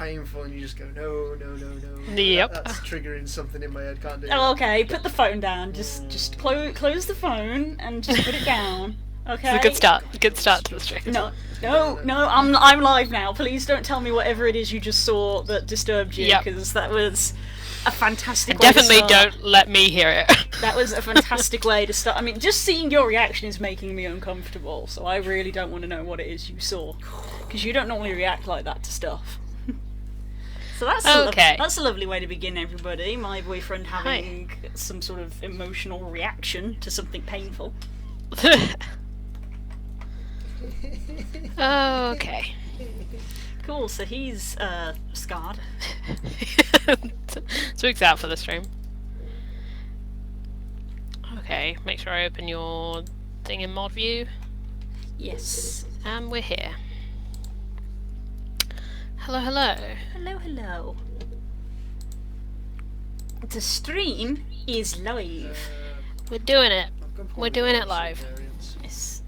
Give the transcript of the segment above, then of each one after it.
painful, and you just go, no, no, no, no. Yep. That's triggering something in my head. Can't do it. Oh, okay, put the phone down. Just close the phone and just put it down. Okay. It's a good start. Good start to the stream. No, I'm live now. Please don't tell me whatever it is you just saw that disturbed you, because that was a fantastic way Definitely to start. don't let me hear it. That was a fantastic way to start. I mean, just seeing your reaction is making me uncomfortable, so I really don't want to know what it is you saw. Because you don't normally react like that to stuff. So that's that's a lovely way to begin, everybody. My boyfriend having some sort of emotional reaction to something painful. Okay. Cool, so he's scarred. Spook's out for the stream. Okay, make sure I open your thing in mod view. Yes. And we're here. Hello, hello. Hello, hello. The stream is live. We're doing it. We're doing it live. Yes.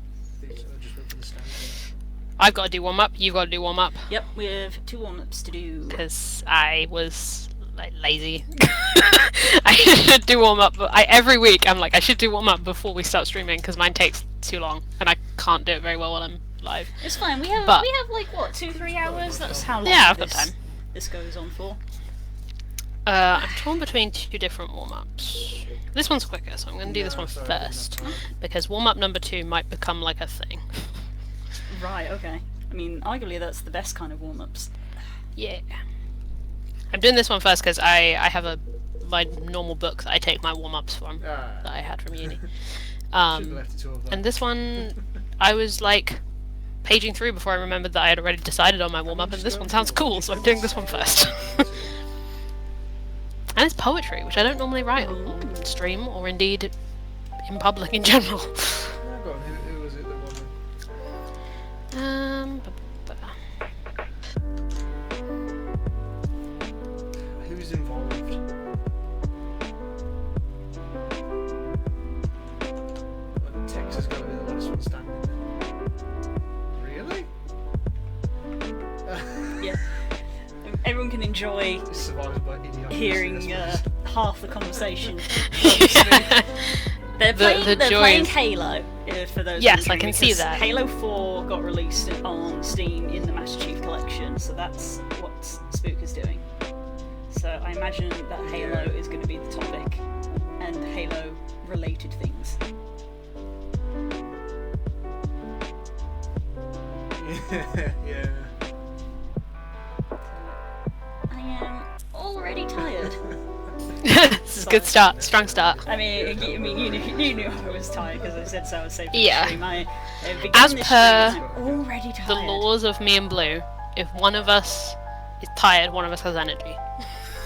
I've got to do warm up. You've got to do warm up. Yep, we have 2 warm-ups to do. Because I was like lazy. I should do warm up. Every week I'm like I should do warm up before we start streaming because mine takes too long and I can't do it very well when I'm live. It's fine. We have like what 2-3 hours. That's how long I've got time. This goes on for. I'm torn between 2 different warm-ups. This one's quicker, so I'm going to do this one first because warm-up number 2 might become like a thing. Right. Okay. I mean, arguably that's the best kind of warm-ups. Yeah. I'm doing this one first because I have my normal book that I take my warm-ups from that I had from uni. And this one, I was like paging through before I remembered that I had already decided on my warm-up, and this one sounds cool, so I'm doing this one first. And it's poetry, which I don't normally write on stream, or indeed in public in general. Who was it that won? Who's involved? Tex has got to be the last one standing. Really? Yeah. Everyone can enjoy hearing half the conversation. They're playing Halo, for those. Yes, I can see that. Halo 4 got released on Steam in the Master Chief Collection, so that's what Spook is doing. So I imagine that Halo is going to be the topic, and Halo-related things. Yeah. I am already tired. This is a good start, strong start. I mean, you knew I was tired because I said so. I was safe. As per already tired. the laws of me and Blue, if one of us is tired, one of us has energy.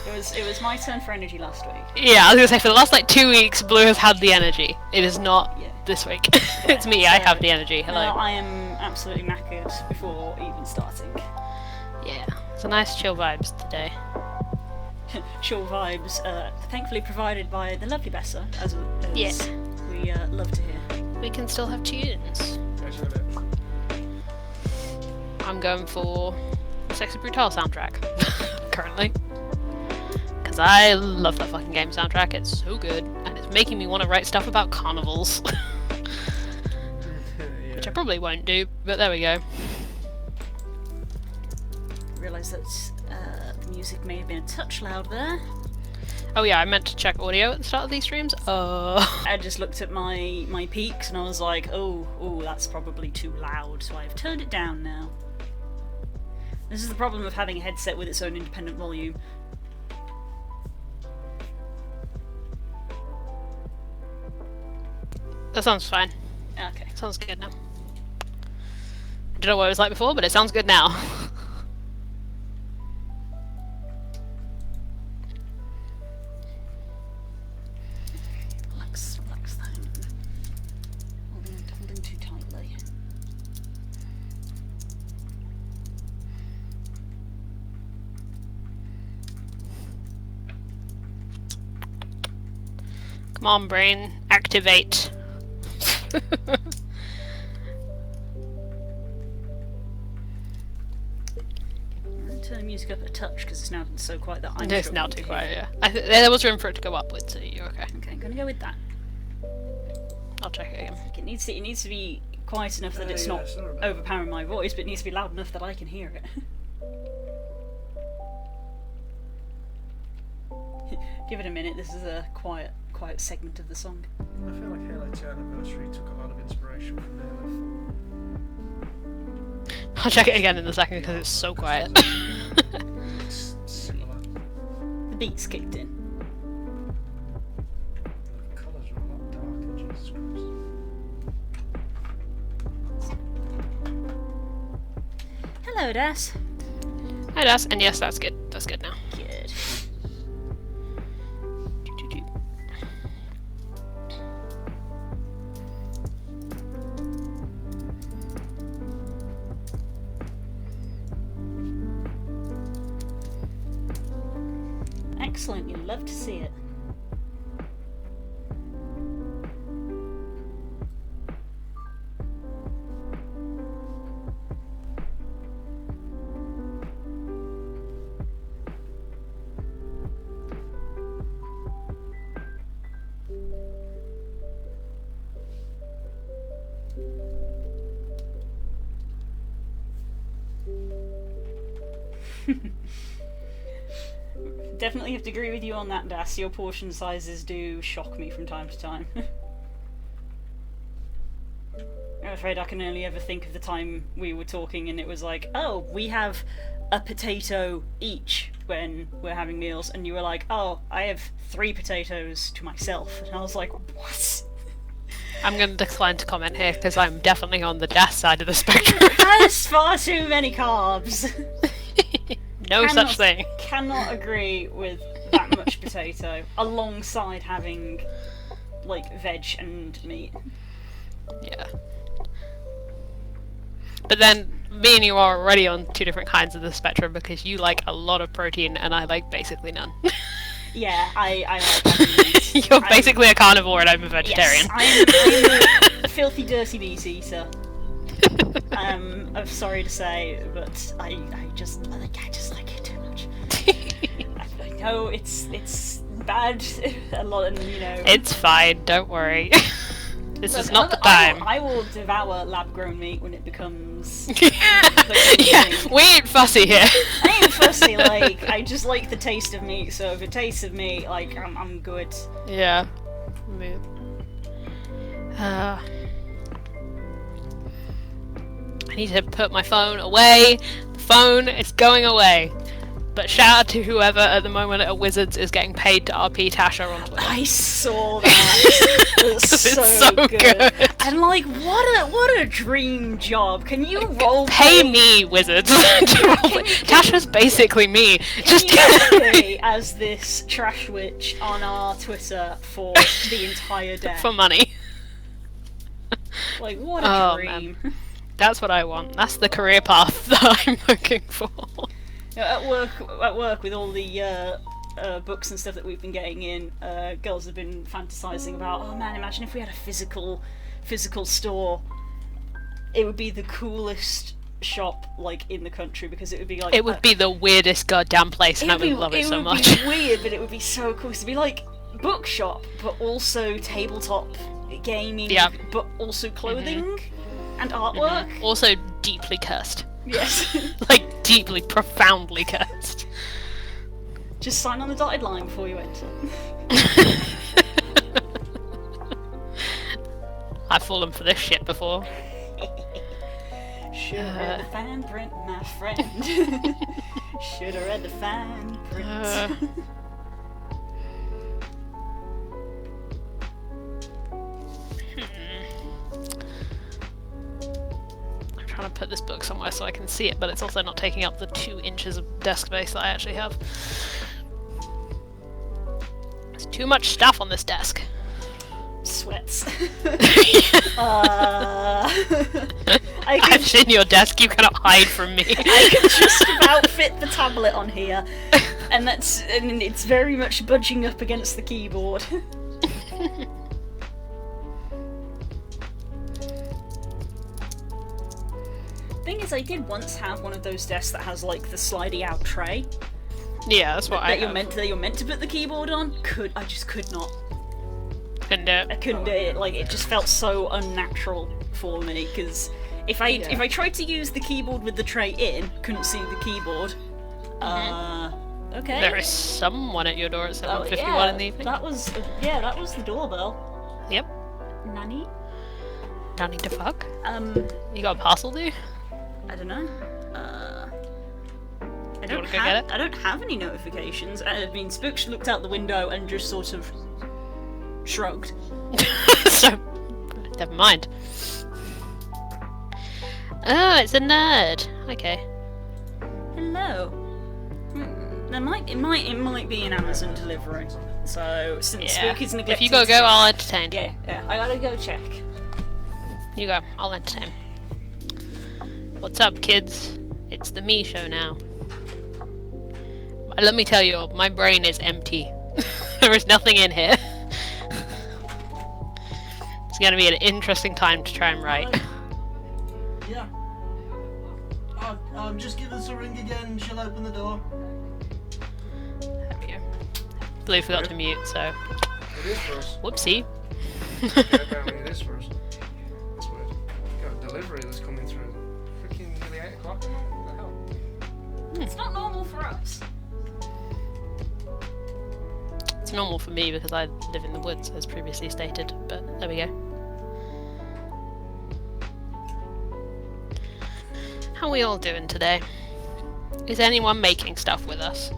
It was my turn for energy last week. Yeah, I was gonna say for the last like 2 weeks, Blue has had the energy. It is not this week. It's me. I have the energy. Hello. I am absolutely knackered before even starting. Yeah, it's a nice chill vibes today. Chill vibes, thankfully provided by the lovely Bessa, as we love to hear. We can still have tunes. I'm going for Sexy Brutal soundtrack currently. Because I love that fucking game soundtrack, it's so good, and it's making me want to write stuff about carnivals. Which I probably won't do, but there we go. I realise that the music may have been a touch loud there. Oh yeah, I meant to check audio at the start of these streams. I just looked at my peaks and I was like, oh, that's probably too loud, so I've turned it down now. This is the problem of having a headset with its own independent volume. That sounds fine. Okay. Sounds good now. I don't know what it was like before, but it sounds good now. Relax that. Holding too tightly. Come on, brain, activate. Turn the music up a touch because it's now so quiet that I'm It's now too quiet, yeah. There was room for it to go upwards, so you're okay. Okay, I'm gonna go with that. I'll check it again. It needs to be quiet enough that it's not overpowering my voice, but it needs to be loud enough that I can hear it. Give it a minute, this is a quiet segment of the song. I feel like Halo 2 Anniversary took a lot of inspiration from Halo 4. I'll check it again in a second because it's so quiet. It's similar. The beats kicked in. The colours are a lot darker, Jesus Christ. Hello, Das. Hi, Das, and yes, that's good. That's good now. Good. Excellent, you'd love to see it. Definitely have to agree with you on that, Das. Your portion sizes do shock me from time to time. I'm afraid I can only ever think of the time we were talking and it was like, oh, we have a potato each when we're having meals, and you were like, oh, I have 3 potatoes to myself. And I was like, what? I'm going to decline to comment here because I'm definitely on the Das side of the spectrum. That's far too many carbs. No such thing. Cannot agree with that much potato alongside having like veg and meat. Yeah. But then me and you are already on 2 different kinds of the spectrum because you like a lot of protein and I like basically none. Yeah, I like having meat. You're basically a carnivore and I'm a vegetarian. Yes, I'm a filthy, dirty beast eater. I'm sorry to say, but I just like it too much. I know it's bad a lot, and you know. It's fine. Don't worry. This is not the time. I will devour lab-grown meat when it becomes. Yeah, we ain't fussy here. I ain't fussy. Like I just like the taste of meat. So if it tastes of meat, like I'm good. Yeah. I need to put my phone away. The phone is going away. But shout out to whoever at the moment at Wizards is getting paid to RP Tasha on Twitter. I saw that. It's so good. And like, what a dream job. Can you pay me, Wizards? Tasha's basically me. Just play as this trash witch on our Twitter for the entire day. For money. Like, what a dream. Man. That's what I want. That's the career path that I'm looking for. At work, with all the books and stuff that we've been getting in, girls have been fantasizing about, oh man, imagine if we had a physical store. It would be the coolest shop like in the country because it would be like it would be the weirdest goddamn place, and I would love it so much. It would be weird, but it would be so cool. It'd be like bookshop, but also tabletop gaming, but also clothing and artwork. Also deeply cursed. Yes. Like, deeply, profoundly cursed. Just sign on the dotted line before you enter. I've fallen for this shit before. Should've read the fine print, my friend. Should've read the fine print. Trying to put this book somewhere so I can see it, but it's also not taking up the 2 inches of desk space that I actually have. There's too much stuff on this desk. Sweats. I've seen your desk, you cannot hide from me. I can just about fit the tablet on here, and it's very much budging up against the keyboard. Thing is, I did once have one of those desks that has like the slidey out tray. Yeah, that's what you're meant to put the keyboard on. I just could not. Couldn't do it. I couldn't do it. Like, it just felt so unnatural for me, because if I tried to use the keyboard with the tray in, couldn't see the keyboard. Okay. There is someone at your door at 7:51 in the evening. That was the doorbell. Yep. Nanny? Nanny to fuck? You got a parcel, do you? I don't know. I don't have any notifications. I mean, Spooks looked out the window and just sort of shrugged. So, never mind. Oh, it's a nerd. Okay. Hello. It might be an Amazon delivery. So since Spook is neglected. If you go, I'll entertain. Yeah, I gotta go check. You go, I'll entertain. What's up, kids? It's the me show now. Let me tell you, my brain is empty. There is nothing in here. It's gonna be an interesting time to try and write. Yeah. Just give us a ring again and she'll open the door. Have you? Blue forgot to mute, so... It is first. Whoopsie. Apparently it is first. That's weird. Got a delivery that's coming through. Freaking nearly 8 o'clock. What the hell? It's not normal for us. It's normal for me because I live in the woods, as previously stated, but there we go. How are we all doing today? Is anyone making stuff with us?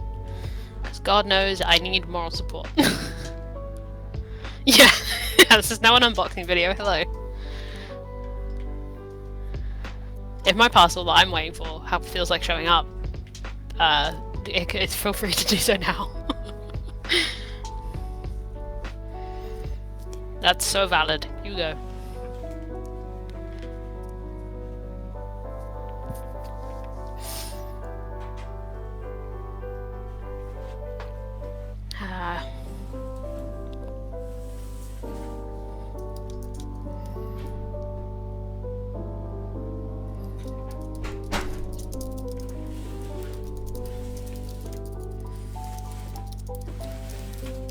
Because God knows I need moral support. Yeah, this is now an unboxing video, hello. If my parcel that I'm waiting for feels like showing up, feel free to do so now. That's so valid. You go.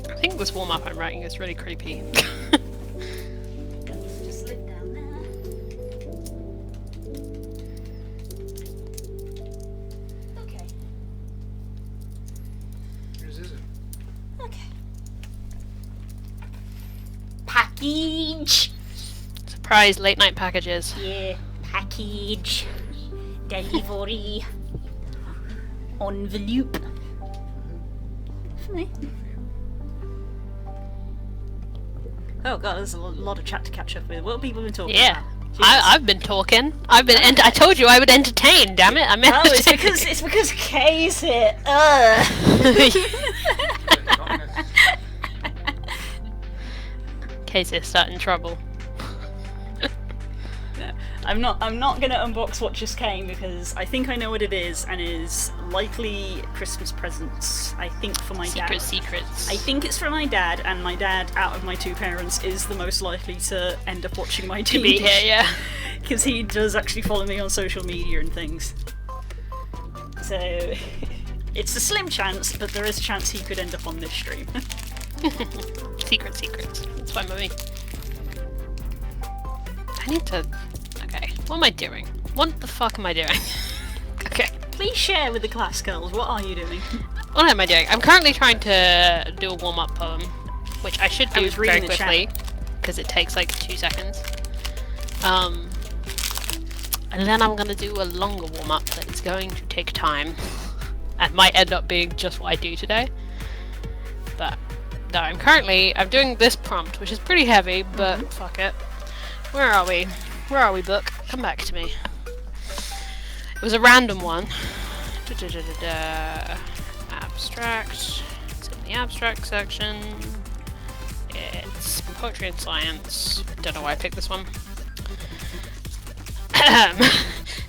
I think this warm-up I'm writing is really creepy. Just slip down there. Okay. Whose is it? Okay. Package! Surprise late night packages. Yeah, package. Delivery. Envelope. For me. Oh god, there's a lot of chat to catch up with. What have people been talking about? I've been talking. I told you I would entertain, damn it. I'm entertaining. Oh, it's because Kay's here. Kay's here starting trouble. I'm not gonna unbox what just came because I think I know what it is and is likely Christmas presents. I think for my dad. Secrets. I think it's for my dad, and my dad, out of my two parents, is the most likely to end up watching my TV. To be here, yeah. Because he does actually follow me on social media and things. So it's a slim chance, but there is a chance he could end up on this stream. Secrets. That's fine by me. I need to... Okay, what am I doing? What the fuck am I doing? Okay. Please share with the class girls, what are you doing? What am I doing? I'm currently trying to do a warm-up poem, which I should do very quickly, because it takes like 2 seconds. And then I'm going to do a longer warm-up that is going to take time, and might end up being just what I do today. But, no, I'm doing this prompt, which is pretty heavy, but fuck it. Where are we? Where are we, book? Come back to me. It was a random one. Abstract. It's in the abstract section. It's poetry and science. Don't know why I picked this one.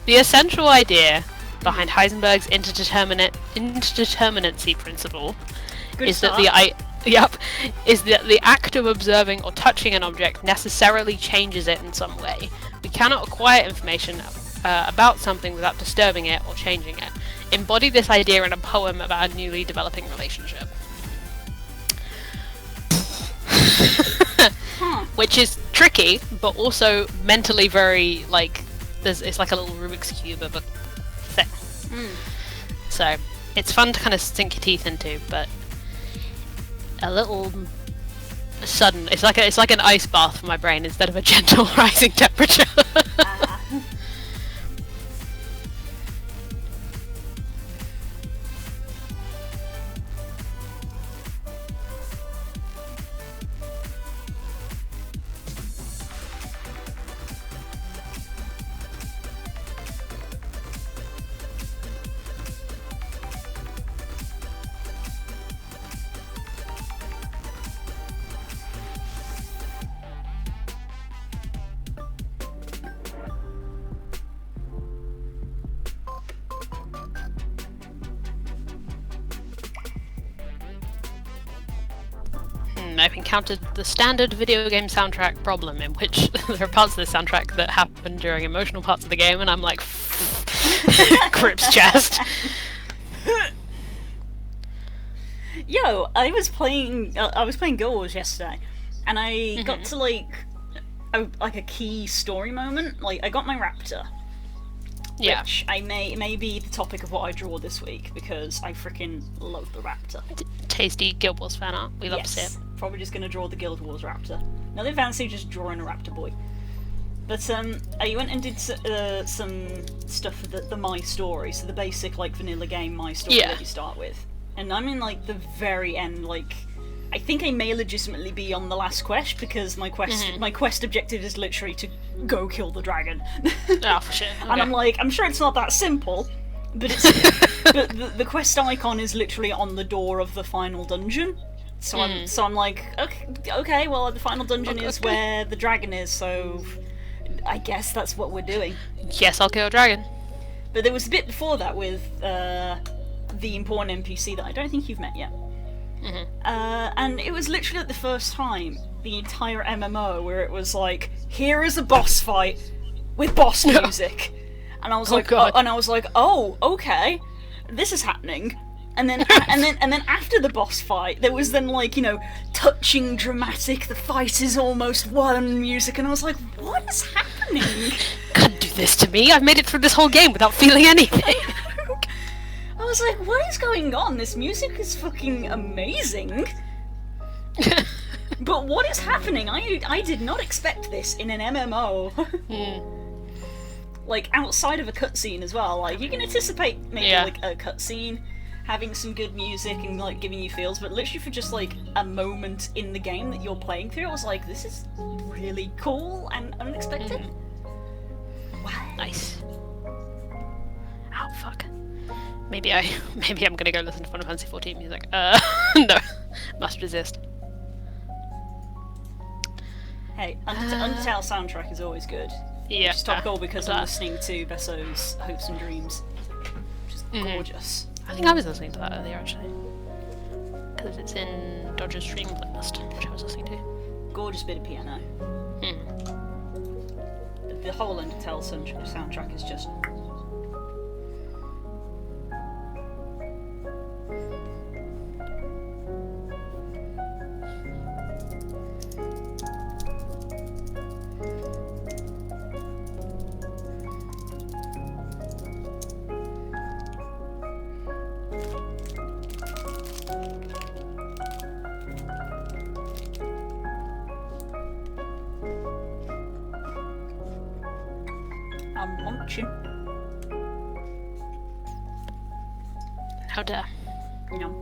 The essential idea behind Heisenberg's indeterminacy principle is that the act of observing or touching an object necessarily changes it in some way. We cannot acquire information about something without disturbing it or changing it. Embody this idea in a poem about a newly developing relationship. Which is tricky, but also mentally very, like, it's like a little Rubik's Cube of a thing. So, it's fun to kind of sink your teeth into, but a little sudden. It's like an ice bath for my brain instead of a gentle rising temperature. I've encountered the standard video game soundtrack problem, in which there are parts of the soundtrack that happen during emotional parts of the game, and I'm like, grips chest. Yo, I was playing Guild Wars yesterday, and I got to like a key story moment. Like, I got my Raptor. Yeah. Which may be the topic of what I draw this week, because I freaking love the Raptor. Tasty Guild Wars fan art. We love to see it. Probably just going to draw the Guild Wars Raptor. Nothing fancy, just drawing a Raptor boy. But I went and did some stuff for the My Story, so the basic like vanilla game My Story that you start with. And I'm in like the very end, like I think I may legitimately be on the last quest, because my quest objective is literally to go kill the dragon. Oh, for shit. Okay. And I'm like, I'm sure it's not that simple, but it's but the quest icon is literally on the door of the final dungeon. So I'm like, okay, well the final dungeon is where the dragon is, so I guess that's what we're doing. Yes, I'll kill a dragon. But there was a bit before that with the important NPC that I don't think you've met yet. And it was literally like the first time the entire MMO where it was like, here is a boss fight with boss music, and I was oh, okay, this is happening. And then and then after the boss fight, there was then like, you know, touching, dramatic, the fight is almost won music, and I was like, what is happening? Can't do this to me. I've made it through this whole game without feeling anything. I was like, what is going on? This music is fucking amazing. But what is happening? I did not expect this in an MMO. Like, outside of a cutscene as well. Like, you can anticipate maybe like a cutscene having some good music and like giving you feels, but literally for just like a moment in the game that you're playing through, I was like, this is really cool and unexpected. Wow. Nice. Oh fuck. Maybe I'm gonna go listen to Final Fantasy XIV music. No, must resist. Hey, Undertale soundtrack is always good. Yeah. Just topical because I'm listening to Besso's Hopes and Dreams, which is gorgeous. I think I was listening to that earlier actually, because it's in Dodger's stream playlist, which I was listening to. Gorgeous bit of piano. The whole Undertale soundtrack is just. I'm munching. How dare. Yum.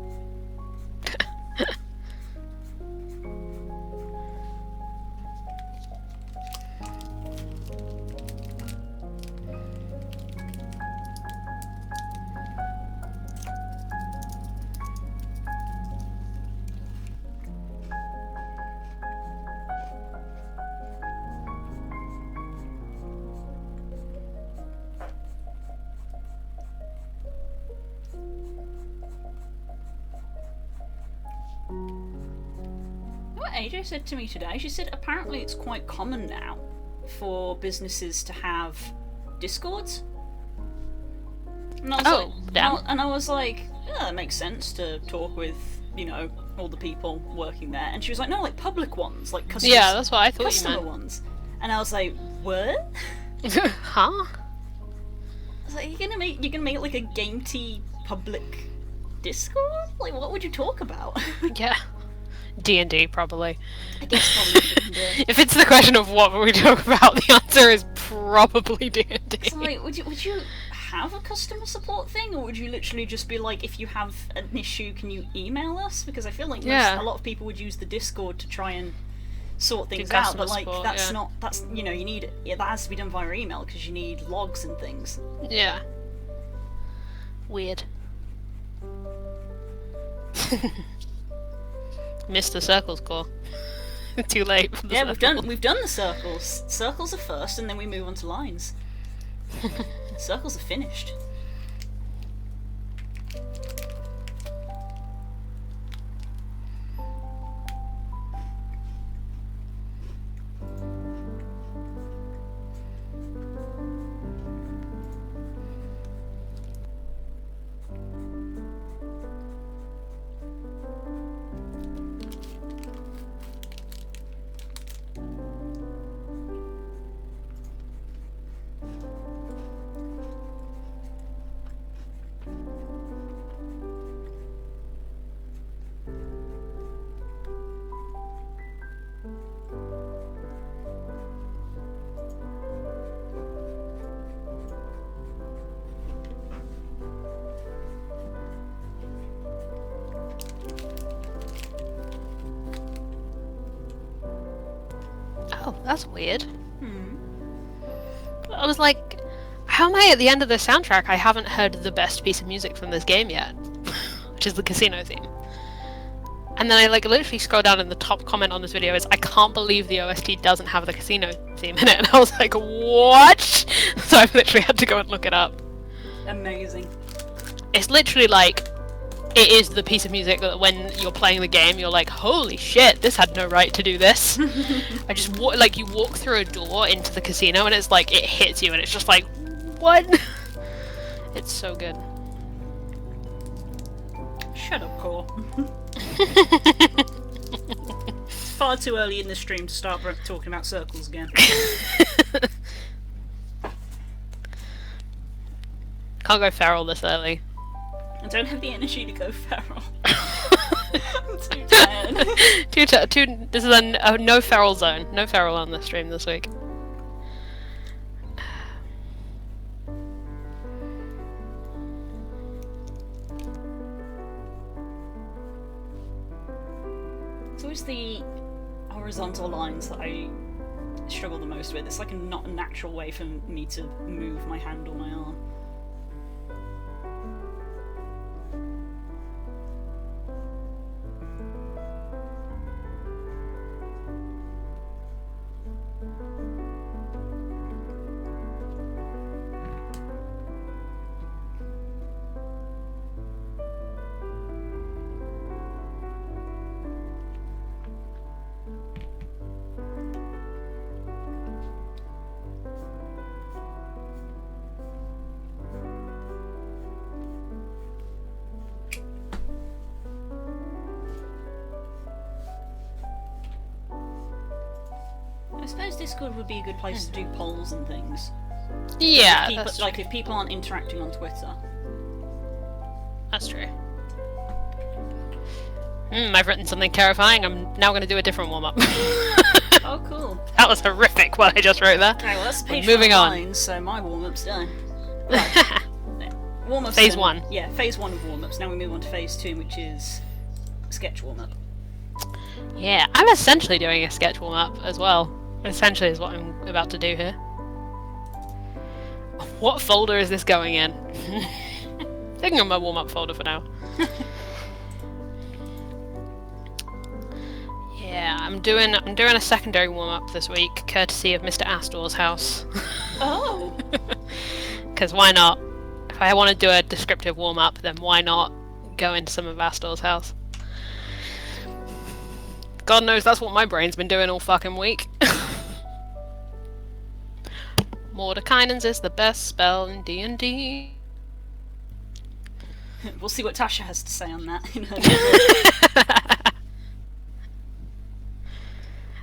What AJ said to me today, she said apparently it's quite common now for businesses to have Discords. And I was like, yeah, that makes sense to talk with, you know, all the people working there. And she was like, no, like public ones, like customer. Yeah, that's what I thought customer you meant. ones. And I was like, what? Huh? I was like, you're gonna make like a gamey public Discord? Like, what would you talk about? Yeah. D&D, probably. I guess probably D&D. If it's the question of what we talk about, the answer is probably D&D. So, like, would you have a customer support thing, or would you literally just be like, if you have an issue, can you email us? Because I feel like a lot of people would use the Discord to try and sort things out, but like support, that's you know, that has to be done via email because you need logs and things. Yeah. Weird. Missed the circles core. Too late for the circles. we've done the circles. Circles are first, and then we move on to lines. Circles are finished. Oh, that's weird. I was like, how am I at the end of the soundtrack? I haven't heard the best piece of music from this game yet, which is the casino theme. And then I like literally scroll down and the top comment on this video is, I can't believe the OST doesn't have the casino theme in it. And I was like, what? So I've literally had to go and look it up. Amazing. It's literally like, it is the piece of music that when you're playing the game, you're like, holy shit, this had no right to do this. I just like, you walk through a door into the casino and it's like, it hits you and it's just like, what? It's so good. Shut up, Core. It's far too early in the stream to start talking about circles again. Can't go feral this early. I don't have the energy to go feral. I'm too tired. This is a no feral zone. No feral on the stream this week. It's always the horizontal lines that I struggle the most with. It's like not a natural way for me to move my hand or my arm. I suppose Discord would be a good place to do polls and things. Yeah, if people aren't interacting on Twitter. That's true. I've written something terrifying. I'm now going to do a different warm-up. Oh, cool. That was horrific what I just wrote there. Okay, well, that's the page moving on. Lines, so my warm-up's done. Right. Warm-up's phase done. 1. Yeah, phase 1 of warm-ups. Now we move on to phase 2, which is sketch warm-up. Yeah, I'm essentially doing a sketch warm-up as well. Essentially is what I'm about to do here. What folder is this going in? Taking on my warm-up folder for now. Yeah, I'm doing a secondary warm-up this week, courtesy of Mr. Astor's house. Oh! Because why not? If I want to do a descriptive warm-up, then why not go into some of Astor's house? God knows that's what my brain's been doing all fucking week. Mordekainen's is the best spell in D&D. We'll see what Tasha has to say on that in her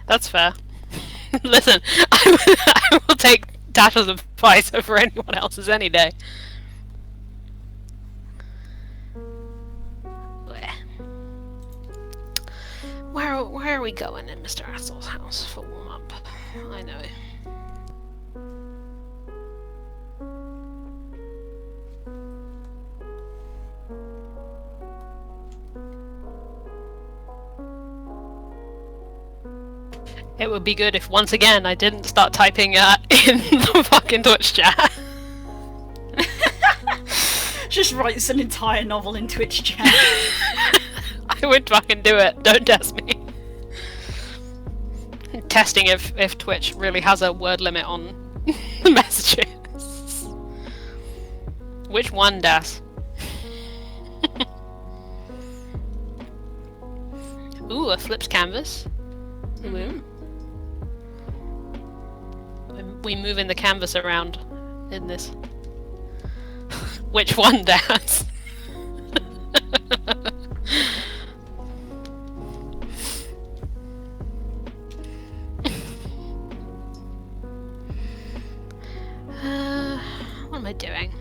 That's fair. Listen, I will take Tasha's advice over anyone else's any day. Where are we going in Mr. Assel's house for warm-up? I know. It would be good if once again I didn't start typing in the fucking Twitch chat. Just writes an entire novel in Twitch chat. I would fucking do it. Don't test me. Testing if Twitch really has a word limit on the messages. Which one, Das? Ooh, a flipped canvas. Ooh. We moving the canvas around in this. Which one, Das? What am I doing?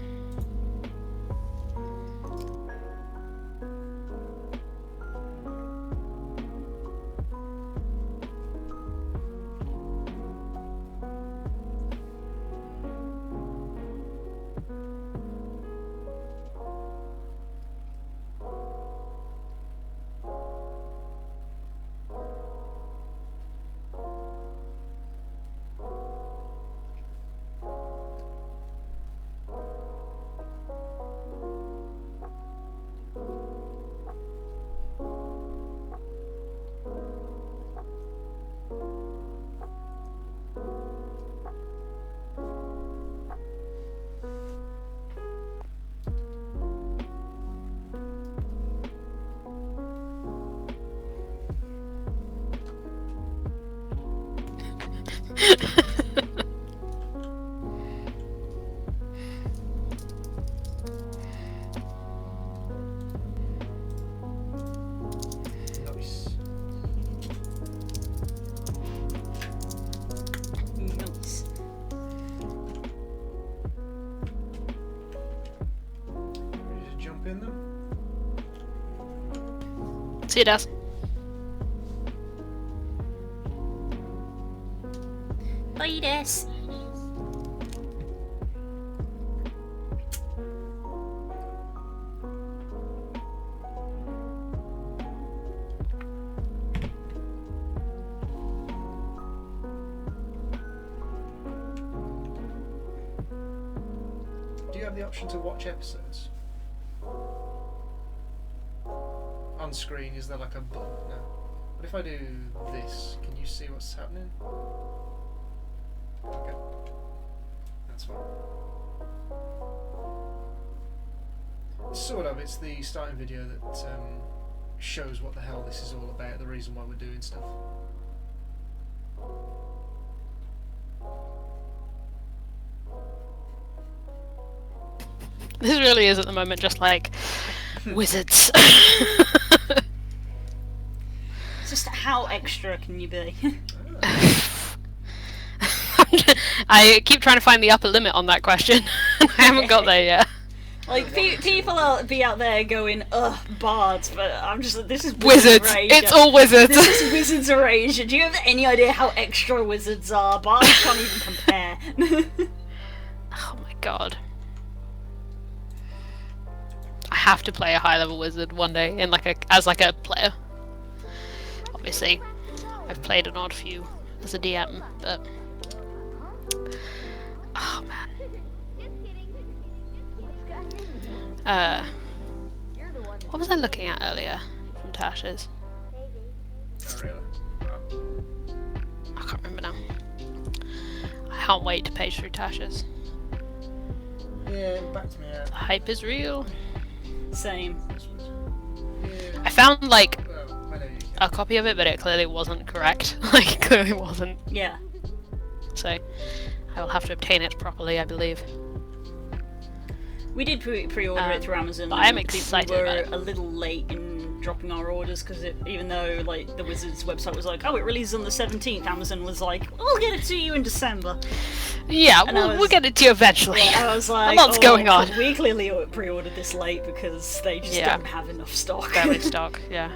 See you, Das. Bye, Das. Do you have the option to watch episodes? On screen, is there like a button? No. But if I do this, can you see what's happening? Okay. That's fine. Sort of, it's the starting video that shows what the hell this is all about, the reason why we're doing stuff. This really is at the moment just like wizards. Just how extra can you be? I keep trying to find the upper limit on that question. I haven't got there yet. Like, people will be out there going, ugh, bards, but I'm just like, this is wizards. It's all wizards. This is wizards erasure. Do you have any idea how extra wizards are? Bards can't even compare. Oh my god. I have to play a high level wizard one day in as a player. Obviously, I've played an odd few as a DM, but oh man. What was I looking at earlier from Tasha's? Oh, really? I can't remember now. I can't wait to page through Tasha's. Yeah, back to me. The hype is real. Same. Yeah. I found a copy of it, but it clearly wasn't correct. It clearly wasn't. Yeah. So I will have to obtain it properly, I believe. We did pre-order it through Amazon. But I am excited We were about it. a little late in dropping our orders because even though like the Wizards website was like, oh, it releases on the 17th, Amazon was like, we'll get it to you in December. Yeah, we'll get it to you eventually. Yeah, I was like, a lot's going on. We clearly pre-ordered this late because they just don't have enough stock. Barely stock, yeah.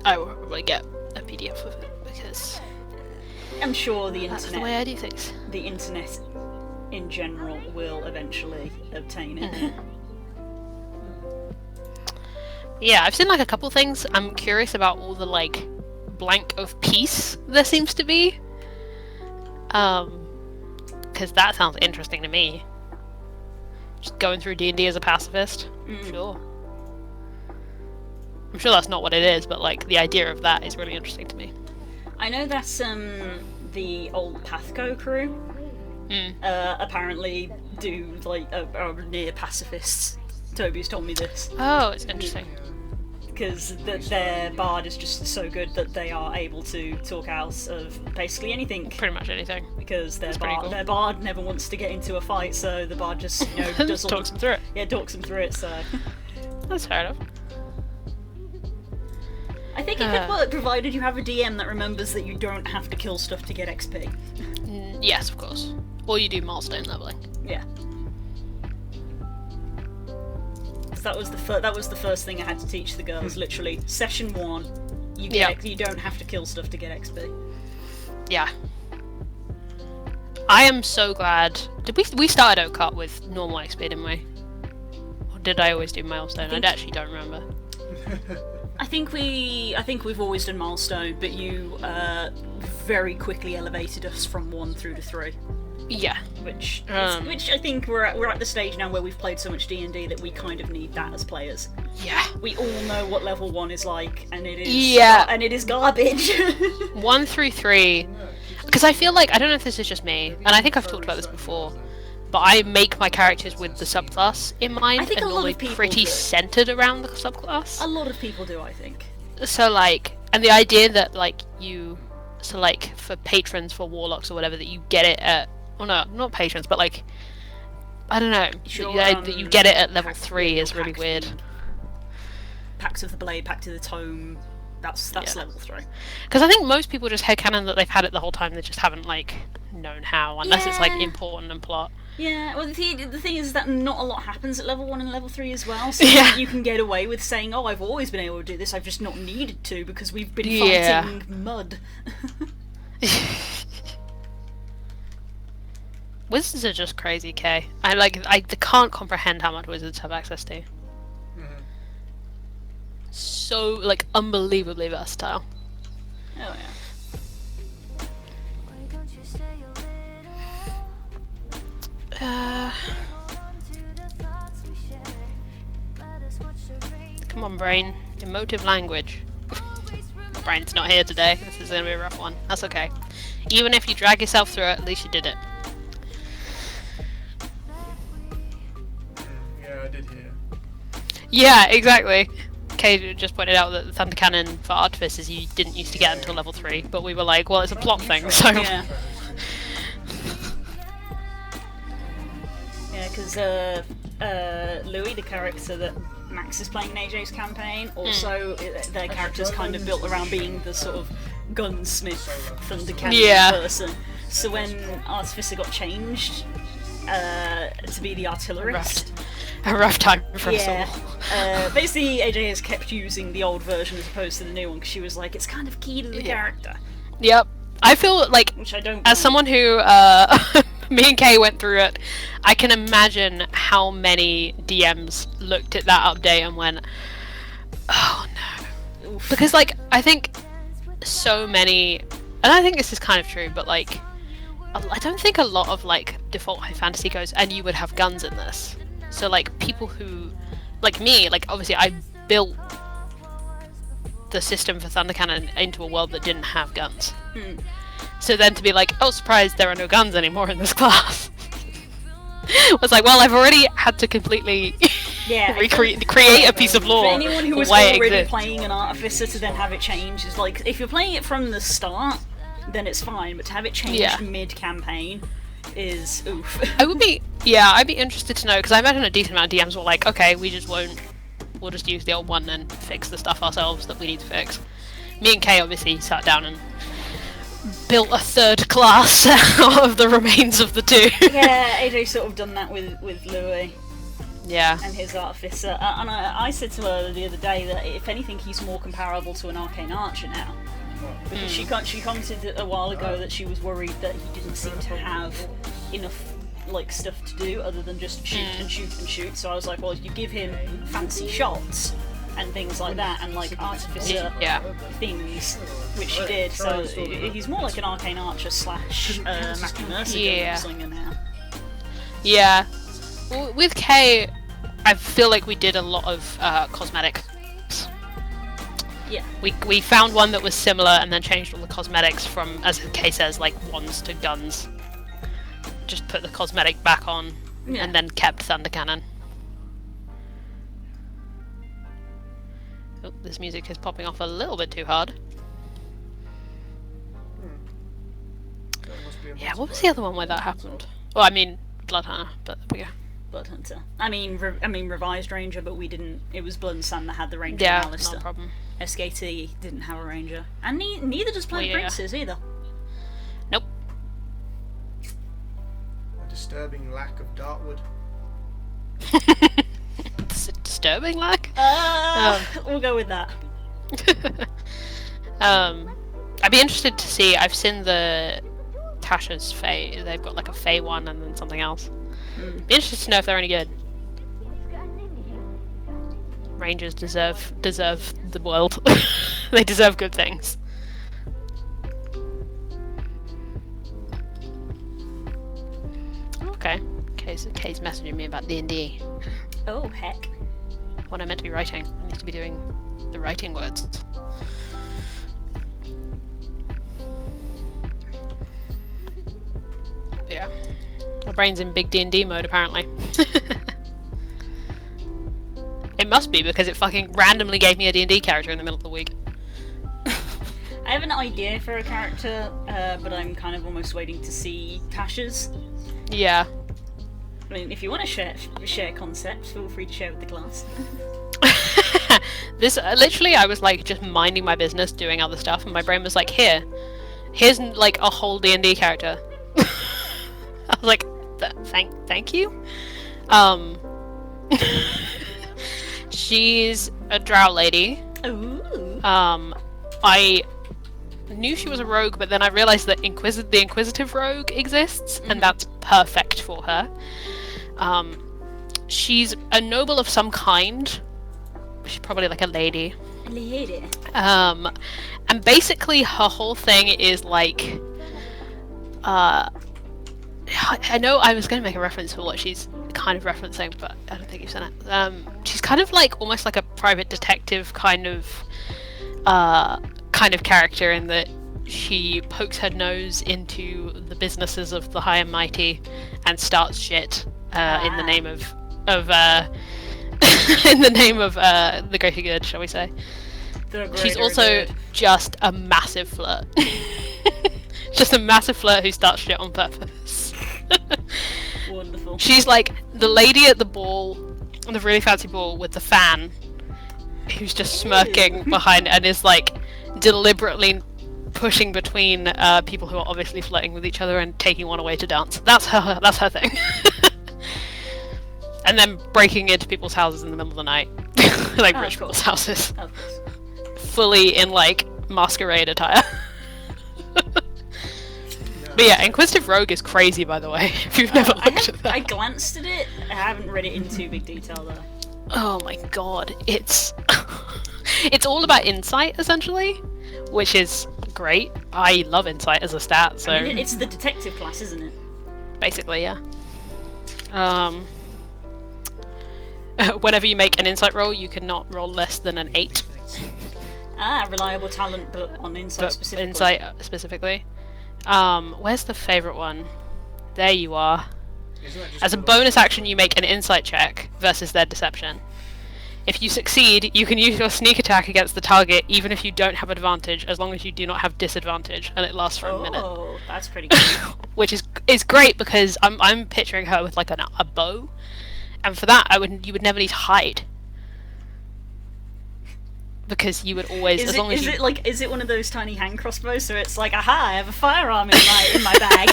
I will probably get a PDF of it because I'm sure the that's internet, the way I do things. the internet in general, will eventually obtain it. Mm-hmm. Yeah, I've seen like a couple things. I'm curious about all the like blank of peace there seems to be. Because that sounds interesting to me. Just going through D&D as a pacifist. Sure. I'm sure that's not what it is, but like the idea of that is really interesting to me. I know that's the old Pathco crew. Apparently do like are near pacifists. Toby's told me this. Oh, it's interesting. Because their bard is just so good that they are able to talk out of basically anything. Pretty much anything. Because their cool. their bard never wants to get into a fight, so the bard just does all talks them through it. Yeah, talks them through it. So that's fair enough. I think it could work provided you have a DM that remembers that you don't have to kill stuff to get XP. Yes, of course. Or you do milestone leveling. Yeah. That was the first thing I had to teach the girls. Literally, session 1, you don't have to kill stuff to get XP. Yeah. I am so glad. Did we started Oak with normal XP, didn't we? Or did I always do milestone? I actually don't remember. I think we've always done milestone, but you very quickly elevated us from 1 through to 3. Yeah. Which I think we're at the stage now where we've played so much D&D that we kind of need that as players. Yeah. We all know what level 1 is like, and it is and it is garbage. 1 through 3, because I feel like, I don't know if this is just me, and I think I've talked about this before, but I make my characters with the subclass in mind, I think and a lot normally of people pretty do. centered around the subclass. A lot of people do, I think. So like, and the idea that like so like for patrons, for warlocks or whatever, that you get it at, well no, not patrons, but like, I don't know, that you get it at level 3 is really weird. Pact of the Blade, Pact of the Tome, that's level 3. Because I think most people just headcanon that they've had it the whole time, they just haven't like known how, unless it's like important and plot. Yeah, well the thing is that not a lot happens at level 1 and level 3 as well, so you can get away with saying, oh, I've always been able to do this, I've just not needed to because we've been fighting mud. Wizards are just crazy, Kay. I can't comprehend how much wizards have access to. So, like, unbelievably versatile. Oh yeah. Come on, brain. Emotive language. My brain's not here today. This is gonna be a rough one. That's okay. Even if you drag yourself through it, at least you did it. Yeah, I did hear. Yeah, exactly. Kay just pointed out that the Thunder Cannon for Artificers you didn't used to get until level 3, but we were like, well, it's a plot thing, so... Yeah. Yeah, because Louis, the character that Max is playing in AJ's campaign, also their character's kind of built around being the sort of gunsmith Thunder Cannon person. So when Artificer got changed to be the artillerist... A rough time for us all. Basically, AJ has kept using the old version as opposed to the new one because she was like, it's kind of key to the character. Yep. I feel like, which I don't as someone who, me and Kay went through it, I can imagine how many DMs looked at that update and went, oh no. Oof. Because, like, I think so many, and I think this is kind of true, but, like, I don't think a lot of, like, default high fantasy goes, and you would have guns in this. So, like, people who, like me, like, obviously I built the system for Thunder Cannon into a world that didn't have guns. So then to be like, oh, surprise, there are no guns anymore in this class. was like, well, I've already had to completely create a piece of lore. For anyone who was already playing an Artificer to then have it change, is like, if you're playing it from the start, then it's fine. But to have it changed mid-campaign is oof. I'd be interested to know, because I imagine a decent amount of DMs were like, okay, we'll just use the old one and fix the stuff ourselves that we need to fix. Me and Kay obviously sat down and built a third class out of the remains of the two. Yeah, AJ sort of done that with Louis. Yeah. And his artificer. And I said to her the other day that if anything, he's more comparable to an arcane archer now. Because she commented a while ago that she was worried that he didn't seem to have enough stuff to do other than just shoot and shoot and shoot. So I was like, well, you give him fancy shots and things like that, and artificer things, which she did. So he's more like an arcane archer / Mackie Mercer slinger now. Yeah. With Kay, I feel like we did a lot of cosmetic. Yeah. We found one that was similar and then changed all the cosmetics from, as Kay says, wands to guns. Just put the cosmetic back on and then kept Thunder Cannon. Oh, this music is popping off a little bit too hard. Yeah, what was the other one where that happened? Well, I mean, Bloodhunter, but there we go. Bloodhunter. I mean, revised Ranger, but we didn't. It was Blood and Sand that had the Ranger. Yeah, and Alistair. no problem. SKT didn't have a Ranger, and neither does Planet Princes either. Nope. A disturbing lack of Dartwood. It's a disturbing lack. We'll go with that. I'd be interested to see. I've seen the Tasha's Fae. They've got a Fae one and then something else. Be interested to know if they're any good. Rangers deserve the world. They deserve good things. Okay. Kay's messaging me about D&D. Oh heck! What I meant to be writing. I need to be doing the writing words. Yeah. My brain's in big D&D mode apparently. It must be because it fucking randomly gave me a D&D character in the middle of the week. I have an idea for a character, but I'm kind of almost waiting to see Tasha's. Yeah. I mean, if you want to share concepts, feel free to share with the class. This literally, I was just minding my business, doing other stuff, and my brain was like, here's a whole D&D character. I was like, thank you. She's a drow lady. Ooh. I knew she was a rogue, but then I realized that the Inquisitive rogue exists, and that's perfect for her. She's a noble of some kind. She's probably a lady. A lady. And basically her whole thing is I know I was going to make a reference for what she's kind of referencing, but I don't think you've said it. She's kind of almost like a private detective kind of character, in that she pokes her nose into the businesses of the high and mighty and starts shit in the name of in the name of the greater good, shall we say. She's also just a massive flirt. Just a massive flirt who starts shit on purpose. Wonderful. She's the lady at the ball, the really fancy ball with the fan, who's just smirking behind and is deliberately pushing between people who are obviously flirting with each other and taking one away to dance. That's her thing. And then breaking into people's houses in the middle of the night. Rich people's houses. Fully in masquerade attire. But yeah, Inquisitive Rogue is crazy, by the way, if you've never looked at that. I glanced at it. I haven't read it in too big detail, though. Oh my god, it's all about insight, essentially, which is great. I love insight as a stat, so... I mean, it's the detective class, isn't it? Basically, yeah. Whenever you make an insight roll, you cannot roll less than an 8. Reliable talent, but on insight specifically. Insight specifically. Where's the favourite one? There you are. As a bonus action, you make an insight check versus their deception. If you succeed, you can use your sneak attack against the target even if you don't have advantage, as long as you do not have disadvantage, and it lasts for a minute. Oh, that's pretty good. Which is great because I'm picturing her with like a bow, and for that you would never need to hide. Because you would always, is it one of those tiny hand crossbows? So it's like, aha, I have a firearm in my bag,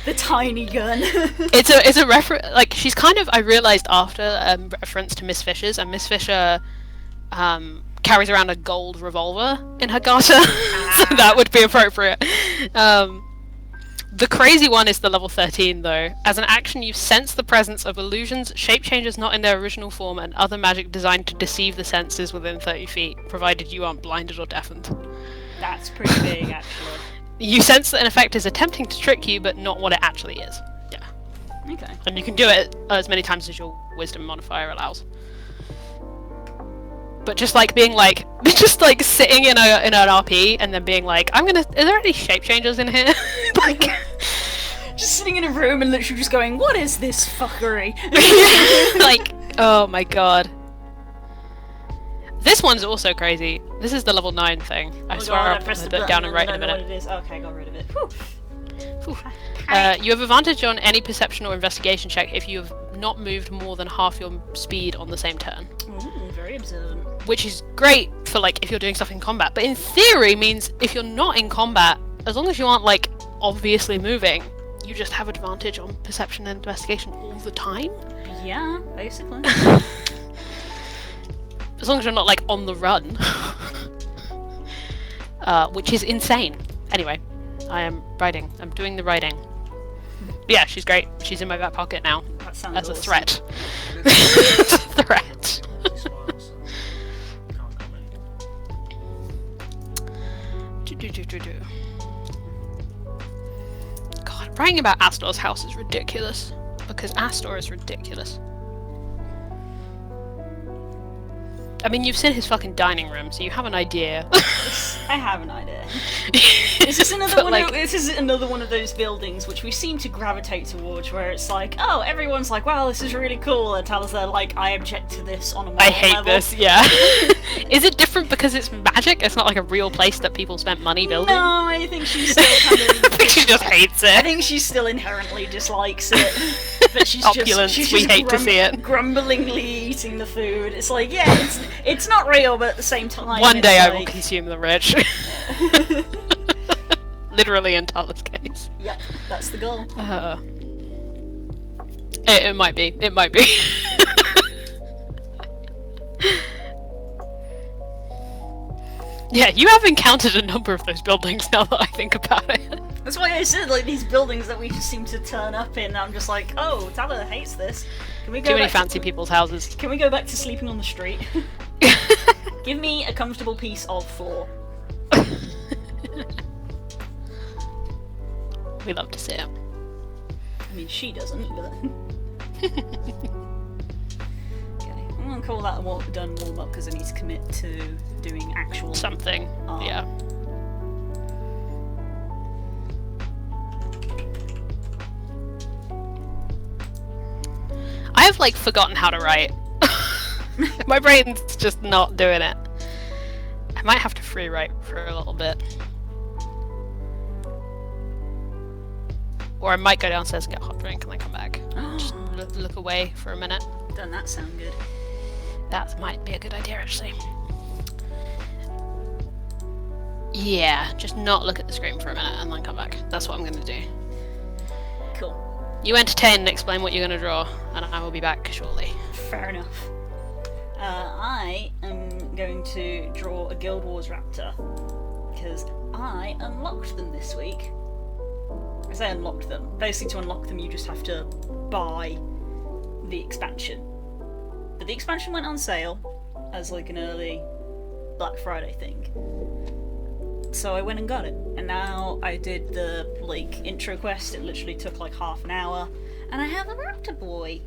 the tiny gun. It's a reference. Like she's kind of, I realized after reference to Miss Fisher's, and Miss Fisher carries around a gold revolver in her garter, so that would be appropriate. The crazy one is the level 13 though. As an action, you sense the presence of illusions, shape changes not in their original form, and other magic designed to deceive the senses within 30 feet, provided you aren't blinded or deafened. That's pretty big, actually. You sense that an effect is attempting to trick you, but not what it actually is. Yeah. Okay. And you can do it as many times as your wisdom modifier allows. But just like being like, just like sitting in an RP and then being like, is there any shape changes in here? Like, just sitting in a room and literally just going, what is this fuckery? Like, oh my god. This one's also crazy. This is the level 9 thing. I swear I'll put it down and write in a minute. What it is. Okay, got rid of it. Whew. You have advantage on any perception or investigation check if you have not moved more than half your speed on the same turn. Ooh, very observant. Which is great for like if you're doing stuff in combat, but in theory means if you're not in combat, as long as you aren't like obviously moving, you just have advantage on perception and investigation all the time. Yeah, basically. As long as you're not like on the run. Which is insane. Anyway, I am writing. I'm doing the writing. Yeah, she's great. She's in my back pocket now. That sounds as a awesome. threat. Threat. God, writing about Astor's house is ridiculous. Because Astor is ridiculous. I mean, you've seen his fucking dining room, so you have an idea. I have an idea. This is another one of those buildings which we seem to gravitate towards, where it's like, oh, everyone's like, wow, this is really cool, and Talis are like, I object to this on a moral I hate level. this, yeah. Is it different because it's magic? It's not like a real place that people spent money building? No, I think she still kind of... I think she just hates it. I think she still inherently dislikes it. But she's Opulence, she's we hate to see it. Grumblingly eating the food. It's like, yeah, it's not real, but at the same time... One day I will like... consume the rich. Literally in Talis' case. Yep, that's the goal. It might be. It might be. Yeah, you have encountered a number of those buildings now that I think about it. That's why I said, like, these buildings that we just seem to turn up in, I'm just like, oh, Tyler hates this. Can we go Too many fancy people's houses. Can we go back to sleeping on the street? Give me a comfortable piece of floor. We love to see it. I mean, she doesn't, but... Okay, I'm gonna call that a done warm-up because I need to commit to doing actual... Something, yeah. I have, like, forgotten how to write. My brain's just not doing it. I might have to free write for a little bit. Or I might go downstairs and get a hot drink and then come back. Just look away for a minute. Doesn't that sound good? That might be a good idea, actually. Yeah, just not look at the screen for a minute and then come back. That's what I'm going to do. Cool. You entertain and explain what you're going to draw, and I will be back shortly. Fair enough. I am going to draw a Guild Wars Raptor, because I unlocked them this week. I say unlocked them. Basically, to unlock them, you just have to buy the expansion. But the expansion went on sale as like an early Black Friday thing. So I went and got it. And now I did the like intro quest. It literally took like half an hour. And I have a Raptor boy.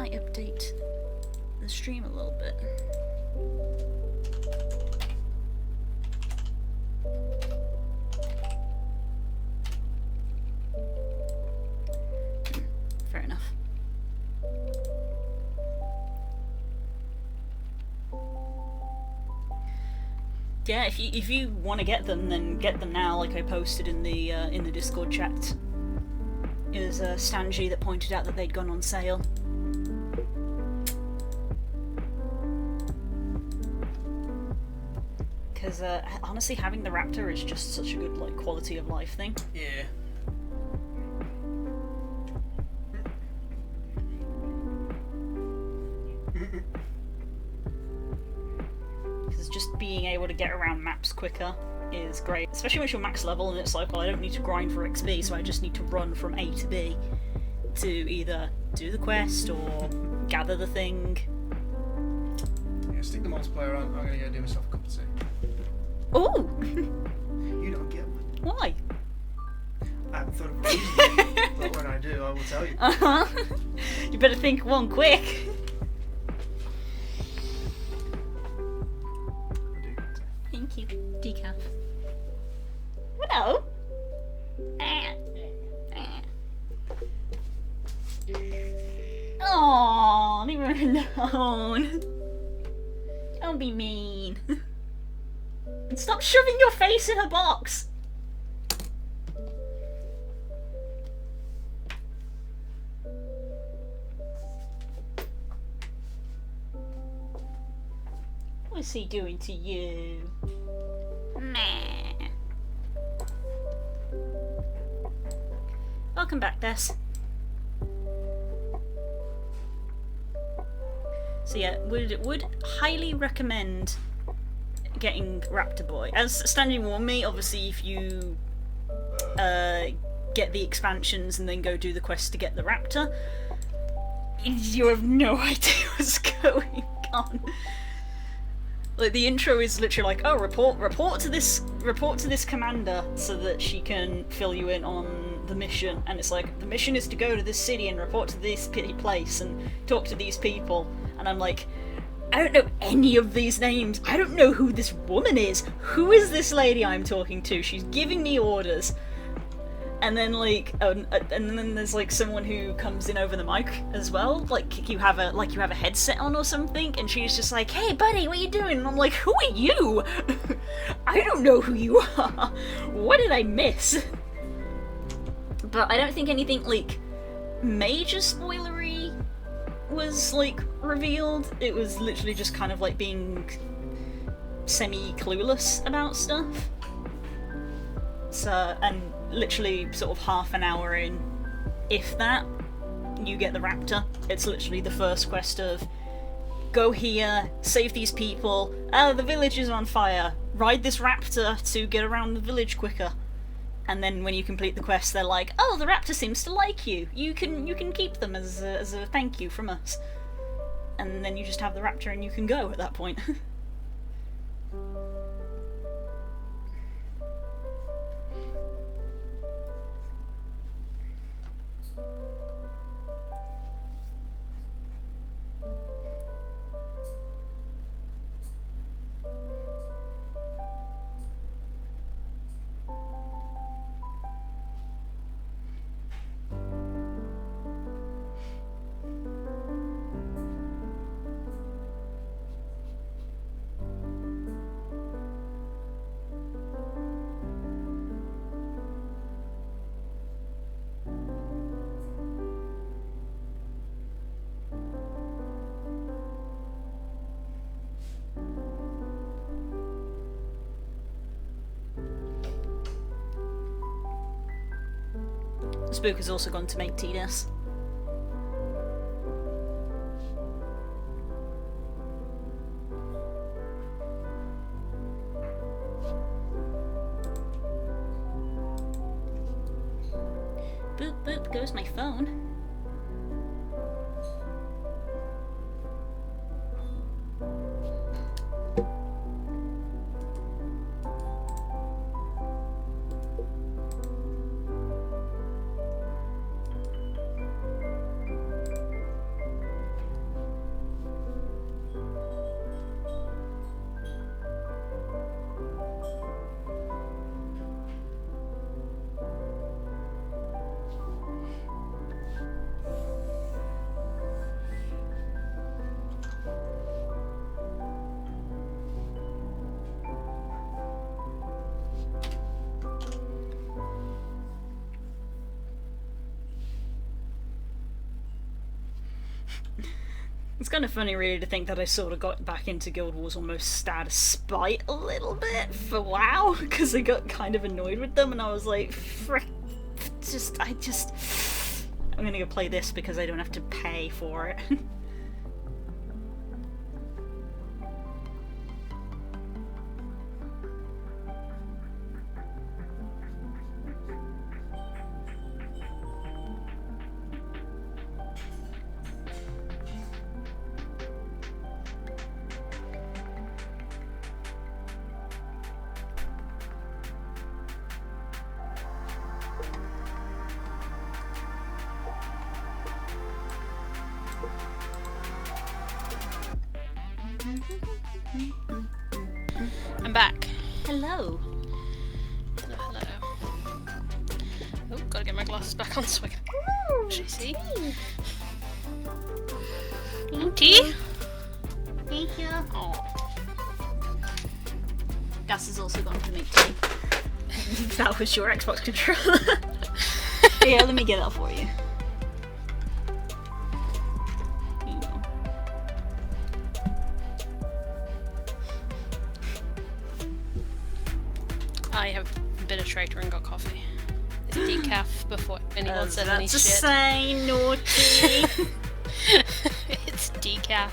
might update the stream a little bit. Fair enough. Yeah, if you want to get them, then get them now. Like I posted in the Discord chat. It was Stanji that pointed out that they'd gone on sale. Because honestly, having the Raptor is just such a good like quality of life thing. Yeah. Because just being able to get around maps quicker is great, especially when you're max level and it's like, well, I don't need to grind for XP, so I just need to run from A to B to either do the quest or gather the thing. Yeah, stick the multiplayer on. I'm gonna go do myself a cup of tea. Oh! You don't get one. Why? I haven't thought of a reason yet, but when I do, I will tell you. Uh-huh. You better think of one quick. Thank you. Decaf. No. Oh, leave her alone. Don't be mean. And stop shoving your face in her box. What's he doing to you? Nah. Welcome back, Des. So yeah, would highly recommend getting Raptor Boy. As Stanley warned me, obviously if you get the expansions and then go do the quest to get the Raptor, you have no idea what's going on. Like the intro is literally like, oh, report to this commander so that she can fill you in on the mission. And it's like, the mission is to go to this city and report to this place and talk to these people. And I'm like, I don't know any of these names. I don't know who this woman is. Who is this lady I'm talking to? She's giving me orders. And then like, and then there's like someone who comes in over the mic as well. Like you have a headset on or something, and she's just like, "Hey, buddy, what you doing?" And I'm like, "Who are you? I don't know who you are. What did I miss?" But I don't think anything like major spoilery was like revealed. It was literally just kind of like being semi-clueless about stuff. So, and literally sort of half an hour in, if that, you get the Raptor. It's literally the first quest of, go here, save these people, the village is on fire, ride this Raptor to get around the village quicker. And then when you complete the quest, they're like, oh, the Raptor seems to like you. You can keep them as a thank you from us. And then you just have the Raptor and you can go at that point. Spook has also gone to make TDS. Boop boop goes my phone. It's kind of funny, really, to think that I sort of got back into Guild Wars almost out of spite a little bit for WoW, because I got kind of annoyed with them, and I was like, frick, I'm gonna go play this because I don't have to pay for it. I'm back. Hello. Hello. Oh, gotta get my glasses back on so I can actually see. Tea? Thank you. Oh. Gas has also gone to make tea. That was your Xbox controller. Yeah, let me get that for you. Here you go. I have been a traitor and got coffee. It's decaf before anyone says any That's shit. a sign, naughty. It's decaf.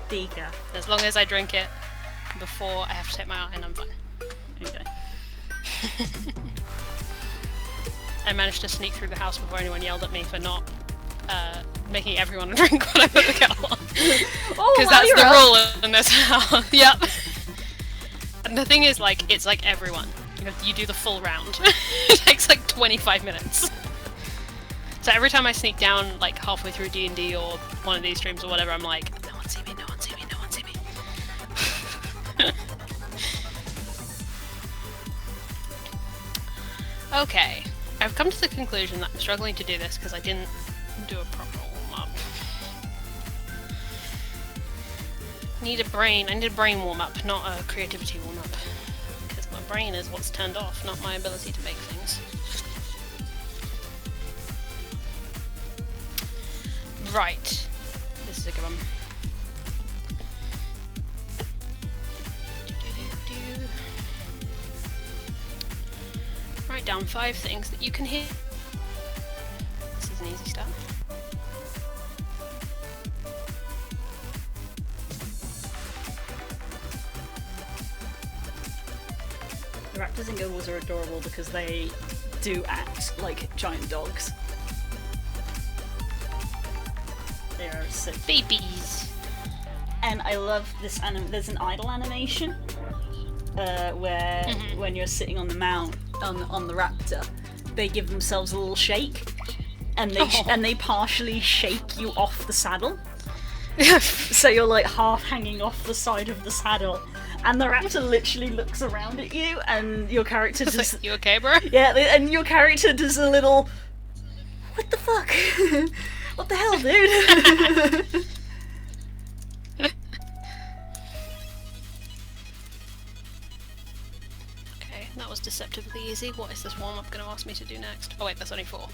Decaf. As long as I drink it before I have to take my iron, I'm fine. Okay. I managed to sneak through the house before anyone yelled at me for not making everyone drink when I put the kettle on. Oh, Because that's the rule in this house. Yep. And the thing is, like, it's like everyone. You do the full round. It takes like 25 minutes. So every time I sneak down, like, halfway through D&D or one of these streams or whatever, I'm like, no one see me, no one see me, no one see me. Okay. I've come to the conclusion that I'm struggling to do this because I didn't do a proper warm-up. I need a brain warm-up, not a creativity warm-up. Because my brain is what's turned off, not my ability to make things. Right. This is a good one. Write down 5 things that you can hear. This is an easy start. The raptors in Guild Wars are adorable because they do act like giant dogs. They are sick. Babies! And I love this there's an idle animation where when you're sitting on the mount on the raptor, they give themselves a little shake, and they partially shake you off the saddle. So you're like half hanging off the side of the saddle, and the raptor literally looks around at you, and your character does. Like, you okay, bro? Yeah, and your character does a little. What the fuck? What the hell, dude? Okay, that was deceptively easy. What is this warm-up going to ask me to do next? Oh wait, that's only 4.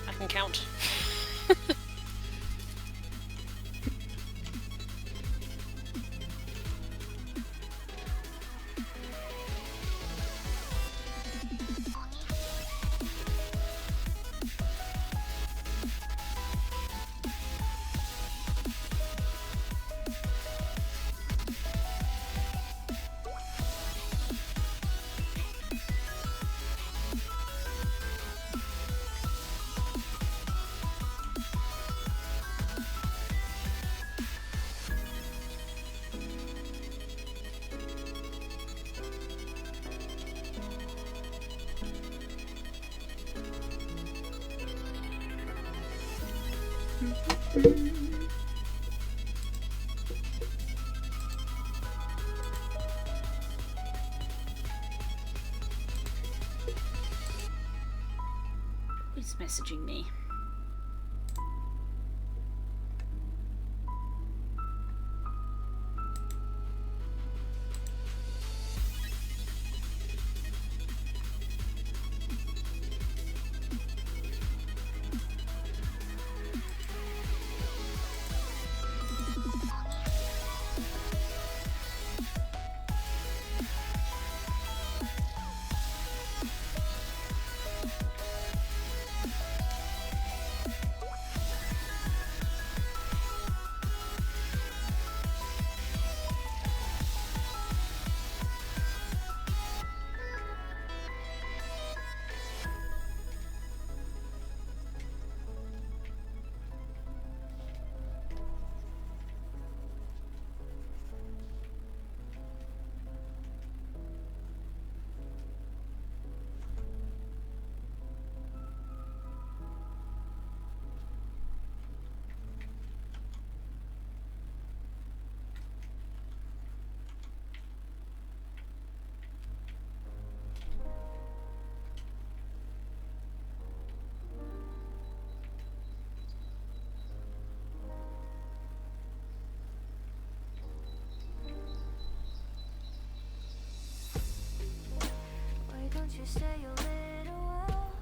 I can count. Who's messaging me? you stay a little while?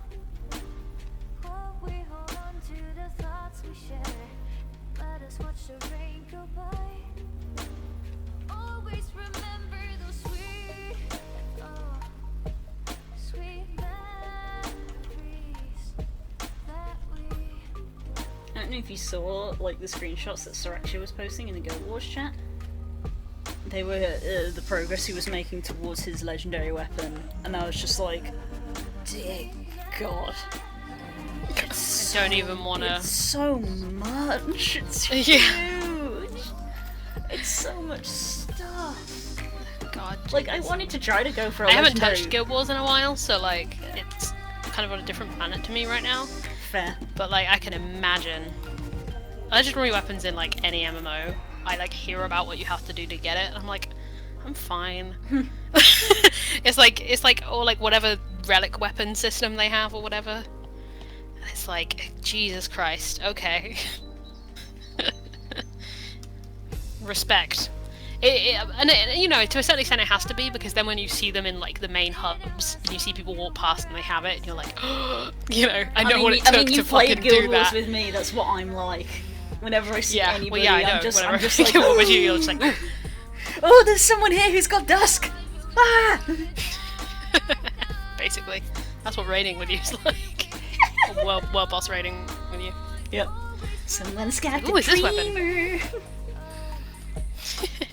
While we hold on to the thoughts we share, let us watch the rain go by. Always remember those sweet, oh, sweet memories that we. I don't know if you saw like the screenshots that Sorachi was posting in the Guild Wars chat. They were the progress he was making towards his legendary weapon, and I was just like, dear God. I don't even want to. It's so much. It's huge. It's so much stuff. God. Like, I wanted to try to go for a I haven't legendary... touched Guild Wars in a while, so like it's kind of on a different planet to me right now. Fair. But like I can imagine legendary weapons in like any MMO. I like hear about what you have to do to get it, and I'm like, I'm fine. It's like or like whatever relic weapon system they have or whatever. And it's like, Jesus Christ, okay. Respect. And you know, to a certain extent it has to be, because then when you see them in like the main hubs and you see people walk past and they have it and you're like, oh, you know, I know what it took to fucking do Guild Wars that. with me, that's what I'm like. Whenever I see anybody, well, yeah, I know. I'm just like, what was you? You're just like, oh, there's someone here who's got dusk! Ah! basically. That's what raiding with you is like. World boss raiding with you. Yep. Someone's got the Ooh, is this weapon? dreamer.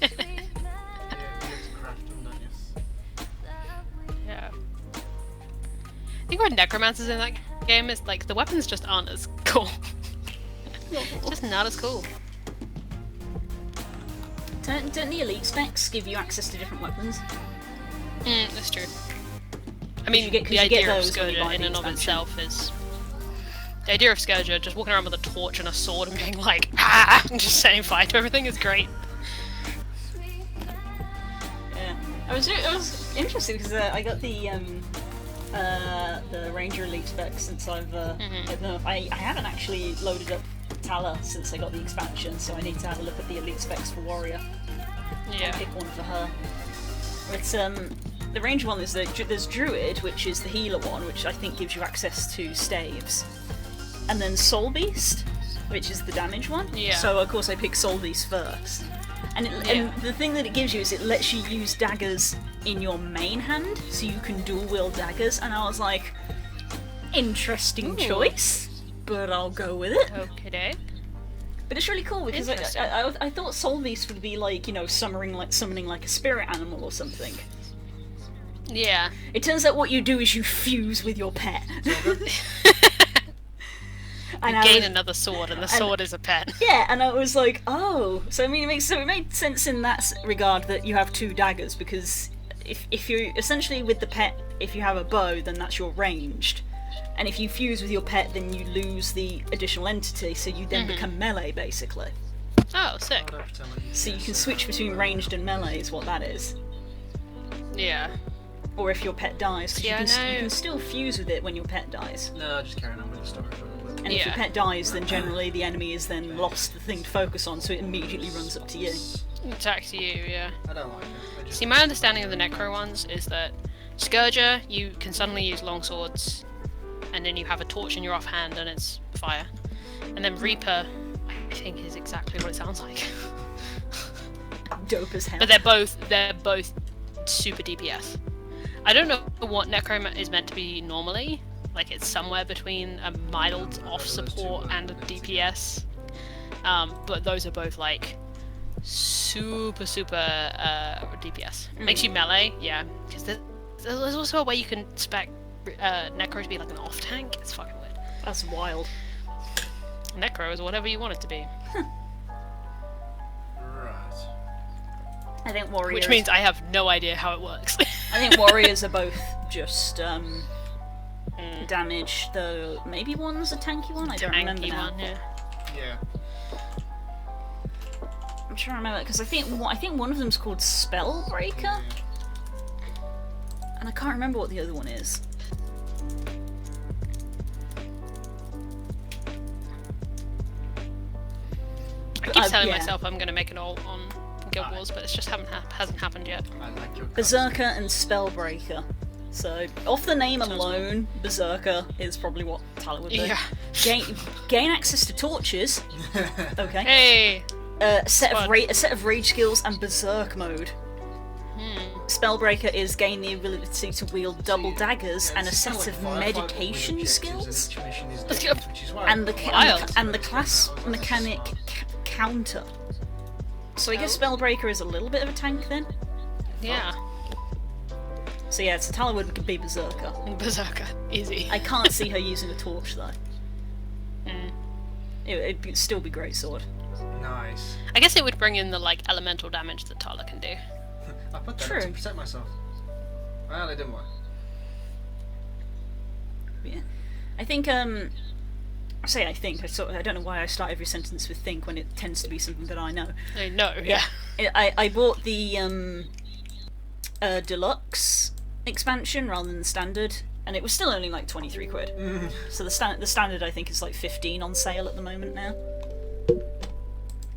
Yeah, you get to craft them, don't you? Yeah. I think where Necromancer's in that game is like the weapons just aren't as cool. Just not as cool. Don't the elite specs give you access to different weapons? That's true. I mean, the idea of Scourger in and of itself is... The idea of Scourger just walking around with a torch and a sword and being like, ah! And just setting fire to everything is great. Yeah. It was interesting because I got the Ranger elite specs since I haven't actually loaded up Tala since I got the expansion, so I need to have a look at the elite specs for Warrior. Yeah. I'll pick one for her. But the Ranger one is there's Druid, which is the healer one, which I think gives you access to staves, and then Soul Beast, which is the damage one. Yeah. So of course I pick Soul Beast first, and the thing that it gives you is it lets you use daggers in your main hand, so you can dual wield daggers. And I was like, interesting choice, but I'll go with it. Okay. But it's really cool because I thought Soul Beast would be like, you know, summoning like a spirit animal or something. Yeah. It turns out what you do is you fuse with your pet. And gain another sword, and the sword is a pet. Yeah, and I was like, oh. So I mean, it made sense in that regard that you have two daggers, because if you essentially with the pet, if you have a bow, then that's your ranged. And if you fuse with your pet, then you lose the additional entity, so you then become melee, basically. Oh, sick. So you can switch between ranged and melee, is what that is. Yeah. Or if your pet dies, because Yeah, you can still fuse with it when your pet dies. No, just carrying on with the story. And if your pet dies, then generally the enemy is then lost the thing to focus on, so it immediately runs up to you. Attacks you, yeah. I don't like it. See, my understanding of the Necro ones is that Scourger, you can suddenly use longswords, and then you have a torch in your offhand and it's fire. And then Reaper, I think, is exactly what it sounds like. Dope as hell. But they're both super DPS. I don't know what Necro is meant to be normally. Like, it's somewhere between a mild off support and a DPS. But those are both like super DPS. Makes you melee, yeah. Because there's also a way you can spec Necro to be like an off tank. It's fucking weird. That's wild. Necro is whatever you want it to be. Right. I think warriors. Which means I have no idea how it works. I think warriors are both just damage, though maybe one's a tanky one. I don't remember now. One, yeah. Yeah. I'm trying to remember because I think one of them's called Spellbreaker, and I can't remember what the other one is. I keep telling myself I'm going to make it all on Guild Wars, but it just hasn't happened yet. I like your Berserker and Spellbreaker. So, off the name alone, Berserker is probably what Tala would be. Yeah. Gain access to torches. Okay. Hey! A set of rage skills and Berserk mode. Spellbreaker is gain the ability to wield double daggers and a set of meditation skills. And the class mechanic counter. So I guess Spellbreaker is a little bit of a tank then? Yeah. So yeah, so Tala would be Berserker. Berserker. Easy. I can't see her using a torch though. It'd still be great sword. Nice. I guess it would bring in the like elemental damage that Tala can do. I put that to protect myself. Well, it didn't work. Yeah. I think I don't know why I start every sentence with think when it tends to be something that I know. I know, yeah. I bought the deluxe expansion rather than the standard, and it was still only like 23 quid. So the standard I think is like 15 on sale at the moment now.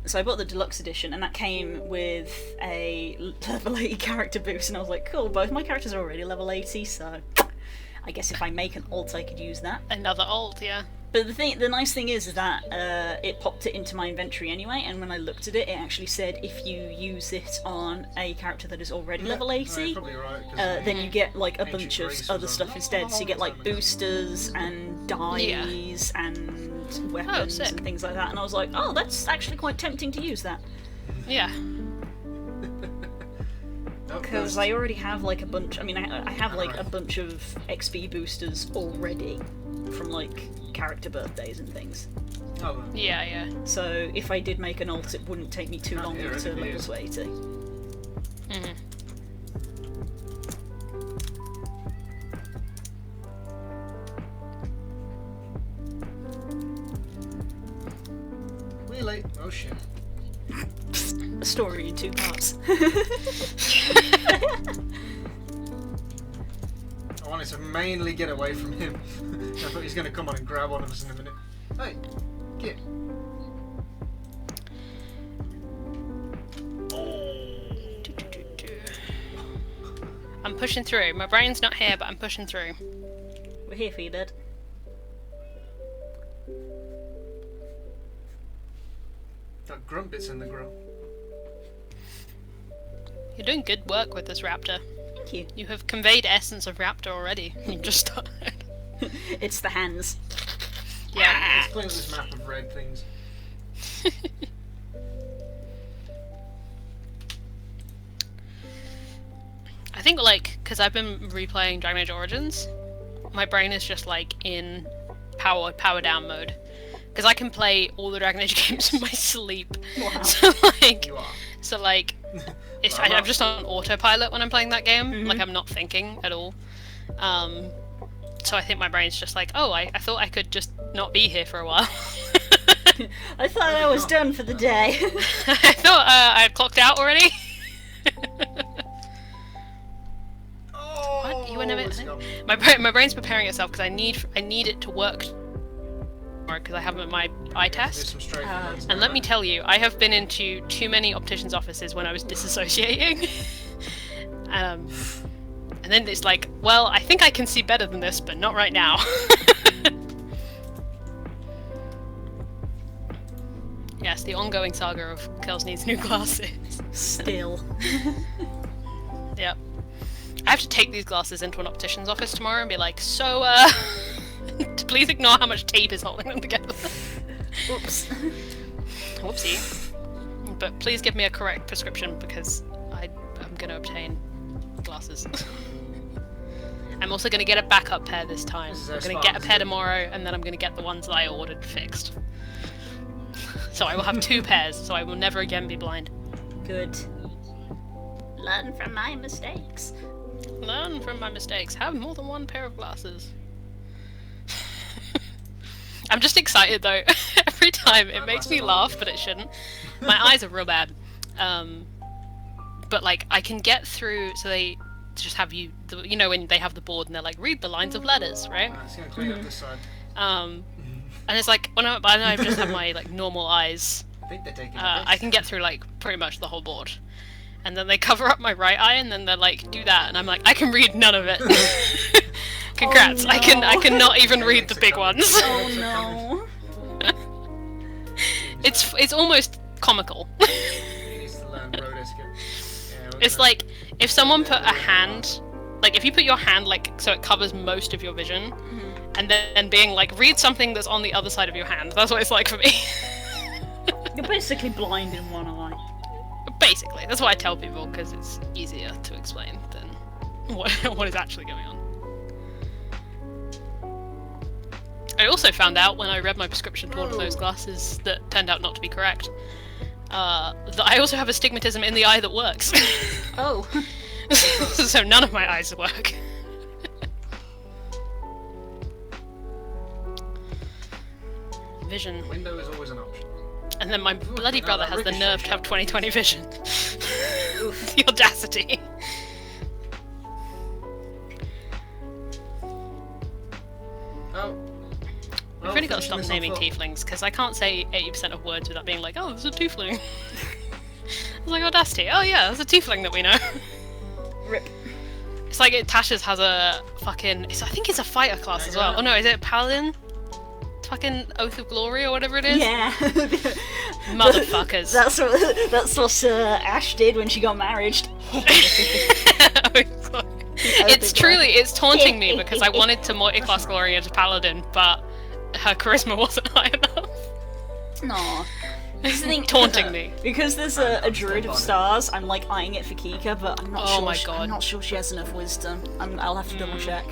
So I bought the deluxe edition, and that came with a level 80 character boost, and I was like, cool, both my characters are already level 80, so I guess if I make an alt I could use that. Another alt, yeah. But the nice thing is that it popped it into my inventory anyway, and when I looked at it, it actually said if you use it on a character that is already level 80, then you get like a bunch of other stuff instead. So you get like boosters and dies and weapons and things like that. And I was like, oh, that's actually quite tempting to use that. Yeah. Because I already have like a bunch. I mean, I have like a bunch of XP boosters already from like character birthdays and things. Oh, yeah, yeah. So if I did make an alt, it wouldn't take me too long to level to 80. Really? Oh shit. A story in 2 parts. I wanted to mainly get away from him. I thought he's going to come on and grab one of us in a minute. Hey, get. I'm pushing through. My brain's not here, but I'm pushing through. We're here for you, bud. That grunt bit's in the grill. You're doing good work with this Raptor. Thank you. You have conveyed essence of Raptor already. You just started. It's the hands. Yeah. Let's play with this map of red things. I think, like, because I've been replaying Dragon Age Origins, my brain is just, like, in power down mode. Because I can play all the Dragon Age games in my sleep. Wow. So, like, I'm just on autopilot when I'm playing that game. Like, I'm not thinking at all. So I think my brain's just like, oh, I thought I could just not be here for a while. I thought I was done for the day. I thought I had clocked out already. What? You were never... My brain's preparing itself because I need it to work because I have my eye test. And let me tell you, I have been into too many opticians' offices when I was disassociating. And then it's like, well, I think I can see better than this, but not right now. Yes, the ongoing saga of Girls Needs New Glasses. Still. Yep. I have to take these glasses into an optician's office tomorrow and be like, so, please ignore how much tape is holding them together. Whoops. Whoopsie. But please give me a correct prescription because I'm going to obtain glasses. I'm also going to get a backup pair this time. I'm going to get a pair tomorrow and then I'm going to get the ones that I ordered fixed. So I will have 2 pairs, so I will never again be blind. Good. Learn from my mistakes. Learn from my mistakes. Have more than 1 pair of glasses. I'm just excited though. Every time it makes me laugh, but it shouldn't. My eyes are real bad. But like I can get through. So they just have you know when they have the board and they're like read the lines of letters, right? It's gonna clean up this side. And it's like when I just have my like normal eyes. I think they're taking I can get through like pretty much the whole board. and then they cover up my right eye, and then they're like, do that, and I'm like, I can read none of it. Congrats, Oh, no. I cannot even read the big ones. Oh no. It's almost comical. He needs to learn road etiquette. Yeah, we're It's gonna- like, if someone put a hand, like if you put your hand like so it covers most of your vision, and then being like, read something that's on the other side of your hand, that's what it's like for me. You're basically blind in one eye. Basically, that's what I tell people, because it's easier to explain than what is actually going on. I also found out when I read my prescription to order those glasses that turned out not to be correct, that I also have astigmatism in the eye that works. Oh. So none of my eyes work. Vision. Window is always an option. And then my bloody no, brother that has the ricochet nerve to have shot. 20/20 vision. The audacity. Oh. We've really got to stop naming tieflings, because I can't say 80% of words without being like, oh, there's a tiefling. I was like, audacity. Oh yeah, there's a tiefling that we know. Rip. It's like Tasha's has a fucking... I think it's a fighter class as well. Oh no, is it Paladin? Fucking Oath of Glory or whatever it is? Yeah. Motherfuckers. That's what Ash did when she got married. It's truly, it's taunting me because I wanted to multi-class Glory into Paladin, but her charisma wasn't high enough. No. This thing Taunting me. Because there's a druid of stars. I'm like eyeing it for Kika, but I'm not Oh sure. my God. I'm not sure she has enough wisdom. I'll have to double check.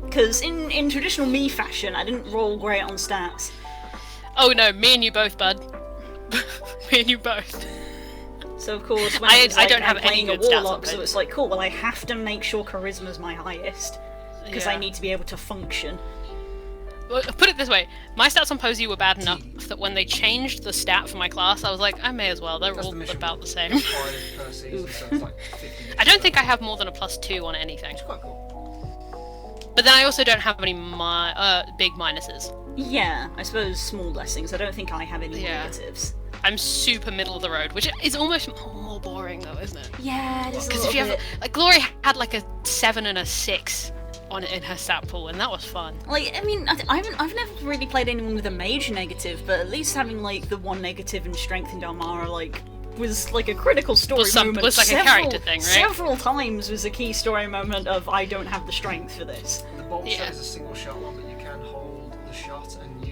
Because in traditional me fashion, I didn't roll great on stats. Oh no, me and you both, bud. Me and you both. So of course, when I it's like, don't have I'm any playing a good stats on warlock, so Pin. it's like cool. Well, I have to make sure charisma's my highest because I Yeah. need to be able to function. Well, put it this way, my stats on Posey were bad enough that when they changed the stat for my class, I was like, I may as well, they're That's all the mission about the same. required per season, so it's like 50 I don't think I have more than a +2 on anything. It's quite cool. But then I also don't have any big minuses. Yeah, I suppose small blessings. I don't think I have any Yeah. negatives. I'm super middle of the road, which is almost more boring though, isn't it? Yeah, it is a Because little if you bit. have, like, Glory had like a 7 and a 6 on it in her stat pool, and that was fun. Like, I mean, I've never really played anyone with a major negative, but at least having like the one negative in strength in Dalmara, like, was like a critical story moment. Was like a character thing, right? Several times was a key story moment of I don't have the strength for this. The bolt Yeah. shot is a single shot one, but you can hold the shot and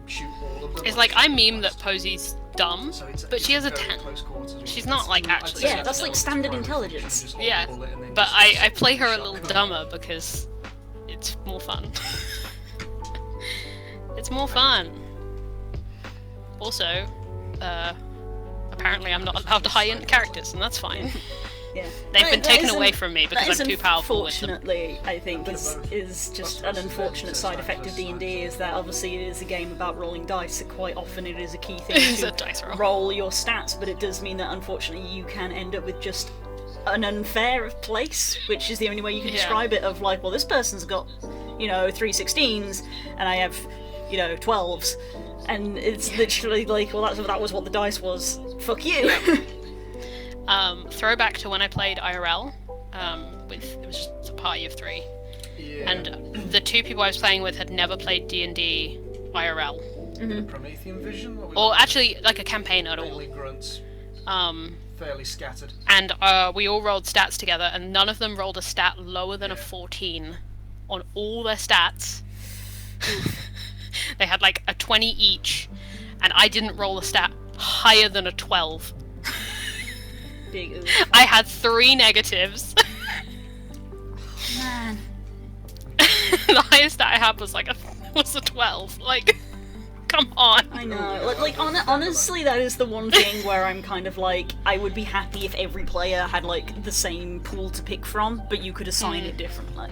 shoot all of them. It's like I meme that Posey's dumb, So it's- but she has a very 10. close quarters. She's not, like, I'd actually say Yeah, that's like built standard to intelligence. just hold Yeah, the bullet and then but just I play her a little shotgun. dumber because it's more fun. It's more fun. Also, apparently I'm not allowed to high-end characters, and that's fine. Yeah, They've been That taken is away from me because that is I'm too powerful with them. Unfortunately, I think Bit of both. is just an Plus, unfortunate plus, side plus, effect of plus, D&D plus. is that obviously it is a game about rolling dice. So quite often it is a key thing It's to a dice roll. roll your stats, but it does mean that unfortunately you can end up with just an unfair place, which is the only way you can Yeah. describe it. Of like, well, this person's got 3 16s, and I have 12s, and it's literally like, well, that was what the dice was. Fuck you. Throwback to when I played IRL, it was just a party of 3, Yeah. and the 2 people I was playing with had never played D&D IRL, Promethean vision. What we or got? actually like a campaign at all. Mainly grunts, Um, fairly scattered. and we all rolled stats together, and none of them rolled a stat lower than a 14 on all their stats. They had like a 20 each, and I didn't roll a stat higher than a 12. Big oof. I had 3 negatives. Man. The highest stat I had was like was a 12. Like, come on. I know. Honestly, that is the one thing where I'm kind of like, I would be happy if every player had like the same pool to pick from, but you could assign it differently.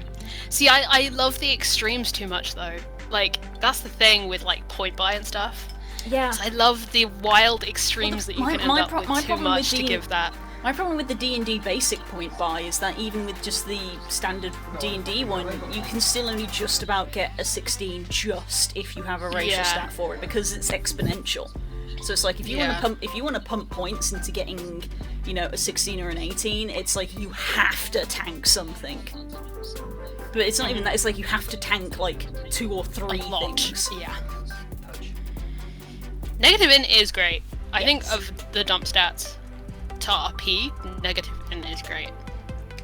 See, I love the extremes too much though. Like, that's the thing with like point buy and stuff. Yeah. I love the wild extremes that you my- can my end up pro- with my too problem much with to the- give that. My problem with the D&D basic point buy is that even with just the standard D&D one, you can still only just about get a 16 just if you have a racial Yeah. stat for it, because it's exponential. So it's like if you want to pump points into getting, you know, a 16 or an 18, it's like you have to tank something. But it's not even that. It's like you have to tank like 2 or 3 things. Yeah. Negative in is great. I think of the dump stats to RP, negative in is great.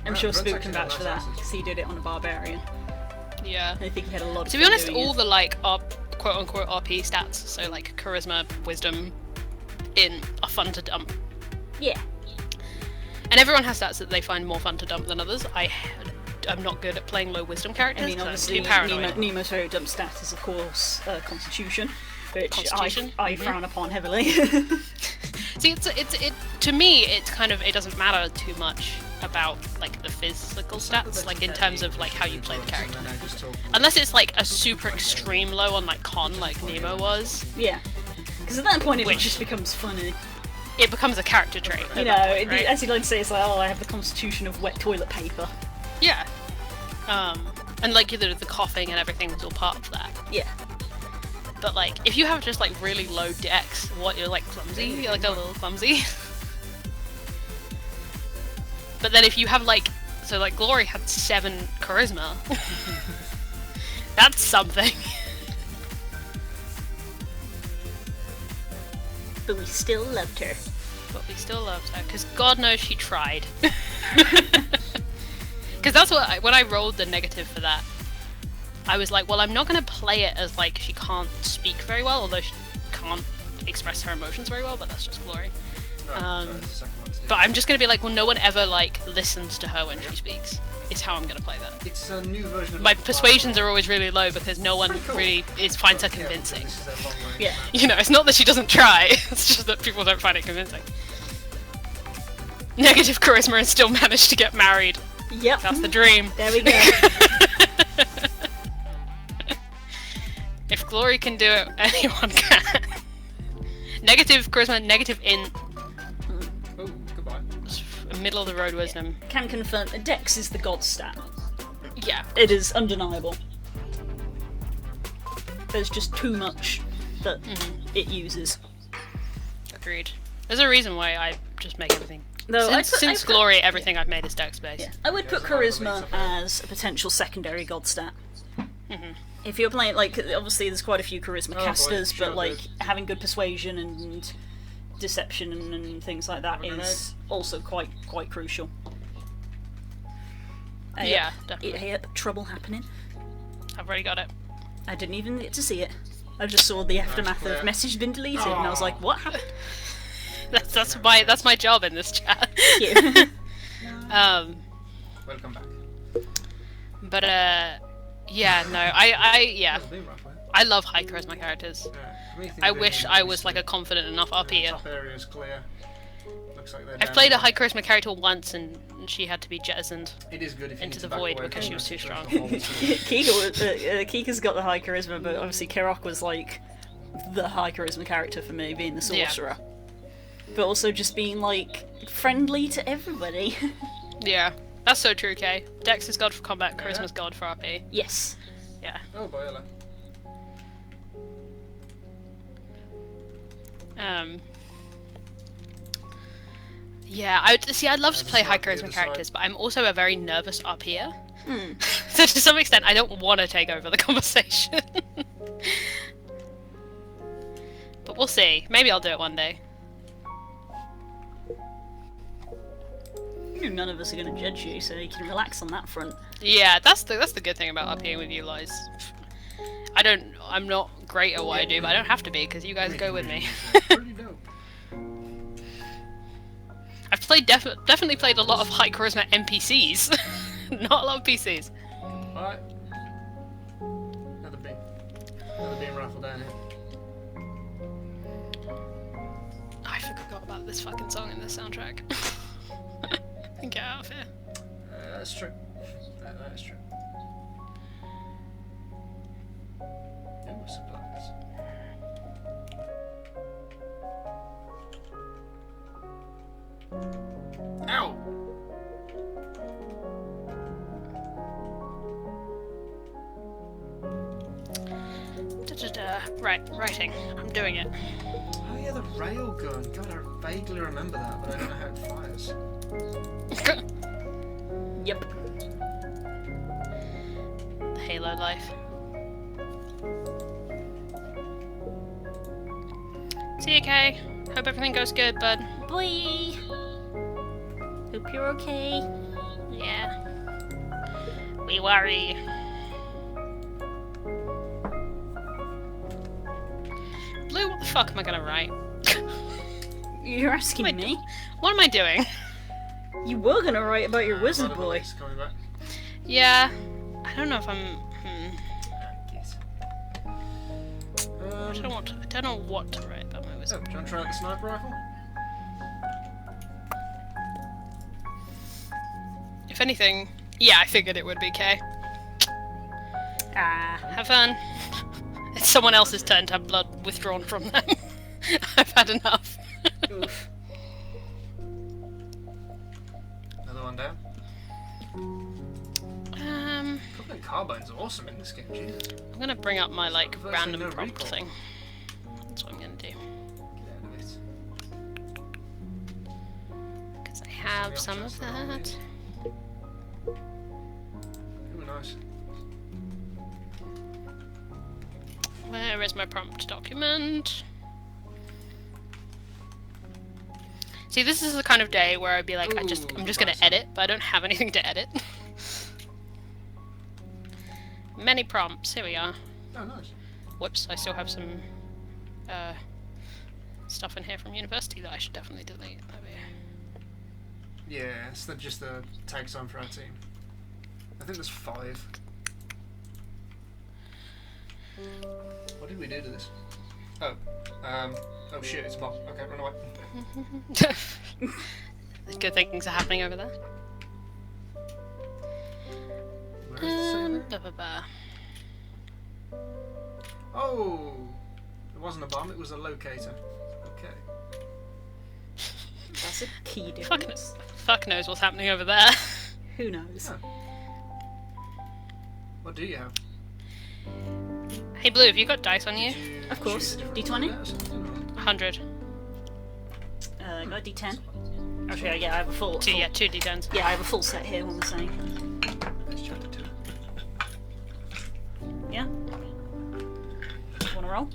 I'm sure Spook can vouch for that because he did it on a barbarian. Yeah. I think he had a lot of To be honest, all the like quote unquote RP stats, so like charisma, wisdom, in are fun to dump. Yeah. And everyone has stats that they find more fun to dump than others. I'm not good at playing low wisdom characters. I mean, obviously, Nemo's very dump stat is of course Constitution, which I frown upon heavily. See, it to me, it's kind of, it doesn't matter too much about like the physical stats, like in terms of like how you play the character, unless it's like a super extreme low on like con, like Nemo was. Yeah, because at that point it just becomes funny. It becomes a character trait. You know, right? As you like to say, it's like, oh, I have the constitution of wet toilet paper. Yeah. And like the coughing and everything was all part of that. Yeah. But like, if you have just like really low dex, what, you're like clumsy? You're like a little clumsy. But then if you have like, so like Glory had 7 charisma. That's something. But we still loved her. Because God knows she tried. Because that's what, when I rolled the negative for that, I was like, well, I'm not going to play it as like she can't speak very well, although she can't express her emotions very well, but that's just Glory. But I'm just going to be like, well, no one ever like listens to her when she speaks. Is how I'm going to play that. It's a new version of my persuasions are always really low because no one really finds her convincing. Yeah. You know, it's not that she doesn't try, it's just that people don't find it convincing. Negative charisma and still managed to get married. Yep. That's the dream. There we go. If Glory can do it, anyone can. Negative charisma, negative in. Oh, goodbye. Middle of the road wisdom. Can confirm, Dex is the god stat. Yeah. It is undeniable. There's just too much that it uses. Agreed. There's a reason why I just make everything. No, Since Glory, everything I've made is Dex based. Yeah. I would put charisma as a potential secondary god stat. If you're playing, like, obviously there's quite a few charisma casters, but like having good persuasion and deception and things like that is also quite crucial. Yeah, definitely. Hey, trouble happening. I've already got it. I didn't even get to see it. I just saw the aftermath of message been deleted, and I was like, what happened? That's my job in this chat. Thank you. Welcome back. But yeah, no, I love high charisma characters. I wish I was like a confident enough RPer. Top area is clear. Looks like I've played a high charisma character once, and she had to be jettisoned it is good if you into need the to back void away because from she was the too strong. Kika's got the high charisma, but obviously Kirok was like the high charisma character for me, being the sorcerer. Yeah. But also just being like friendly to everybody. Yeah, that's so true, Kay. Dex is god for combat, charisma's god for RP. Yes. Yeah. Oh boy, Ella. Yeah, I'd love to play high charisma characters, but I'm also a very nervous RPer. So to some extent, I don't want to take over the conversation. But we'll see. Maybe I'll do it one day. None of us are going to judge you, so you can relax on that front. Yeah, that's the good thing about RPing with you, Liz. I'm not great at what I do, but I don't have to be, because you guys go with me. I've played definitely played a lot of high charisma NPCs, not a lot of PCs. Alright. Another beam rifle down here. I forgot about this fucking song in this soundtrack. Get out of here. That's true. That is true. Ooh, supplies. Ow! Right, writing. I'm doing it. Oh yeah, the railgun. God, I vaguely remember that, but I don't know how it fires. Yep. The Halo life. See you, Kay. Hope everything goes good, bud. Boy. Hope you're okay. Yeah. We worry. Blue, what the fuck am I gonna write? You're asking me? What am I doing? You were gonna write about your wizard boy. Coming back. Yeah. I don't know if I'm. Yes. I don't know what to write about my Oh, wizard. do you want to try out the sniper rifle? If anything, yeah, I figured it would be Kay. Ah. Have fun. It's someone else's turn to have blood withdrawn from them. I've had enough. Oof. Another one down. Coupling carbine's awesome in this game, Jesus. I'm gonna bring up my like Virtually random no prompt recoil. thing. That's what I'm gonna do. Get out of it. Because I have some of that. Ooh, nice. Where is my prompt document? See, this is the kind of day where I'd be like, I'm just gonna nice. edit, but I don't have anything to edit. Many prompts, here we are. Oh, nice. Whoops, I still have some stuff in here from university that I should definitely delete. Over here. Yeah, it's just the tag sign for our team. I think there's 5. What did we do to this? Oh, oh shit, it's a bomb. Okay, run away. Good things are happening over there. Where is the saber? Ba -ba -ba. Oh! It wasn't a bomb, it was a locator. Okay. That's a key Fuck, difference. fuck knows what's happening over there. Who knows? Oh. What do you have? Hey Blue, have you got dice on you? Did you Of course. choose a different D20? roulette or something, or- 100. I got a D10. Actually, yeah, I have a full. Two, yeah, 2 d10s. Yeah, I have a full set here. One the same. Let's chapter 2. Yeah. Wanna roll?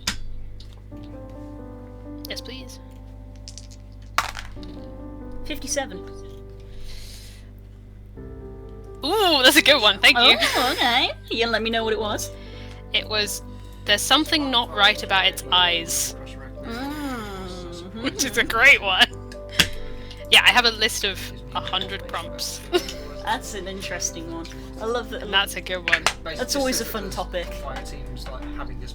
Yes, please. 57. Ooh, that's a good one, thank you. Oh, okay. You gonna let me know what it was? It was, there's something not right about its eyes, which is a great one. Yeah, I have a list of 100 prompts. That's an interesting one. I love that. And that's a good one. That's always a fun topic. Fire teams like having this.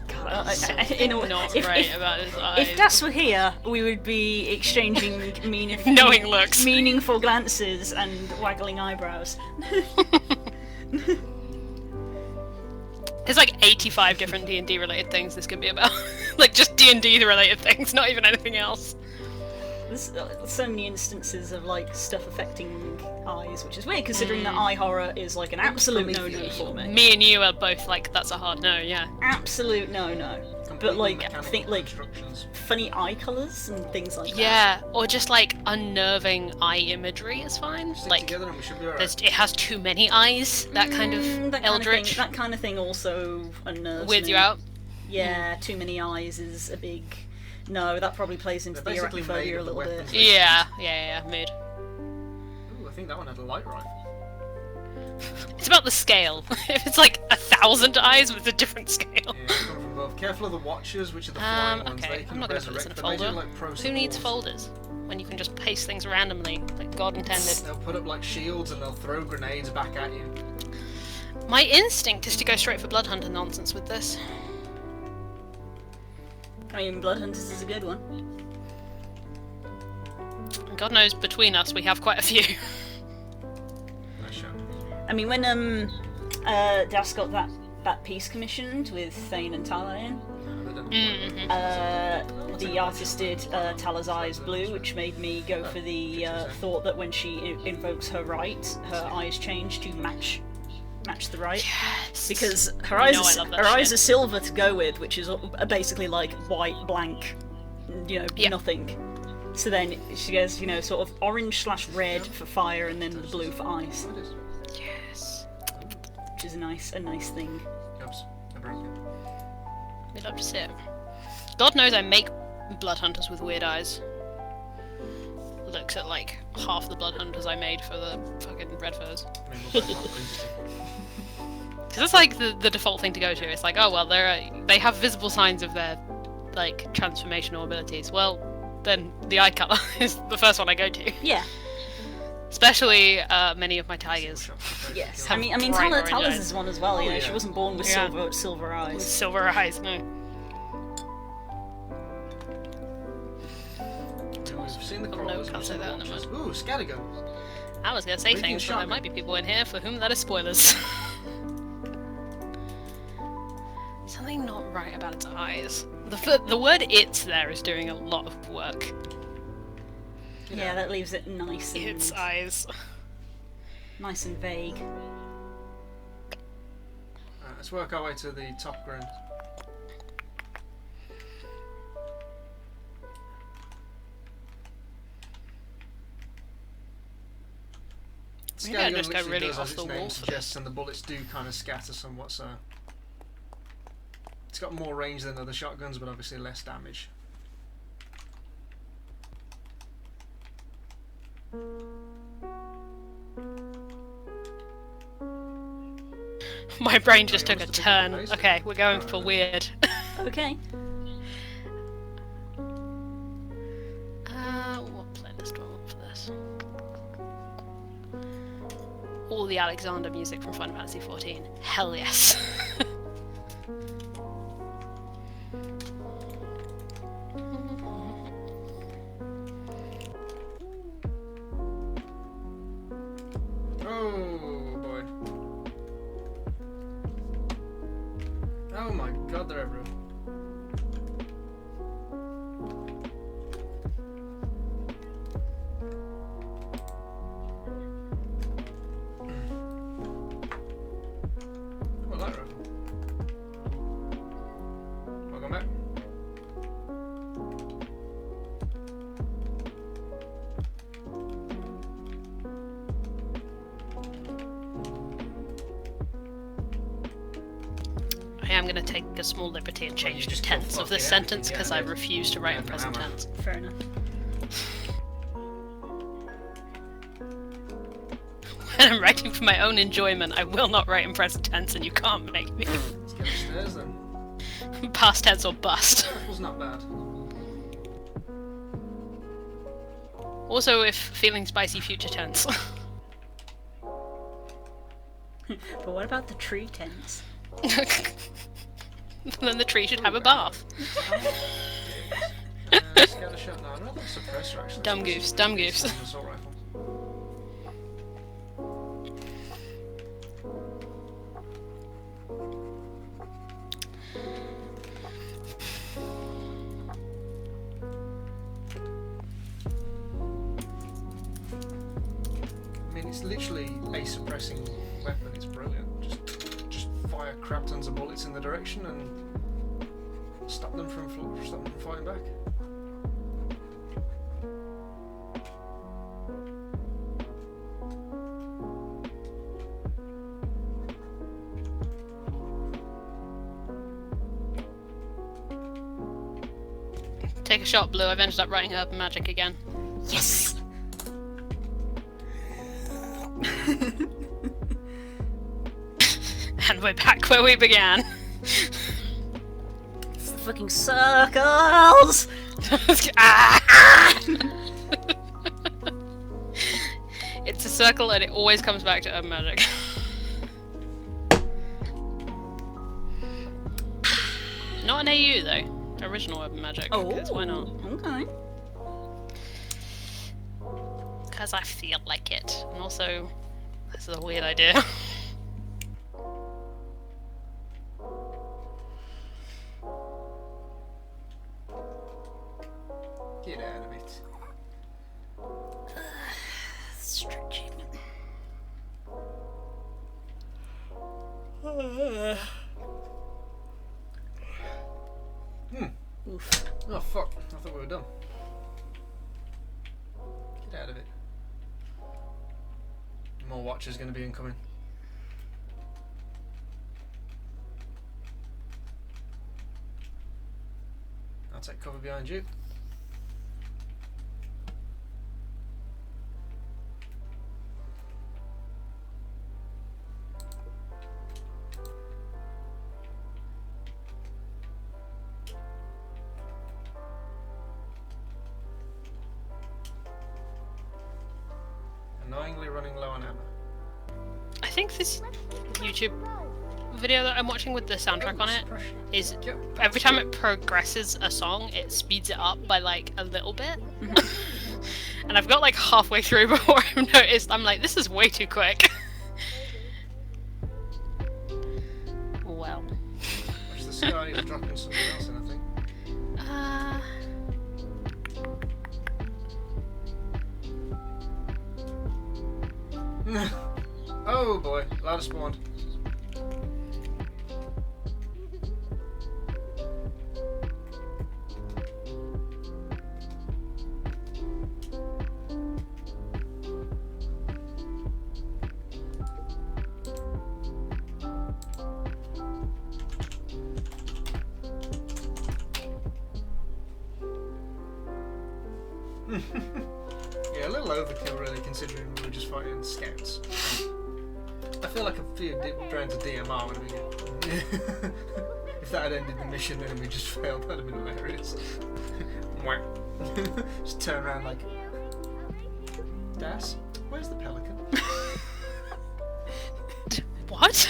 In a way, Not if, right if, about his eyes. if Das were here, we would be exchanging Knowing looks. meaningful glances and waggling eyebrows. There's like 85 different D&D related things this could be about. Like just D&D related things, not even anything else. There's so many instances of like stuff affecting eyes, which is weird considering that eye horror is like an absolute no-no for me. Me and you are both like, that's a hard no, yeah. Absolute no-no. But like, I think like funny eye colours and things like that. Yeah, or just like unnerving eye imagery is fine. Stick Like, together and we should be alright. it has too many eyes, that kind of eldritch. That kind of thing also unnerves Weirds me. you out? Yeah, too many eyes is a big. No, that probably plays into the They're basically made arachnophobia a of the little weapons bit. they Yeah, mood. Ooh, I think that one had a light rifle. It's about the scale. If it's like 1,000 eyes with a different scale. Yeah, it's coming from above. Careful of the watchers, which are the flying ones. They Okay, can I'm not gonna put this in a resurrect, but they do, folder. like, pro Who needs supports. folders? When you can just paste things randomly, like God intended. They'll put up like shields and they'll throw grenades back at you. My instinct is to go straight for Blood Hunter nonsense with this. I mean, Bloodhunters is a good one. And God knows between us we have quite a few. Nice shot. I mean, when Das got that piece commissioned with Thane and Talayan, the artist did Tala's eyes blue, which made me go for the thought that when she invokes her right, her eyes change to match the right. Yes. Because her eyes, I love that her eyes shit. are silver to go with, which is basically like white blank nothing. So then she goes, sort of orange/red for fire, and then the blue for ice. Yes. Which is a nice thing. We'd love to see it. God knows I make blood hunters with weird eyes. Looks at like half the blood hunters I made for the fucking red furs. Because that's like the default thing to go to. It's like, oh well, they have visible signs of their like transformational abilities. Well, then the eye colour is the first one I go to. Yeah. Especially many of my tigers. Yes. I mean, bright Tala's is one as well. Oh, yeah. She wasn't born with silver eyes. Silver eyes, no. We've seen the Oh, no, crawlers. can't say that in the mud. Ooh, scatterguns. I was gonna say Blinking things, but there shotgun. might be people in here for whom that is spoilers. Something not right about its eyes. The word "it's" there is doing a lot of work. Yeah, that leaves it nice and Its eyes. nice and vague. Let's work our way to the top ground. Maybe I Scattergun just go literally really does off as its the name wall for suggests, and the bullets do kind of scatter somewhat, so it's got more range than other shotguns, but obviously less damage. My brain just took a wants to pick up turn. the pace. Okay, we're going for weird. Okay. What playlist do I want for this? All the Alexander music from Final Fantasy XIV. Hell yes. Oh boy. Oh my god, they're everywhere. Well, that rifle. Welcome back. I am going to take a small liberty and change you the just tense killed of this fucking sentence everything, because yeah, I dude. refuse to write Yeah, in present hammer. tense. Fair enough. When I'm writing for my own enjoyment, I will not write in present tense, and you can't make me. Let's get upstairs then. Past tense or bust. Rifle's not bad. Also, if feeling spicy, future tense. But what about the tree tents? Then the tree should have a bath. Scatter shot. No, I'd rather suppressor actually. Dumb goose, dumb goose. An assault rifle. I mean, it's literally a suppressing weapon. It's brilliant. Just fire crap tons of bullets in the direction and stop them from fighting back. Take a shot, Blue. I've ended up writing Urban Magic again. Yes! And we're back where we began. It's the fucking circles! Ah! It's a circle and it always comes back to Urban Magic. Not an AU though. Original Urban Magic. Oh, Because why not? Okay. Because I feel like it. And also, this is a weird idea. Get out of it. Stretching. Oof. Oh fuck, I thought we were done. Get out of it. More watchers going to be incoming. I'll take cover behind you. Annoyingly running low on ammo. I think this YouTube video that I'm watching with the soundtrack on it is every time it progresses a song, it speeds it up by like a little bit. And I've got like halfway through before I've noticed, I'm like, this is way too quick. Well. Watch the sky, you're dropping something else in, I think. Oh boy, ladder spawned. Yeah, a little overkill really, considering we were just fighting scouts. I feel like a few rounds of DMR would have been good. If that had ended the mission and we just failed, that'd have been hilarious. Just turn around like, Das, where's the pelican? What?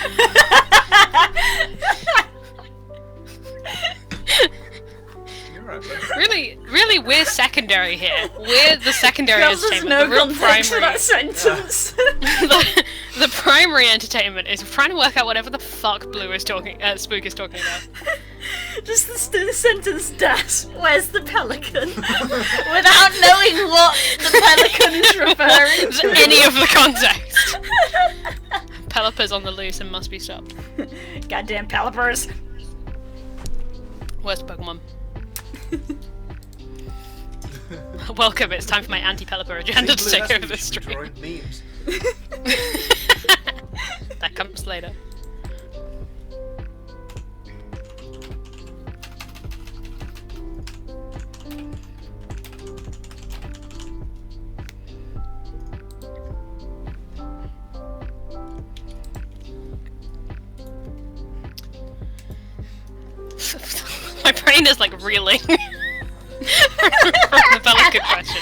You're right, bud. Really, we're secondary here. We're the secondary There's entertainment. no The real context to primary. that sentence. The primary entertainment is trying to work out whatever the fuck Blue is talking, Spook is talking about. Just the sentence, Das, where's the pelican? Without knowing what the pelican is referring to. Any of the context. Pelipper's on the loose and must be stopped. Goddamn Pelipers. Worst Pokemon. Welcome, it's time for my anti-Pelipper agenda to take over the stream. Drawing memes. That comes later. My brain is like reeling from the Pelican question.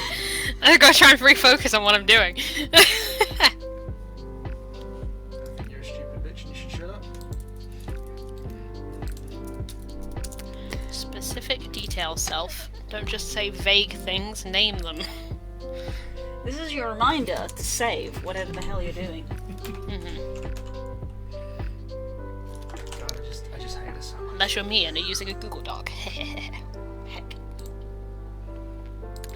I've got to try and refocus on what I'm doing. I think you're a stupid bitch and you should shut up. Specific details, self. Don't just say vague things, name them. This is your reminder to save whatever the hell you're doing. God, I just hate it so much. Unless you're me and are using a Google Doc. Heck.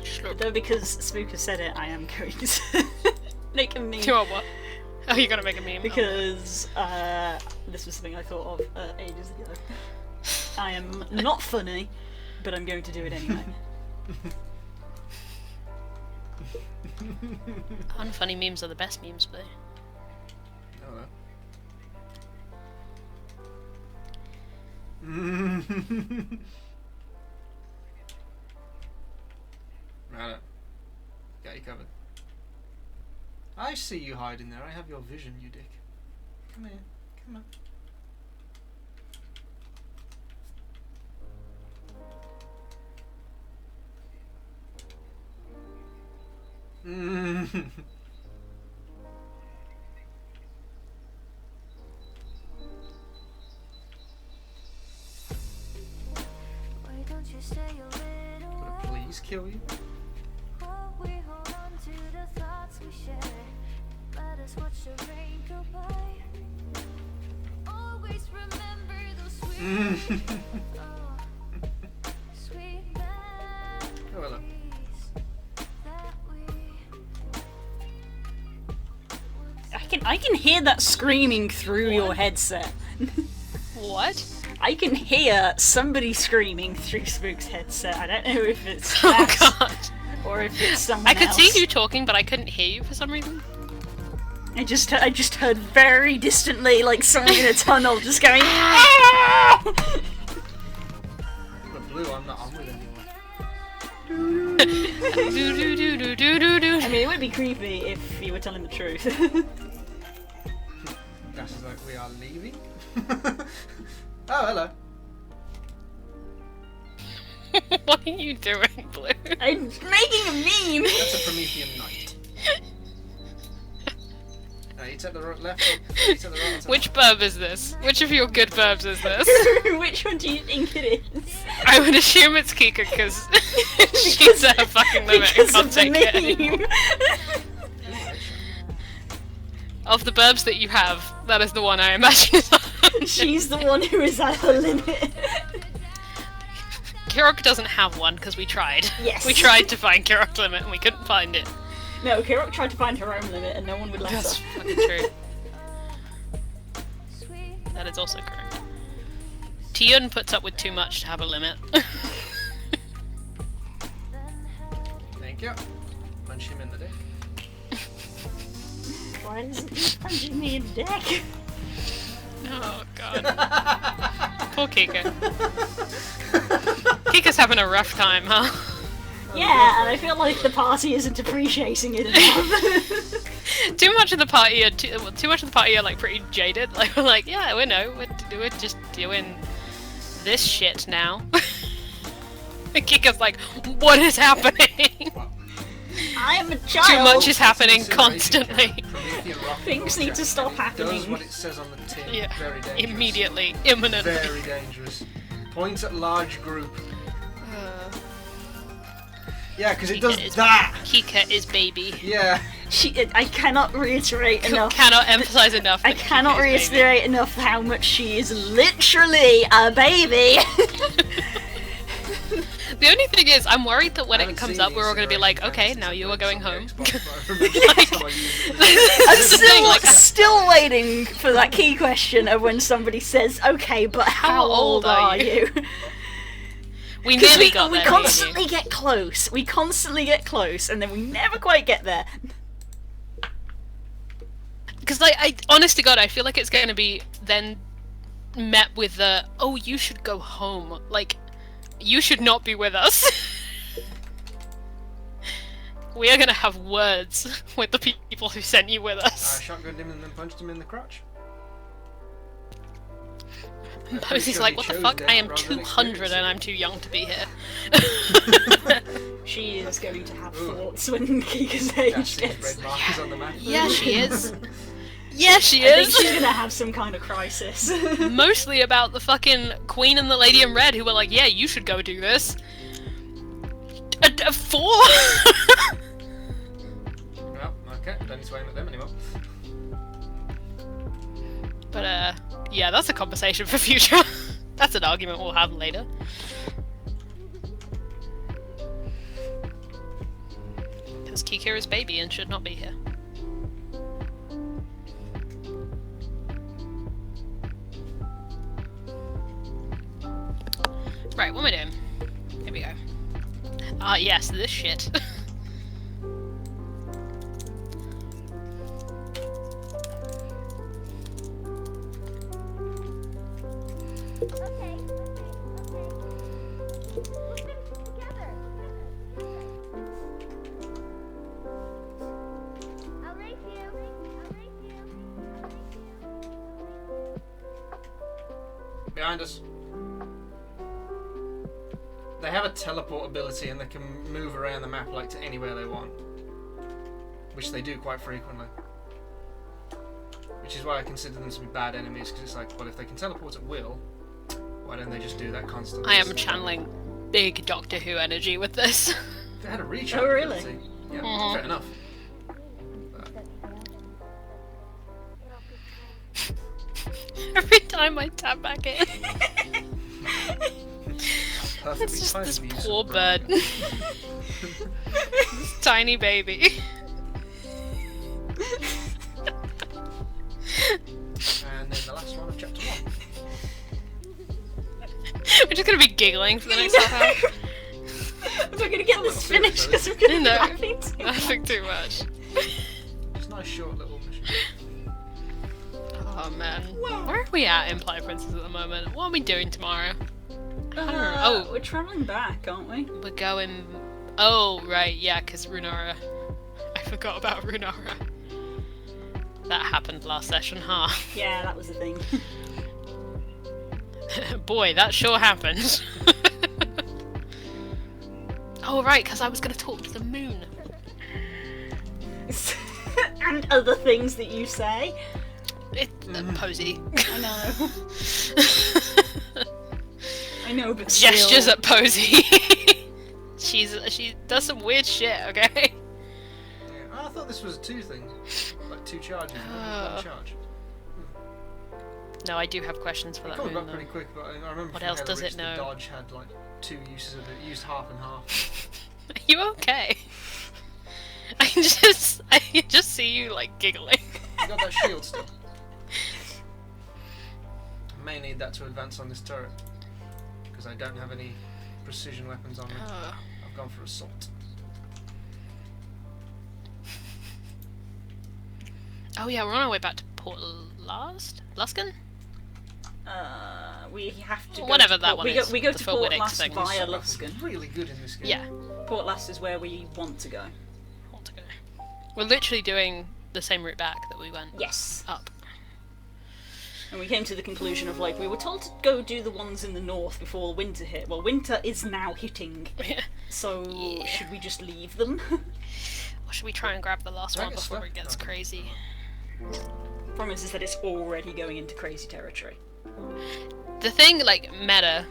Slurp. Though because Spook has said it, I am going to make a meme. You are what? Oh, you're gonna make a meme. Because this was something I thought of ages ago. I am not funny, but I'm going to do it anyway. Unfunny memes are the best memes, but Right. Got you covered. I see you hiding there. I have your vision, you dick. Come here. Come on. Why don't you stay a little Would it please kill you? while we hold on to the thoughts we share? Let us watch the rain go by. Always remember those sweet, sweet Oh, hello. memories that we I can hear that screaming through your headset. what? I can hear somebody screaming through Spook's headset. I don't know if it's that God. or if it's someone I could else. see you talking, but I couldn't hear you for some reason. I just heard very distantly, like someone in a tunnel, just going. "Ah!" But Blue, I'm not on with anymore. Do-do-do-do-do-do-do. I mean, it would be creepy if you were telling the truth. Gas is like, we are leaving. Oh, hello. What are you doing, Blue? I'm making a meme. That's a Promethean knight. You take the left, you take the right. Which burb is this? Which of your good burbs is this? Which one do you think it is? I would assume it's Kika because she's at her fucking limit and Because can't of the take it anymore. meme. Of the burbs that you have, that is the one I imagine is on. She's the one who is at her limit. Kirok doesn't have one because we tried. Yes. We tried to find Kirok's limit and we couldn't find it. No, Kirok tried to find her own limit and no one would let That's her. fucking true. That is also correct. Tiyun puts up with too much to have a limit. Thank you. Punch him in the dick. Why does it keep punching me in the dick? Oh god. Poor Kika. Kika's having a rough time, huh? Yeah, and I feel like the party isn't appreciating it enough. Too much of the party are like pretty jaded. Like we're like, yeah, we know, we're just doing this shit now. And Kika's like, what is happening? I am a child. Too much is happening constantly. Things need to stop Does happening. what it says on the tin. Yeah, Very dangerous. immediately, imminently. Very dangerous. Point at large group. Yeah, because it does that. Kika is baby. Yeah. I cannot reiterate enough. Cannot emphasize enough. I that cannot Kika is baby. reiterate enough how much she is literally a baby. The only thing is, I'm worried that when I it haven't comes seen up, we're all going to be these like, iterations okay, since now I you played are going this on home. the Xbox, but I remember the last time I used it. I'm Like- still waiting for that key question of when somebody says, okay, but how old are you? We Because nearly got we there. constantly get close. We constantly get close, and then we never quite get there. Because, like, honest to God, I feel like it's going to be then met with the, oh, you should go home. Like, you should not be with us. We are going to have words with the people who sent you with I us. shotgunned him and then punched him in the crotch. Posey's like, what the fuck? I am 200 and I'm too young to be here. She is going to have thoughts when Kika's age These gets. red markers on the map. Yeah, she is. Yeah, she I think is. she's gonna have some kind of crisis. Mostly about the fucking Queen and the Lady in Red who were like, yeah, you should go do this. A 4? Well, okay, don't need to aim at them anymore. But, yeah, that's a conversation for future. That's an argument we'll have later. Because Kika is baby and should not be here. Right, what am I doing? Here we go. Ah, yes, this shit. Okay. We'll finish it together. I'll race you. Behind us. They have a teleport ability and they can move around the map like to anywhere they want. Which they do quite frequently. Which is why I consider them to be bad enemies, because it's like, well, if they can teleport at will, why don't they just do that constantly? I am channeling big Doctor Who energy with this. They had a reach Oh, really? ability. Yeah, Mhm. fair enough. Every time I tap back in. Perfectly It's just timed this use of poor brain. bird. This tiny baby. And then the last one of chapter 1. We're just gonna be giggling for the next half hour. We're gonna get this finished because we're gonna be laughing too much. Laughing too much. It's a nice short little mission. Oh man. Where are we at in Playa Princess at the moment? What are we doing tomorrow? I don't know. We're travelling back, aren't we? We're going... Oh, right, yeah, because Runara. I forgot about Runara. That happened last session, huh? Yeah, that was the thing. Boy, that sure happened. Oh, right, because I was going to talk to the moon. And other things that you say. It's Posy. I know. I know, but Gestures still. at Posy. She does some weird shit, okay? Yeah, I thought this was two things. Like two charges. One charge. No, I do have questions for It that got moon, pretty though. quick, but I remember What from else Halo does Reach, it know? The dodge had like two uses of it, used half and half. Are you okay? I can just see you, like, giggling. You got that shield still? I may need that to advance on this turret. Because I don't have any precision weapons on me. I've gone for assault. Oh yeah, we're on our way back to Port Luskin? We have to. Whatever go to that Port, one we is. Go, we go The to Fort Port Winnix Last thing. via Stuff is Luskin. really good in this game. Yeah. Port Last is where we want to go. Want to go. We're literally doing the same route back that we went Yes. up. And we came to the conclusion of, like, we were told to go do the ones in the north before winter hit. Well, winter is now hitting, so should we just leave them? Or should we try and grab the last Can I one get before stuck? it gets crazy? Promise is that it's already going into crazy territory. The thing, like, meta,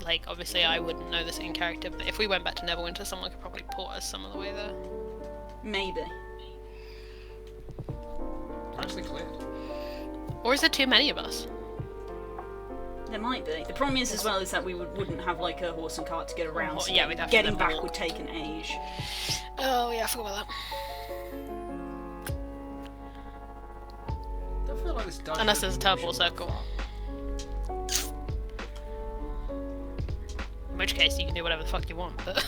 like, obviously I wouldn't know this in character, but if we went back to Neverwinter, someone could probably port us some of the way there. Maybe. Nicely cleared. Or is there too many of us? There might be. The problem is, as well, is that we wouldn't have, like, a horse and cart to get around, so yeah, we'd have to getting then back walk. would take an age. Oh yeah, I forgot about that. I don't feel like this dodge Unless would there's a be teleport mission. circle. In which case, you can do whatever the fuck you want, but...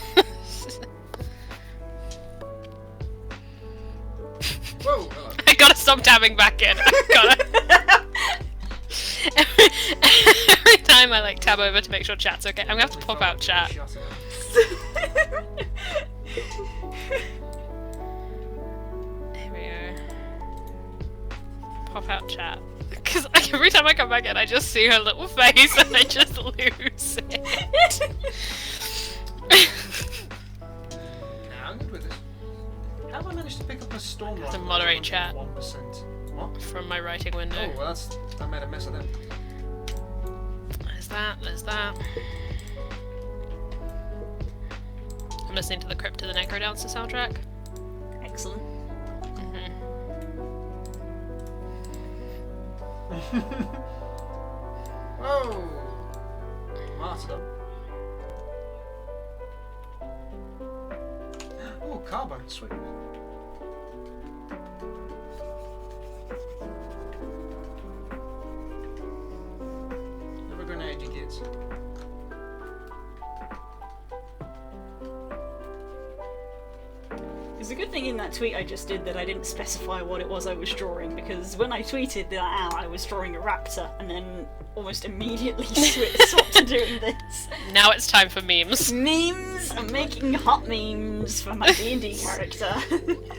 Whoa! Hello. I gotta stop tabbing back in. I gotta... every time I, like, tab over to make sure chat's okay, I'm gonna have to pop out chat. There we go. Pop out chat. Because like, every time I come back in, I just see her little face and I just lose it. Nah, I'm good with this. How have I managed to pick up a storm To rifle? moderate chat. 1%. What? From my writing window. Oh, well, I made a mess of that. There's that. I'm listening to the Crypt of the Necrodancer soundtrack. Excellent. Whoa! Martyrdom. Oh, carbine, sweet. Have a grenade, you kids. It's a good thing in that tweet I just did that I didn't specify what it was I was drawing, because when I tweeted that out, I was drawing a raptor, and then almost immediately swapped to doing this. Now it's time for memes. Memes! I'm making hot memes for my D&D character.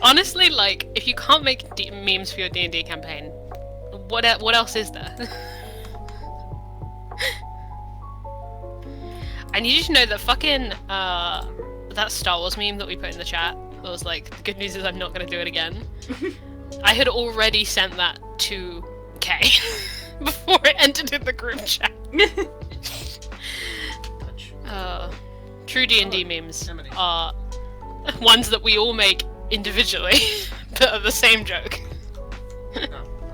Honestly, like, if you can't make memes for your D&D campaign, what else is there? I need you to know that fucking, that Star Wars meme that we put in the chat, that was like, the good news is I'm not going to do it again. I had already sent that to Kay before it entered in the group chat. True D&D memes are ones that we all make individually, but are the same joke. No, we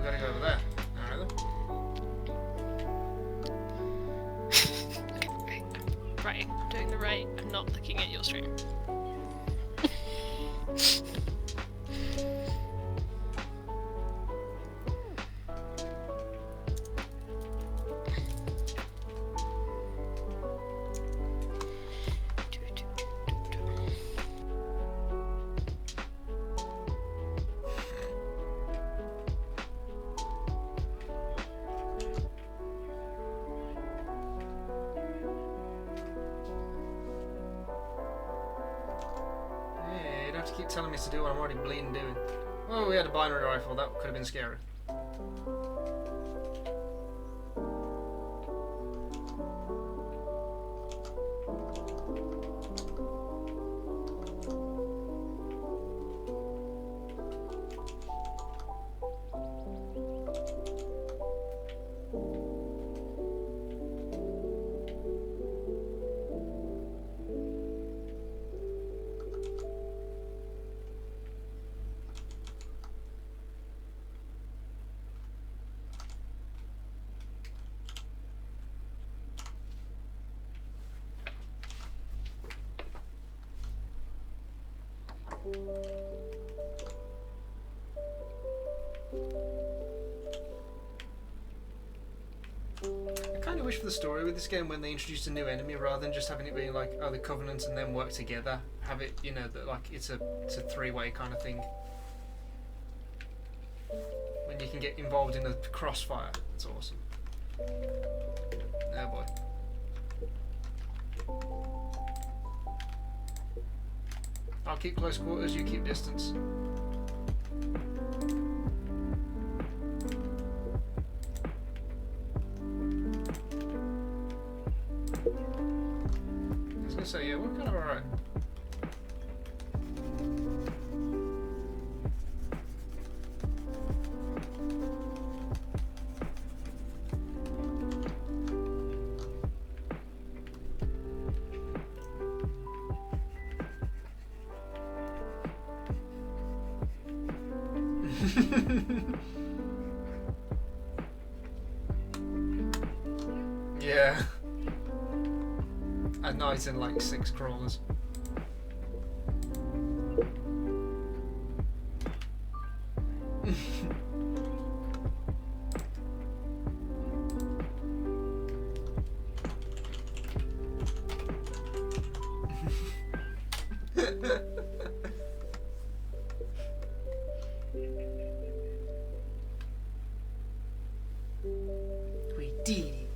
gotta go over there. Okay, right, I'm doing the right. I'm not looking at your stream. keep telling me to do what I'm already bleeding doing? Oh, we had a binary rifle. That could have been scary. I kind of wish for the story with this game when they introduced a new enemy, rather than just having it being like, oh, the Covenant and them work together. Have it, you know, that like it's a three-way kind of thing. When you can get involved in a crossfire, it's awesome. Oh boy. I'll keep close quarters, you keep distance. I was gonna say, yeah, we're kind of alright. Yeah. At night in like 6 crawlers. We did it.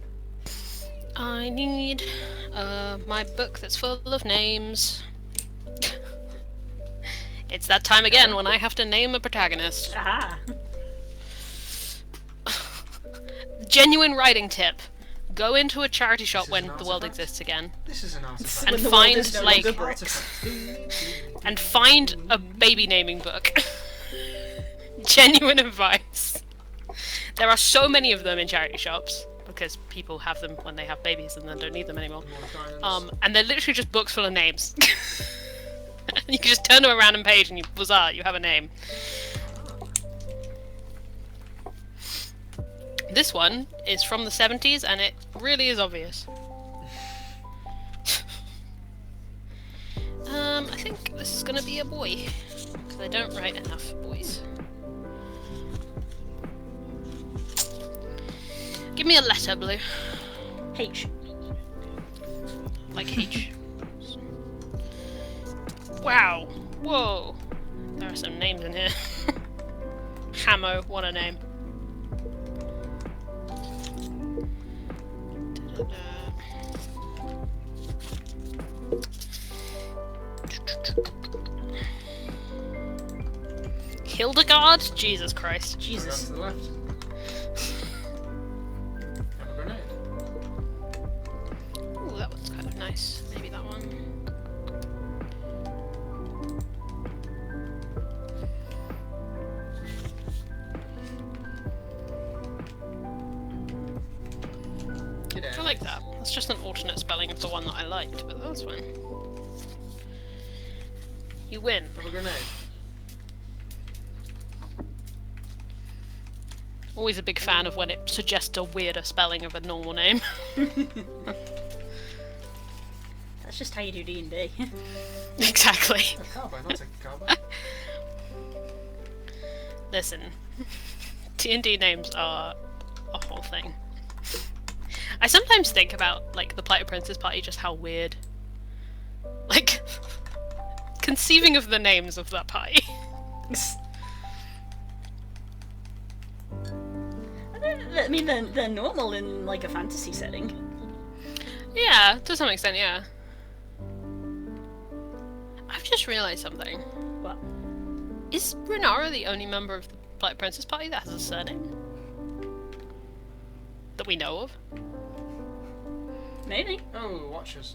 I need my book that's full of names. It's that time again when I have to name a protagonist. Aha! Genuine writing tip. Go into a charity shop is when an the world artifact. exists again. This is an artifact. And When the find, world is no like- longer bricks. And find a baby naming book. Genuine advice. There are so many of them in charity shops because people have them when they have babies and then don't need them anymore. And they're literally just books full of names. You can just turn to a random page and you have a name. This one is from the 70s and it really is obvious. I think this is gonna be a boy because I don't write enough boys. Give me a letter, Blue. H. Like H. Wow. Whoa. There are some names in here. Hamo, what a name. Hildegard? Jesus Christ. Run Jesus. to the left. Have a grenade. Ooh, that one's kind of nice. Maybe that one. Get out. I like that. That's just an alternate spelling of the one that I liked, but that's fine. You win. Have a grenade. Always a big fan of when it suggests a weirder spelling of a normal name. That's just how you do D&D. Exactly. A carbine, I'll take a carbine. Listen, D&D names are a whole thing. I sometimes think about, like, the Plighted Princess Party, just how weird. Like, conceiving of the names of that party. I mean, they're normal in, like, a fantasy setting. Yeah, to some extent, yeah. I've just realised something. What? Is Renara the only member of the Black Princess Party that has a surname? That we know of? Maybe. Oh, Watchers.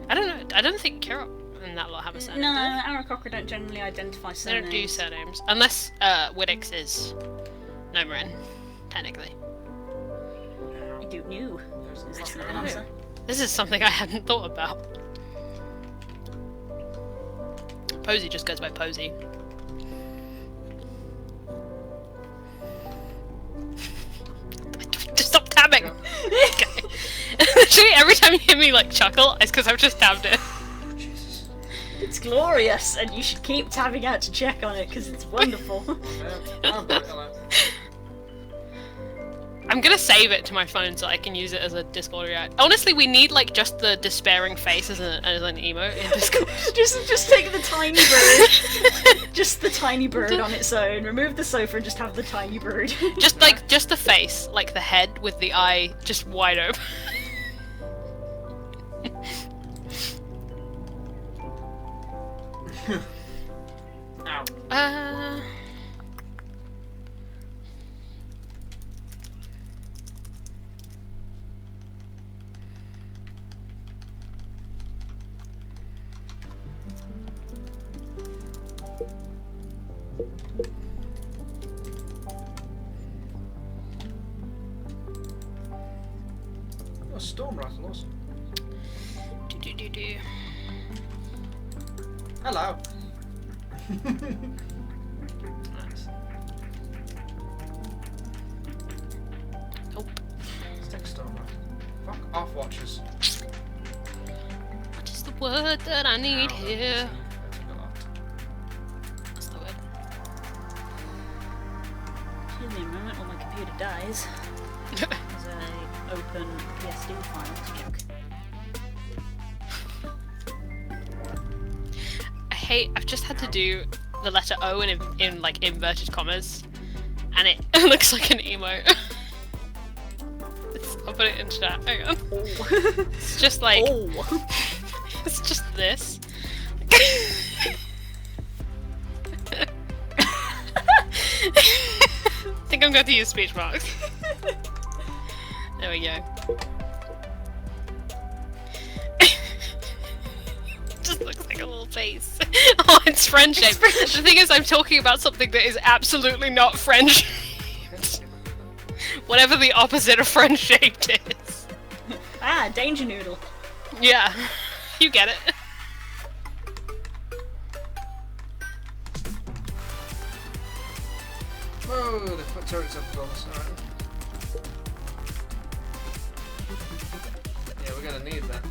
I don't know. I don't think Kira and that lot have a surname. No, do they? Aarakocra don't generally identify They surnames. don't do surnames. Unless Widdix is Nomarin, technically. I don't know. Is that an know. answer? This is something I hadn't thought about. Posey just goes by Posey. Just stop tabbing! Okay. Literally, every time you hear me like chuckle, it's because I've just tabbed it. Jesus. It's glorious, and you should keep tabbing out to check on it because it's wonderful. I'm gonna save it to my phone so I can use it as a Discord react. Honestly, we need like just the despairing face as an emote in Discord. just take the tiny bird, just the tiny bird on its own. Remove the sofa and just have the tiny bird. just the face, like the head with the eye just wide open. Ow. Oh, storm rifle, awesome. Do. Hello. Nice. Nope. Let's take a storm rifle. Fuck off, Watchers. What is the word that I need Ow, here? that took a lot. What's the word? Excuse me a moment while my computer dies. As I open PSD file to check. I've just had to do the letter O in like inverted commas, and it looks like an emote. I'll put it in chat. Hang on. Oh. It's just like Oh. it's just this. I think I'm going to use speech marks. There we go. Just looks like a little face. Oh, it's friend shaped. The thing is, I'm talking about something that is absolutely not friend shaped. Whatever the opposite of friend shaped is. Ah, danger noodle. Yeah, you get it. Whoa, they put turrets up above us, alright. Yeah, we're gonna need that.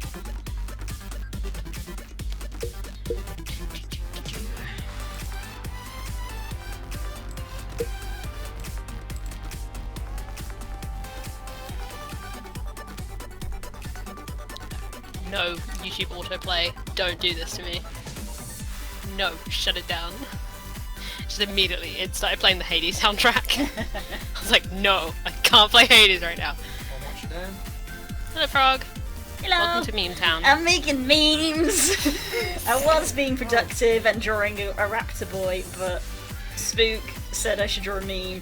No, YouTube autoplay, don't do this to me. No, shut it down. Just immediately, it started playing the Hades soundtrack. I was like, no, I can't play Hades right now. I'll watch it down. Hello, Frog. Hello. Welcome to Meme Town. I'm making memes. I was being productive and drawing a Raptor boy, but Spook said I should draw a meme.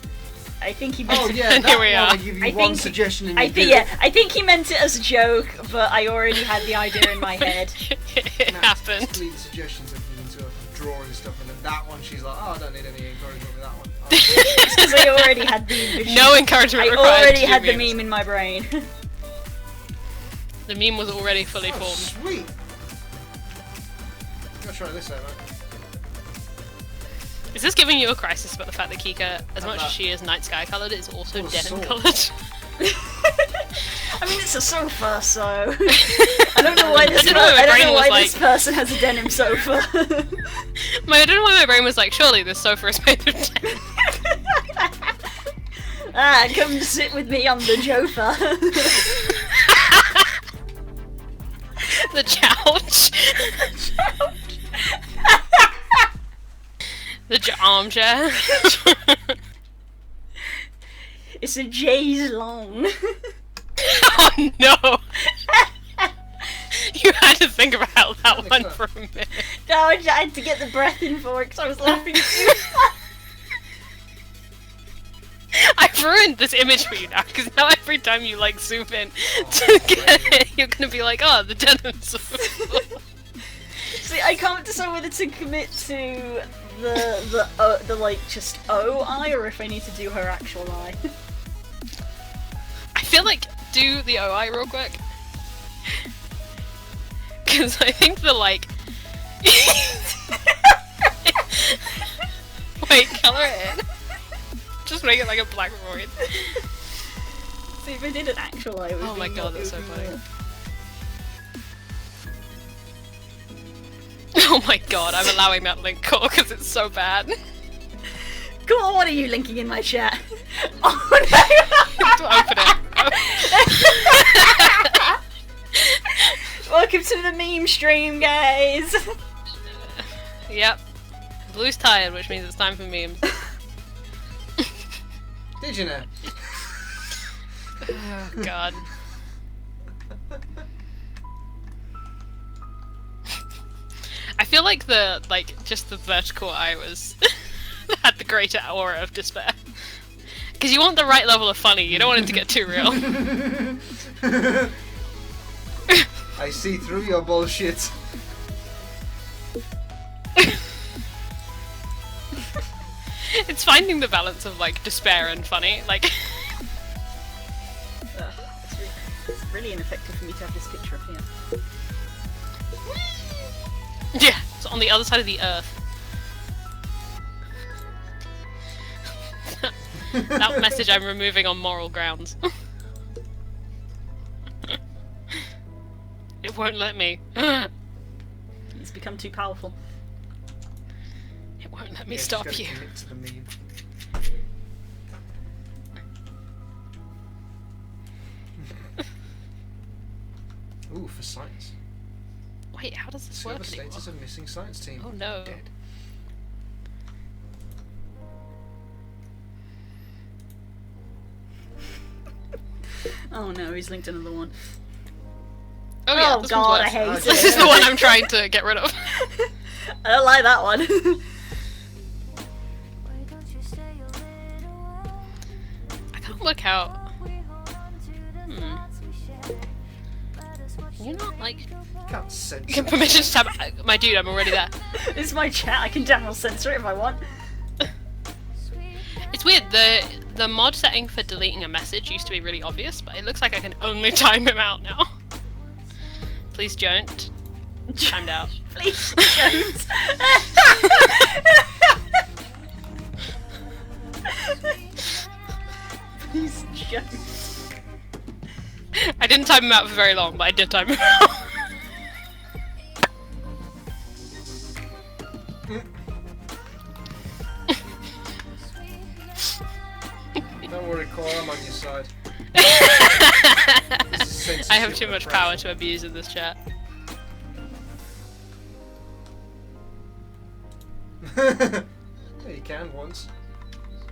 I think he meant Oh it. yeah, that Here we one are. I give you I one think- suggestion and I you think do it. yeah, I think he meant it as a joke, but I already had the idea in my head. It Nah, happened. Complete suggestions of you to drawing stuff, and then that one she's like, oh, I don't need any encouragement with that one. Oh, Because I already had the envision. No encouragement I required. already to do had the memes. meme in my brain. The meme was already fully oh, formed. sweet. I'm gonna try this out, man. Is this giving you a crisis about the fact that Kika, as much that. as she is night sky coloured, is also Oh, denim sword. coloured? I mean, it's a sofa, so I don't know why this. I don't know why my I don't brain know was why this like- person has a denim sofa. I don't know why my brain was like, surely this sofa is made of denim. Ah, come sit with me on the Jofa. The couch. The armchair. It's a J's long. Oh no! You had to think about that one for a minute. No, I had to get the breath in for it because I was laughing too. I've ruined this image for you now, because now every time you like zoom in to get it, you're gonna be like, oh, the denims. See, I can't decide whether to commit to the like just O eye or if I need to do her actual eye. I feel like do the OI real quick, because I think the like. Wait, color it in. Just make it like a black void. See, if I did an actual eye, it would Oh my be god, more- that's so it would be funny. more- Oh my god, I'm allowing that link call because it's so bad. Come on, what are you linking in my chat? Oh no! Open it. Welcome to the meme stream, guys! Yep. Blue's tired, which means it's time for memes. Did you know? Oh god. I feel like just the vertical eye was had the greater aura of despair. Because you want the right level of funny, you don't want it to get too real. I see through your bullshit. It's finding the balance of like despair and funny. Like It's really ineffective for me to have this picture up here. yeah, it's on the other side of the earth. That message I'm removing on moral grounds. It won't let me. It's become too powerful. It won't let me Yeah, stop just you. gotta commit to the meme. Ooh, for science. Wait, how does this Discover work anymore? status of missing science team. Oh no. Dead. Oh no, he's linked another one. Oh yeah, Oh this god, one's I worse. hate Oh, it. This is the one I'm trying to get rid of. I don't like that one. Why don't you stay a little while? I can't work out. We hold on to the thoughts we share. Let us watch You're not like. Can't censor. You can permission to tab. My dude, I'm already there. It's my chat, I can damn well censor it if I want. It's weird. The mod setting for deleting a message used to be really obvious, but it looks like I can only time him out now. Please don't. Timed out. Please don't. Please don't. I didn't time him out for very long, but I did time him out. Don't worry, Cora, I'm on your side. I have too much power to abuse in this chat. Yeah, you can once.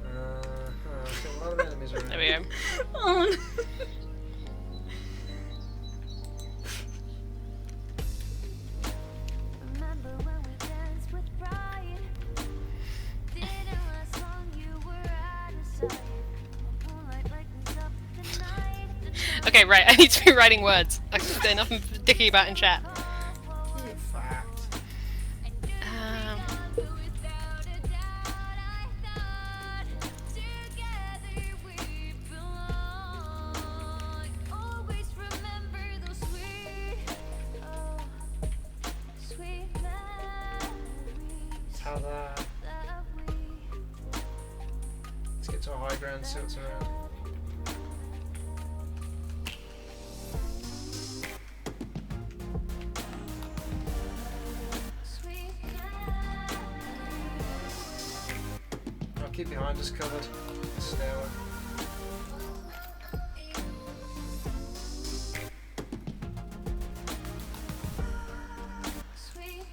I've got a lot of enemies around. There we go. Oh, no. Remember when we danced with pride? Didn't last long, you were out of sight. Moonlight lightens up the night. Okay, right. I need to be writing words. I've got enough dicking about in chat. Fact. Without a doubt, I thought together we belong. Always remember those sweet, oh, sweet memories How that. that we. Let's get to a high ground, see what's around. Sweet I'll keep behind us covered. Stairway. sweet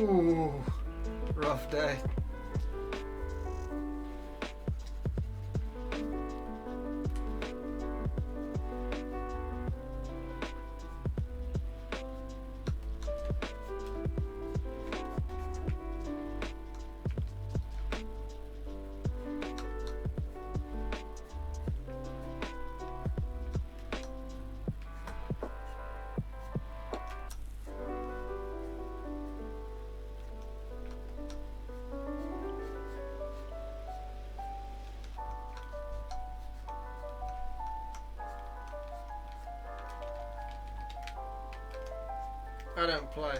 Ooh, rough day. I don't play.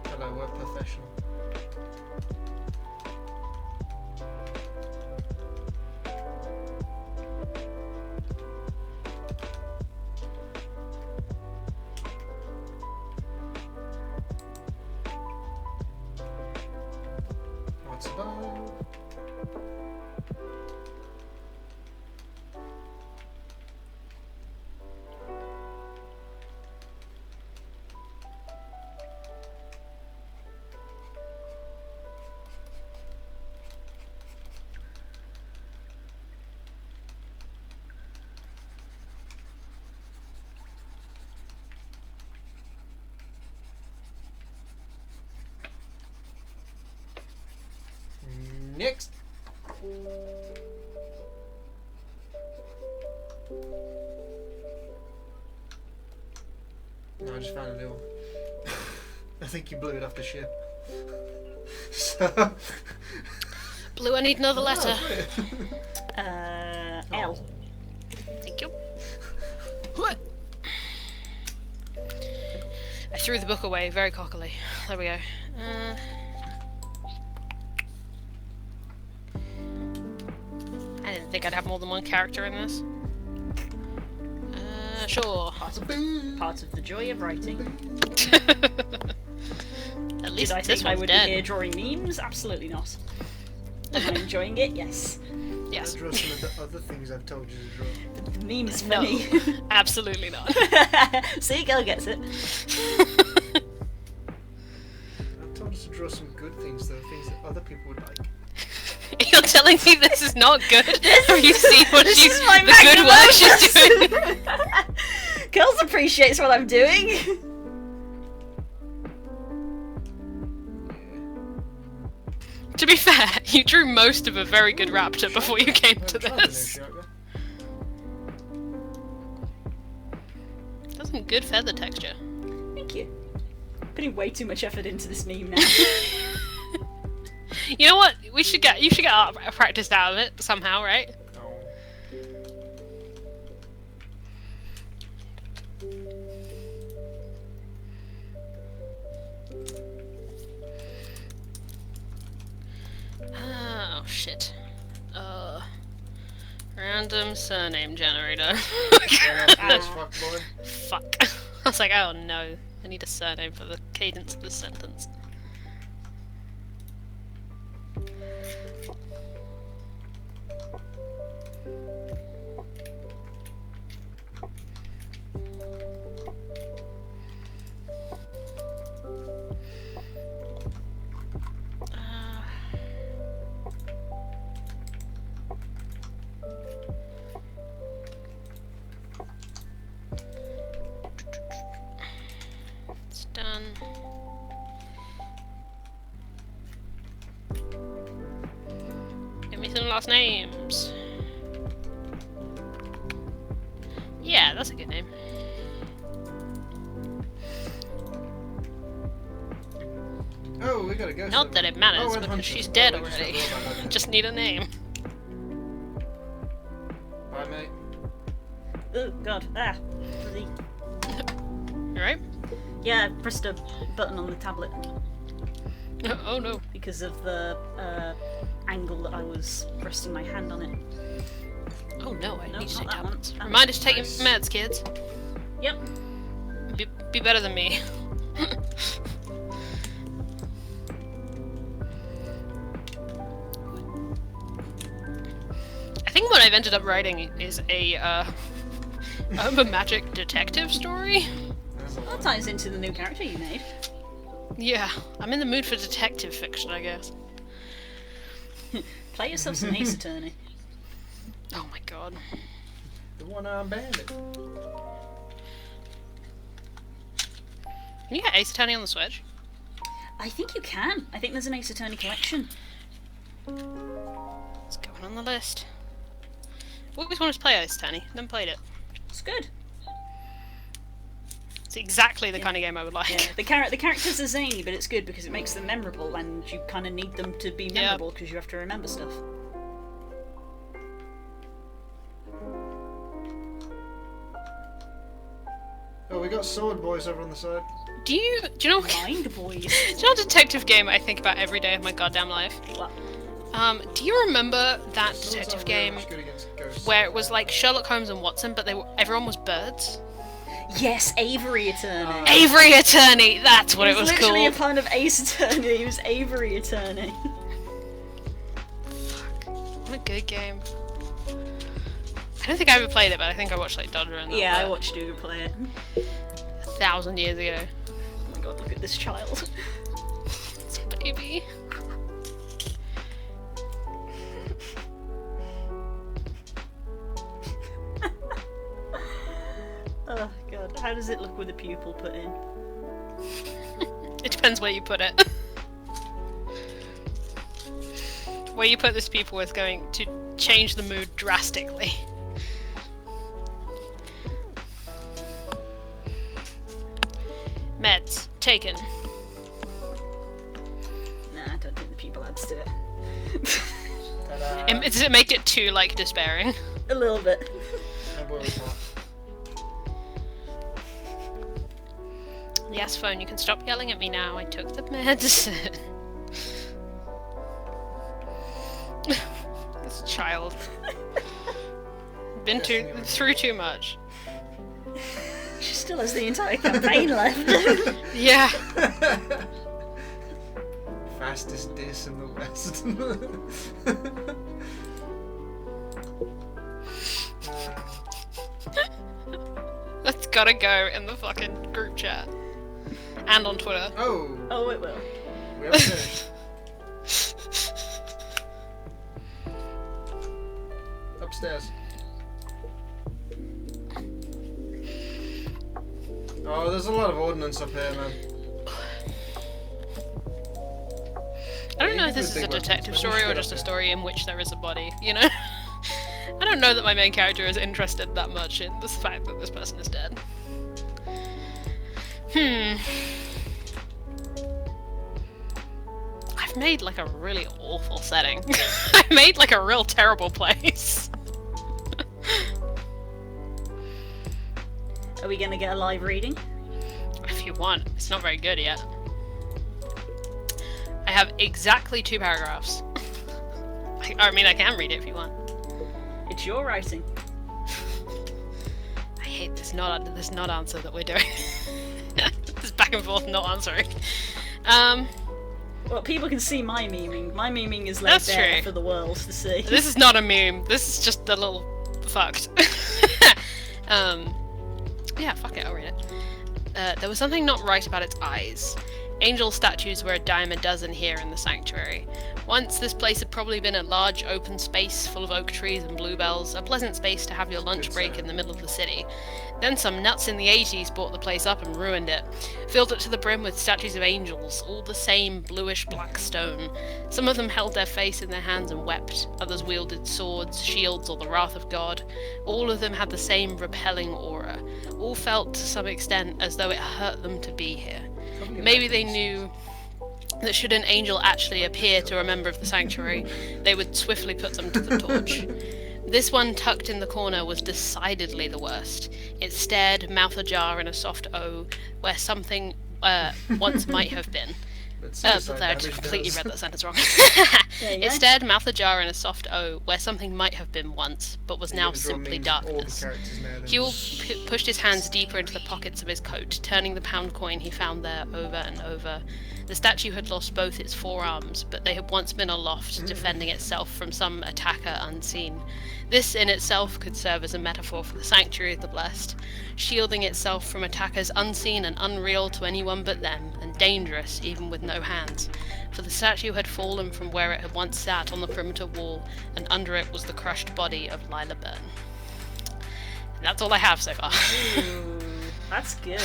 Hello, we're professional. What's above? Next. No, I just found a new one. I think you blew it off the ship. So. Blue, I need another letter. L. Thank you. What? I threw the book away very cockily. There we go. I didn't think I'd have more than one character in this. Sure. Part of the joy of writing. At least Did I this think I one's would dead. be here drawing memes? Absolutely not. Am I enjoying it? Yes. Yes. I'll draw some of the other things I've told you to draw. The meme is No, funny. absolutely not. See, girl gets it. I've told us to draw some good things, though, things that other people would like. You're telling me this is not good? Have you seen what This she's is my the good work she's magnum doing? opus. Girls appreciates what I'm doing. To be fair, you drew most of a very good raptor before you came to I've tried the new this. Shark, That's some good feather texture. Thank you. Putting way too much effort into this meme now. You know what? You should get art practiced out of it somehow, right? though. Oh shit. Random surname generator. Yes, fuck boy. Fuck. I was like, oh no, I need a surname for the cadence of this sentence. It's done. Give me some last names. Yeah, that's a good name. Oh, we gotta go. Not that it matters, and because Hunter. she's dead We just already. got the robot. Just need a name. Bye, mate. Oh god. Ah. Bloody. Alright? Yeah, I pressed a button on the tablet Oh no. because of the angle that I was resting my hand on it. Oh no, I No, need to not take that one. tablets. That Reminder to take your Nice. meds, kids. Yep. Be better than me. I think what I've ended up writing is a magic detective story. There's a That lot. ties into the new character you made. Yeah, I'm in the mood for detective fiction, I guess. Play yourself some Ace Attorney. Oh my god. The one-armed bandit. Can you get Ace Attorney on the Switch? I think you can. I think there's an Ace Attorney collection. It's going on the list. I always wanted to play Ace Attorney, never played it. It's good. It's exactly the kind of game I would like. Yeah, the characters are zany, but it's good because it makes them memorable, and you kind of need them to be memorable because you have to remember stuff. Oh, we got sword boys over on the side. Do you know Mind boys. do you know a detective game I think about every day of my goddamn life? What? Do you remember that Swords detective aren't game very much good against ghosts. where it was like Sherlock Holmes and Watson, but everyone was birds? Yes, Avery Attorney. Avery Attorney, that's what it was literally called. a pun of Ace Attorney. It was Avery Attorney. What a good game. I don't think I ever played it, but I think I watched like Dodger and Yeah, I that watched you play it. 1,000 years ago. Oh my god, look at this child. It's a baby. Oh god, how does it look with a pupil put in? It depends where you put it. Where you put this people is going to change the mood drastically. Meds taken. Nah, I don't think the pupil adds to it. Ta-da. Does it make it too like despairing? A little bit. And what was that? Yes, phone, you can stop yelling at me now. I took the medicine. This child. Been through too much. She still has the entire campaign left. Yeah. Fastest diss in the West. That's gotta go in the fucking group chat. And on Twitter. Oh, Oh, it will. we haven't finished. Upstairs. Oh, there's a lot of ordnance up here, man. I don't know you if this could is a think weapons, detective but you story or should just a have story in which there is a body, you know? I don't know that my main character is interested that much in the fact that this person is dead. I've made like a really awful setting. I made like a real terrible place. Are we gonna get a live reading? If you want, it's not very good yet. I have exactly 2 paragraphs. I mean, I can read it if you want. It's your writing. I hate this not answer that we're doing. This back and forth not answering. Well, people can see my memeing. My memeing is laid That's there true. for the world to see. This is not a meme. This is just a little fucked. Yeah, fuck it, I'll read it. There was something not right about its eyes. Angel statues were a dime a dozen here in the sanctuary. Once, this place had probably been a large open space full of oak trees and bluebells, a pleasant space to have your lunch break in the middle of the city. Then some nuts in the 80s bought the place up and ruined it. Filled it to the brim with statues of angels, all the same bluish black stone. Some of them held their face in their hands and wept, others wielded swords, shields, or the wrath of God. All of them had the same repelling aura. All felt, to some extent, as though it hurt them to be here. Maybe they knew that should an angel actually appear to a member of the sanctuary, they would swiftly put them to the torch. This one tucked in the corner was decidedly the worst. It stared, mouth ajar in a soft O, where something once might have been. I completely read that sentence wrong. It stared, mouth ajar in a soft O, where something might have been once, but was now simply darkness. Huel pushed his hands deeper into the pockets of his coat, turning the pound coin he found there over and over. The statue had lost both its forearms, but they had once been aloft, defending itself from some attacker unseen. This in itself could serve as a metaphor for the Sanctuary of the Blessed, shielding itself from attackers unseen and unreal to anyone but them, and dangerous even with no hands. For the statue had fallen from where it had once sat on the perimeter wall, and under it was the crushed body of Lila Byrne. And that's all I have so far. Ooh, that's good.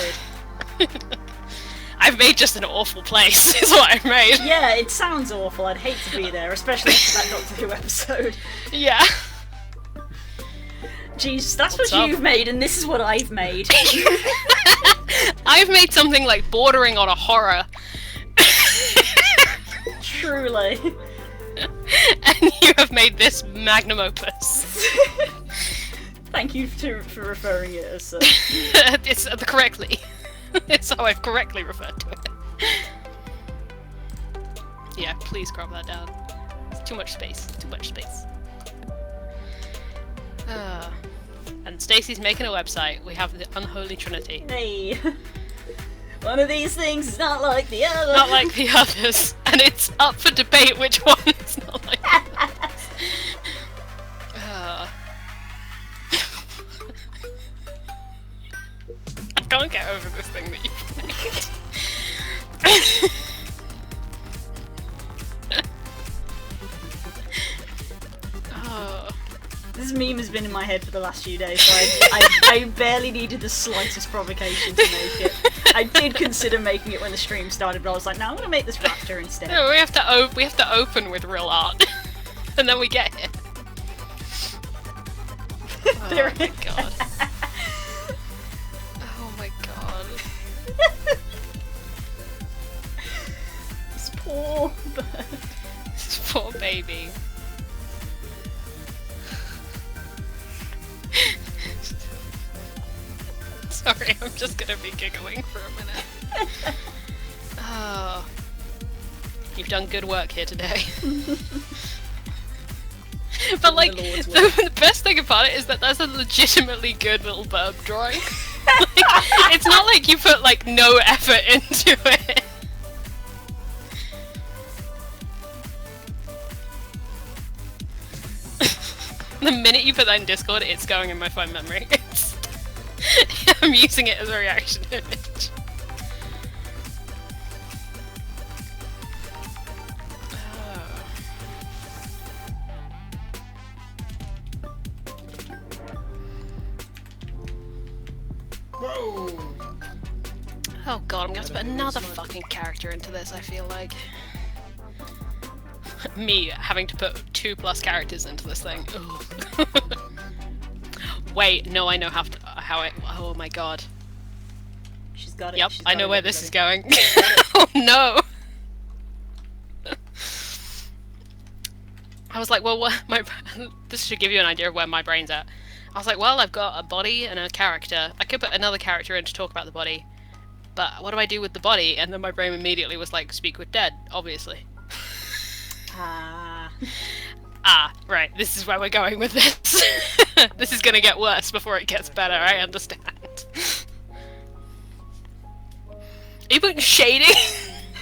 I've made just an awful place, is what I've made. Yeah, it sounds awful. I'd hate to be there, especially after that Doctor Who episode. Yeah. Jeez, that's What's what up? you've made, and this is what I've made. I've made something like bordering on a horror. Truly. And you have made this magnum opus. Thank you for referring it as such. It's correctly. It's how I've correctly referred to it. Yeah, please crop that down. It's too much space. Too much space. And Stacey's making a website. We have the Unholy Trinity. Hey. One of these things is not like the other. Not like the others. And it's up for debate which one is not like the others. I can't get over this thing that you've made. Oh. This meme has been in my head for the last few days, so I barely needed the slightest provocation to make it. I did consider making it when the stream started, but I was like, no, I'm gonna make this Raptor instead. No, we have to open with real art, and then we get here. There Oh my god. Oh my god. This poor bird. This poor baby. Sorry, I'm just gonna be giggling for a minute. Oh. You've done good work here today. But like, the best thing about it is that that's a legitimately good little burb drawing. Like, it's not like you put like no effort into it. The minute you put that in Discord, it's going in my phone memory. I'm using it as a reaction image. Whoa! Oh god, I'm gonna have to put another fucking character into this, I feel like. Me having to put 2+ characters into this thing. Wait, no, I know how it. Oh my god. She's got it. Yep, she's I got know it, where this is everybody. going. Oh no! I was like, well, what? This should give you an idea of where my brain's at. I was like, well, I've got a body and a character. I could put another character in to talk about the body, but what do I do with the body? And then my brain immediately was like, speak with dead, obviously. Ah, right, this is where we're going with this. This is gonna get worse before it gets better, I understand. Are you putting shading?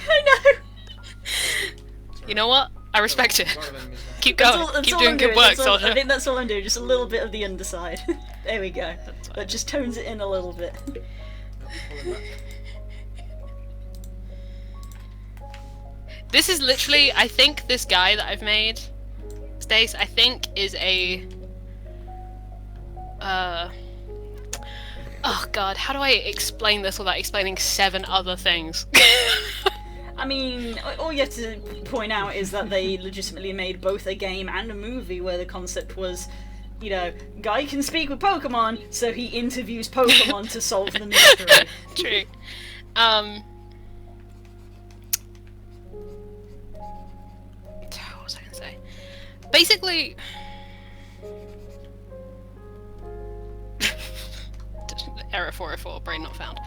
I know! You know what? I respect it. Keep going. That's Keep all doing I'm good work, That's all- soldier. I think that's all I'm doing, just a little bit of the underside. There we go. That's fine. That just tones it in a little bit. This is literally, I think this guy that I've made, Stace, I think is a... Oh god, how do I explain this without explaining 7 other things? I mean, all you have to point out is that they legitimately made both a game and a movie where the concept was, you know, guy can speak with Pokemon, so he interviews Pokemon to solve the mystery. True. basically, error 404, brain not found.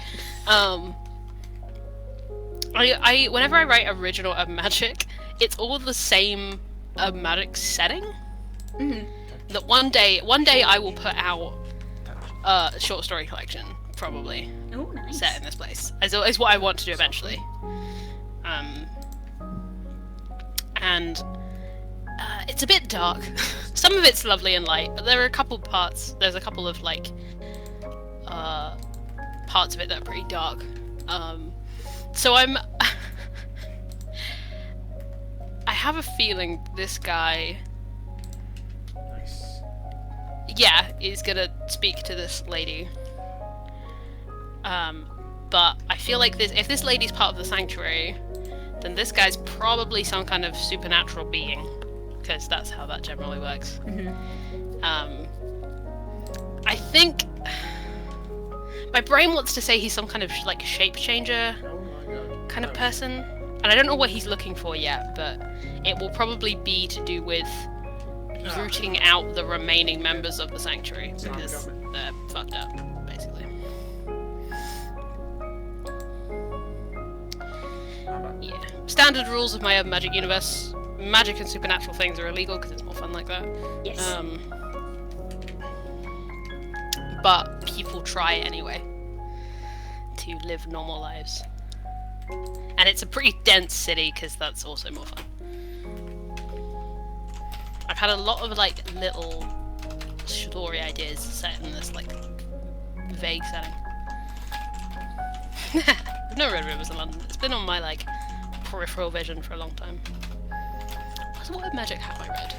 I whenever I write original magic, it's all the same magic setting. Mm-hmm. That one day I will put out a short story collection, probably. Oh, nice. Set in this place. Is what I want to do eventually. And it's a bit dark. Some of it's lovely and light, but there are a couple parts. There's a couple of like parts of it that are pretty dark. So I have a feeling this guy, is gonna speak to this lady. But I feel like if this lady's part of the sanctuary, then this guy's probably some kind of supernatural being, because that's how that generally works. Mm-hmm. I think my brain wants to say he's some kind of like shape changer kind of person, and I don't know what he's looking for yet, but it will probably be to do with rooting out the remaining members of the sanctuary, because they're fucked up, basically. Yeah. Standard rules of my magic universe. Magic and supernatural things are illegal because it's more fun like that. Yes. But people try anyway to live normal lives. And it's a pretty dense city because that's also more fun. I've had a lot of like little story ideas set in this like vague setting. No Red Rivers in London. It's been on my like peripheral vision for a long time. What magic have I read?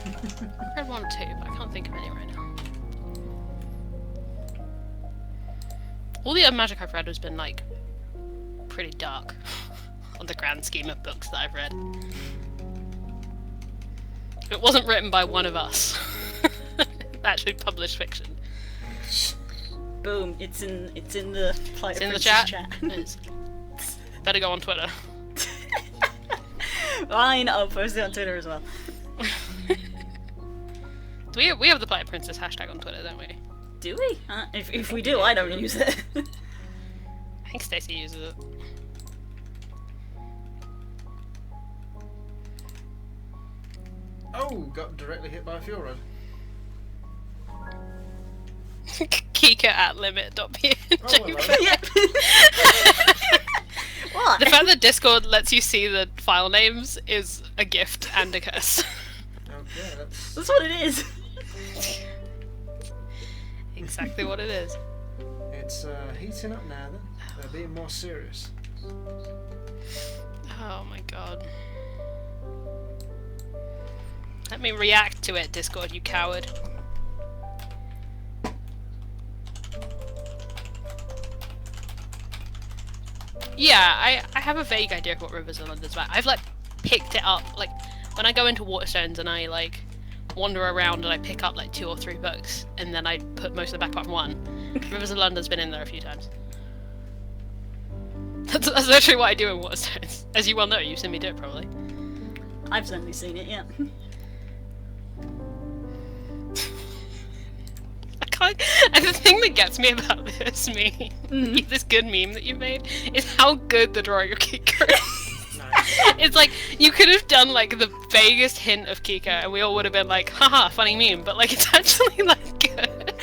I've read 1 or 2, but I can't think of any right now. All the other magic I've read has been like pretty dark on the grand scheme of books that I've read. It wasn't written by one of us. Actually published fiction. Boom! It's in the It's in the chat. Better go on Twitter. Fine, I'll post it on Twitter as well. We have the Plight Princess hashtag on Twitter, don't we? Do we? If we do, I don't use it. I think Stacey uses it. Oh, got directly hit by a fuel rod. Kika at limit.png. Oh, Yep. What? The fact that Discord lets you see the file names is a gift and a curse. Okay, That's what it is. Exactly what it is. it's heating up now then. They're being more serious. Oh my god. Let me react to it, Discord, you coward. Yeah, I have a vague idea of what Rivers of London's about. I've like picked it up, like when I go into Waterstones and I like wander around and I pick up like 2 or 3 books and then I put most of them back apart from one. Rivers of London's been in there a few times. That's actually what I do in Waterstones. As you well know, you've seen me do it probably. I've certainly seen it, yeah. And the thing that gets me about this meme, this good meme that you made, is how good the drawing of Kika is. Nice. It's like, you could have done like the vaguest hint of Kika and we all would have been like, haha, funny meme, but like it's actually like good.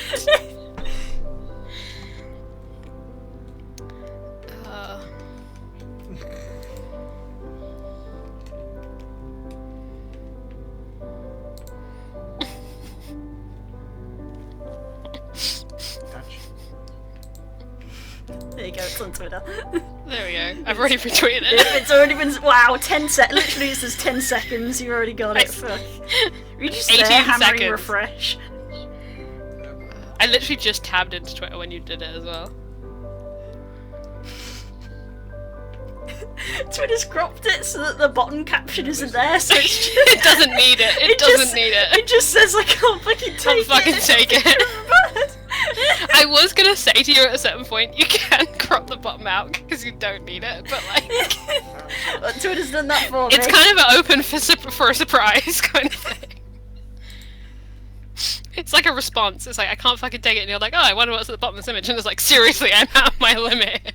There you go, it's on Twitter. There we go. I've already retweeted it. It's already been, wow, 10 seconds. Literally it says 10 seconds, you already got it. Fuck. You just 18 there hammering seconds. refresh. I literally just tabbed into Twitter when you did it as well. Twitter's cropped it so that the bottom caption isn't there, so it's just... It doesn't need it. It doesn't need it. It just says I can't fucking take it. Fucking take it. I was gonna say to you at a certain point, you can crop the bottom out because you don't need it, but like... Twitter's done that for me. It's kind of open for a surprise kind of thing. It's like a response. It's like, I can't fucking take it, and you're like, oh, I wonder what's at the bottom of this image, and it's like, seriously, I'm at my limit.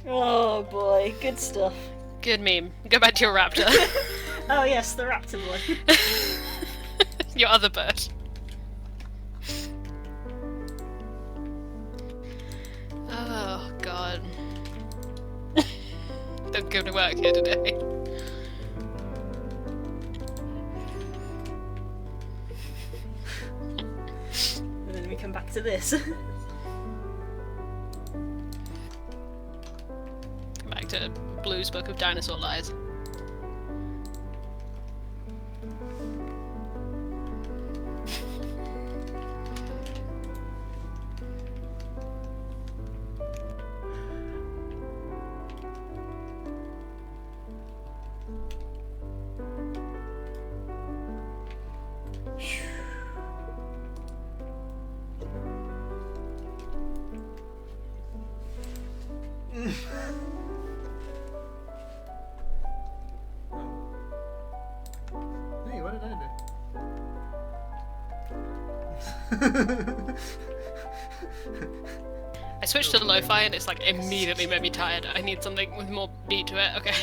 Oh boy, good stuff. Good meme. Go back to your raptor. Oh yes, the raptor boy. Your other bird. Oh, God. Don't go to work here today. And then we come back to this. Back to Blue's Book of Dinosaur Lies. Hey, what did I do? I switched to lo-fi and it's like immediately made me tired. I need something with more beat to it. Okay.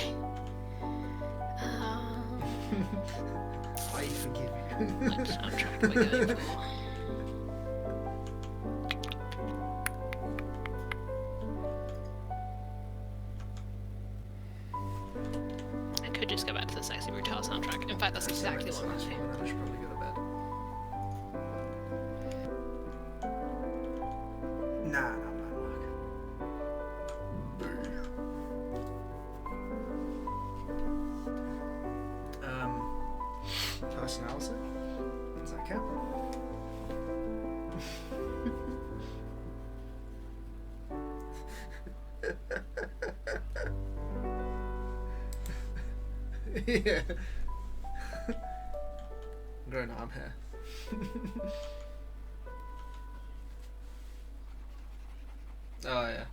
I forgive you. What soundtrack are we going for? I could just go back to the Sexy Brutal soundtrack. In fact, that's exactly what I'm I doing. should probably go to bed. Nah, not my mark. Personality? Does that count? Yeah. Growing arm hair. Oh yeah.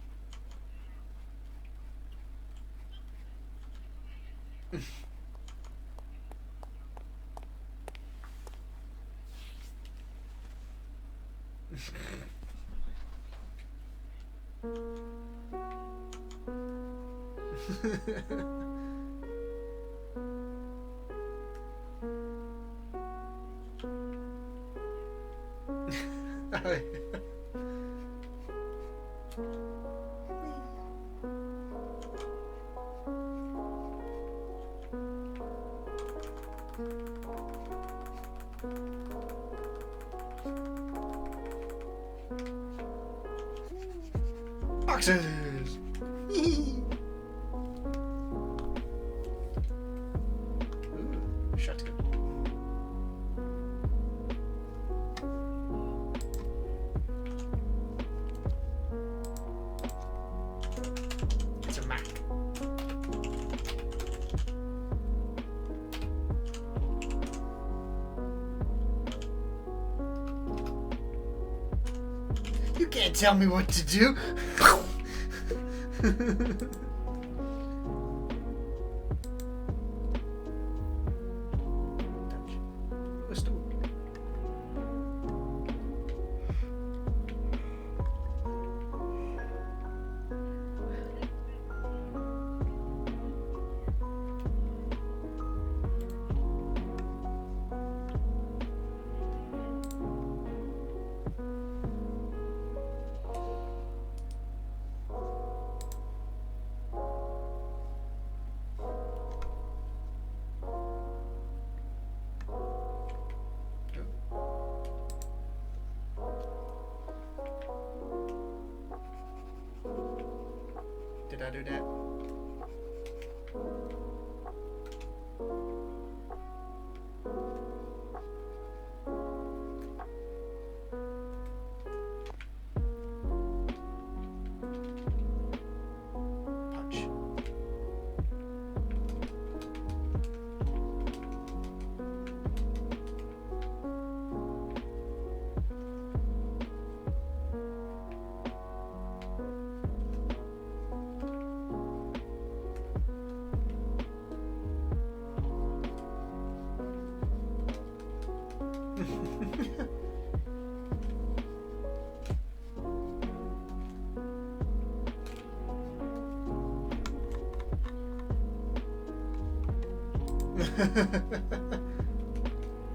Oh, yeah. Boxes! Ooh, shotgun. It's a Mac. You can't tell me what to do. What's the Did I do that? Punch.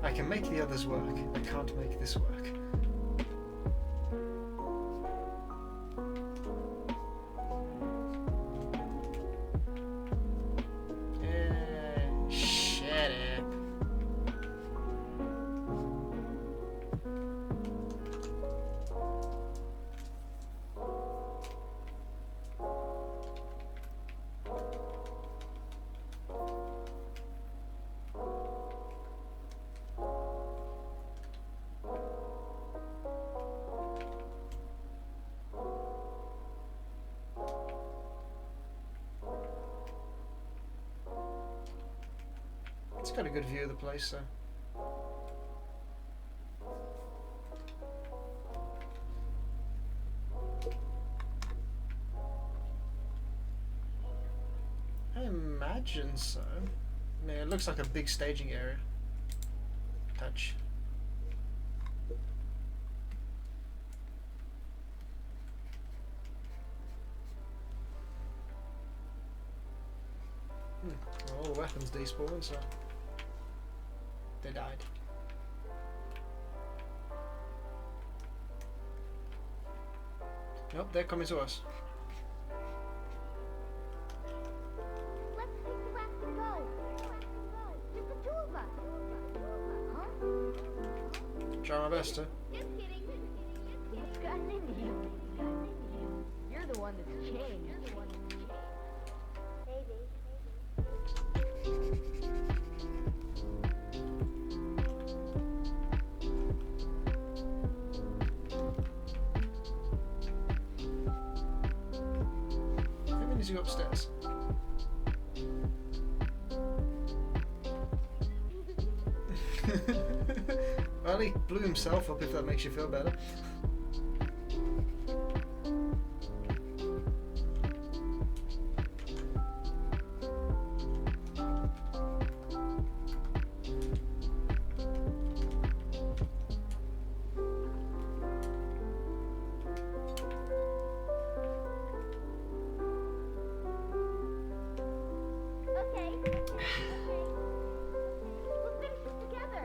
I can make the others work. I can't make this work. Shut up. It's got a good view of the place, so. I imagine so. I mean, it looks like a big staging area. Touch. Well, all the weapons despawned, so they died. Nope, they're coming to us. Let's take the Raptor go. Just the two of us. Huh? Try my best to. Just kidding. What's gotten into you? You're the one that's changed. Maybe. I think we need to go upstairs. Well, he blew himself up, if that makes you feel better. Okay. We'll finish this together.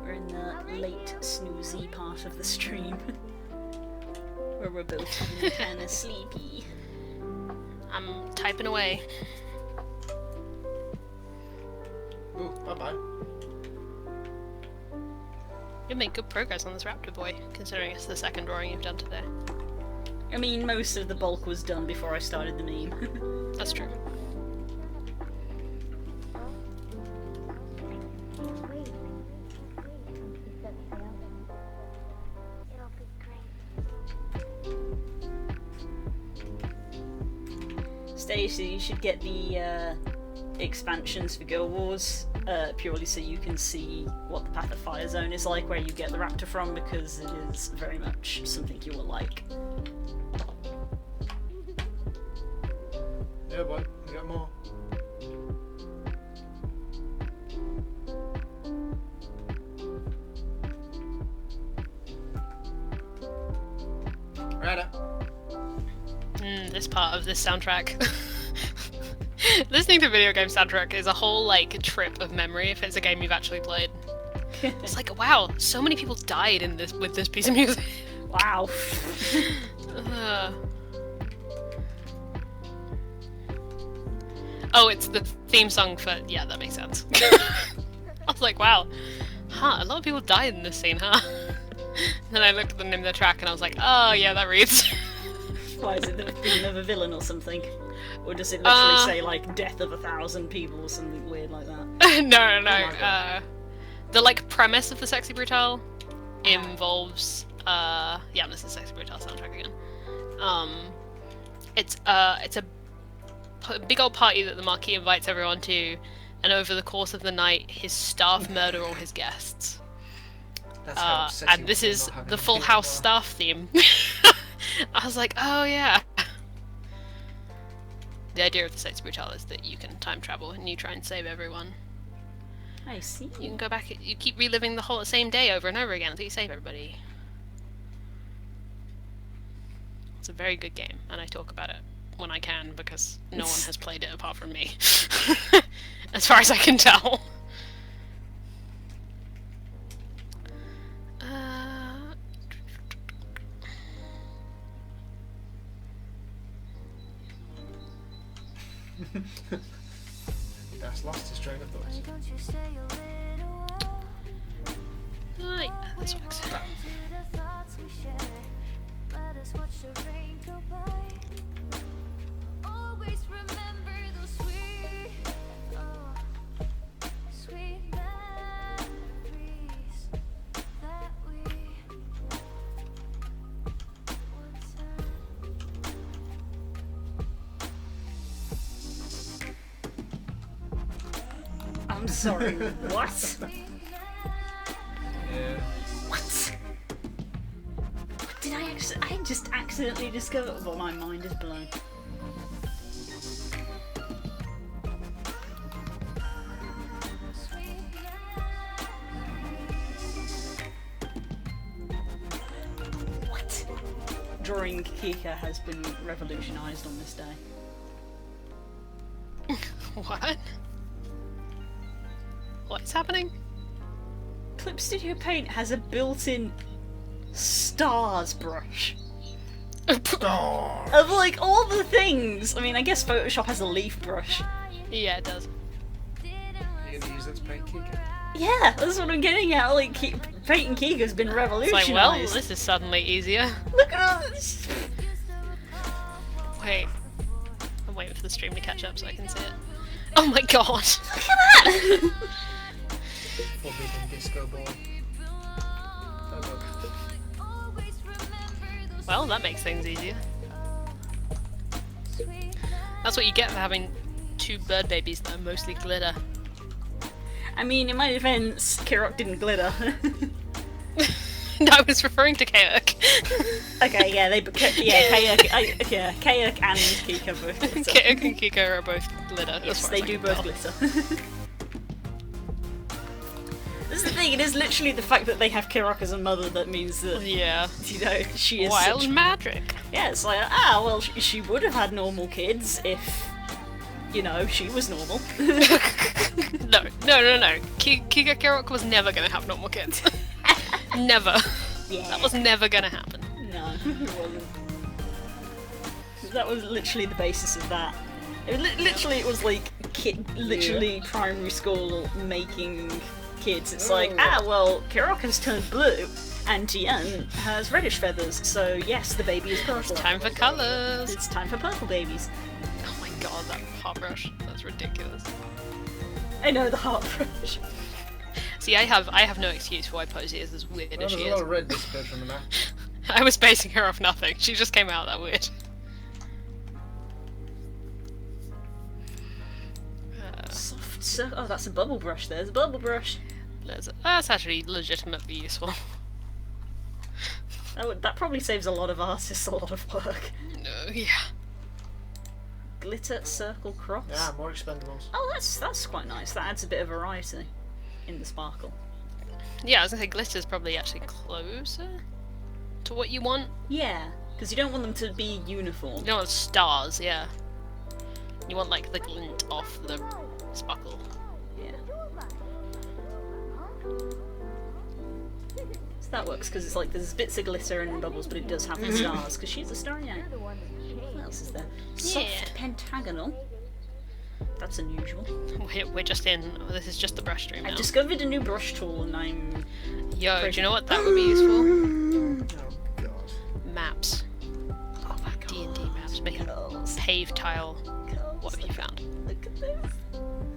We're in the late snoozy part of the stream. Where we're both kind of sleepy. I'm typing away. Ooh, bye-bye. You made good progress on this Raptor boy, considering it's the second drawing you've done today. I mean, most of the bulk was done before I started the meme. That's true. Wait. He said fail. It'll be great. Stacey, you should get the expansions for Guild Wars, purely so you can see what the Path of Fire zone is like, where you get the Raptor from, because it is very much something you will like. Yeah, boy, we got more. Right up. This part of this soundtrack. Listening to video game soundtrack is a whole, like, trip of memory if it's a game you've actually played. It's like, wow, so many people died in this with this piece of music. Wow. Oh, it's the theme song for... Yeah, that makes sense. I was like, wow. Huh, a lot of people died in this scene, huh? Then I looked at the name of the track and I was like, oh, yeah, that reads. Why, is it the theme of a villain or something? Or does it literally say, like, death of 1,000 people or something weird like that? No. The, like, premise of the Sexy Brutale involves... yeah, this is Sexy Brutale soundtrack again. It's a big old party that the Marquis invites everyone to, and over the course of the night, his staff murder all his guests. That's how upsetting And this is not having the a Full kid House as well. staff theme. I was like, oh yeah. The idea of the Sexy Brutale is that you can time travel and you try and save everyone. I see. You can go back, you keep reliving the whole same day over and over again until you save everybody. It's a very good game, and I talk about it when I can, because no one has played it apart from me. As far as I can tell. That's lost his train of thought. Why don't you stay a little while? Right, this works. To the thoughts we share. Let us watch the rain go by. Always remember those sweet, oh, sweet memories that we once had. I'm sorry, what? Yeah. What? Did I just accidentally discover? Well, my mind is blown. What? Drawing Kika has been revolutionised on this day. What? What's happening? Clip Studio Paint has a built-in stars brush. Of like all the things. I mean, I guess Photoshop has a leaf brush. Yeah, it does. You're gonna use that to paint Kika? Yeah, that's what I'm getting at. Like, painting Kika's been It's revolutionised. like, well, this is suddenly easier. Look at all this. Wait. I'm waiting for the stream to catch up so I can see it. Oh my god! Look at that. Forbidden disco ball. Oh look. Well, that makes things easier. That's what you get for having two bird babies that are mostly glitter. I mean, in my defense, Kirok didn't glitter. No, I was referring to Kayak. Okay, yeah, Kayak and Kika both glitter. Kayak and Kika are both glitter. Yes, as far they as I do can both tell. glitter. This is the thing, it is literally the fact that they have Kirok as a mother that means that, Yeah. you know, she is Wild such... magic. Yeah, it's like, well, she would have had normal kids if, you know, she was normal. No. Kika Kayak was never gonna have normal kids. Never. Yeah. That was never gonna happen. No, it wasn't. That was literally the basis of that. Literally, it was like primary school making kids. It's like, well, Kirok has turned blue, and Tien has reddish feathers, so yes, the baby is purple. It's time for colours. It's time for purple babies. Oh my god, that heart brush. That's ridiculous. I know, the heart brush. See, I have no excuse for why Posey is as weird Well, as there's she a lot is. of red disappeared from the map. I was basing her off nothing. She just came out that weird. Soft oh, that's a bubble brush. There's a bubble brush. That's actually legitimately useful. That probably saves a lot of artists a lot of work. Yeah. Glitter circle cross. Yeah, more expendables. Oh, that's quite nice. That adds a bit of variety in the sparkle. Yeah, I was gonna say glitter's probably actually closer to what you want. Yeah, because you don't want them to be uniform. You don't want stars, yeah. You want like the glint off the sparkle. Yeah. So that works because it's like there's bits of glitter and bubbles, but it does have the stars because she's a star. Yeah. What else is there? Soft pentagonal. That's unusual. We're just in. This is just the brush stream now. I discovered a new brush tool and I'm. Yo, do you know what that would be useful? Oh god. Maps. Oh my god. D&D maps. Make a Girls. pave tile. What have you found? Look at this.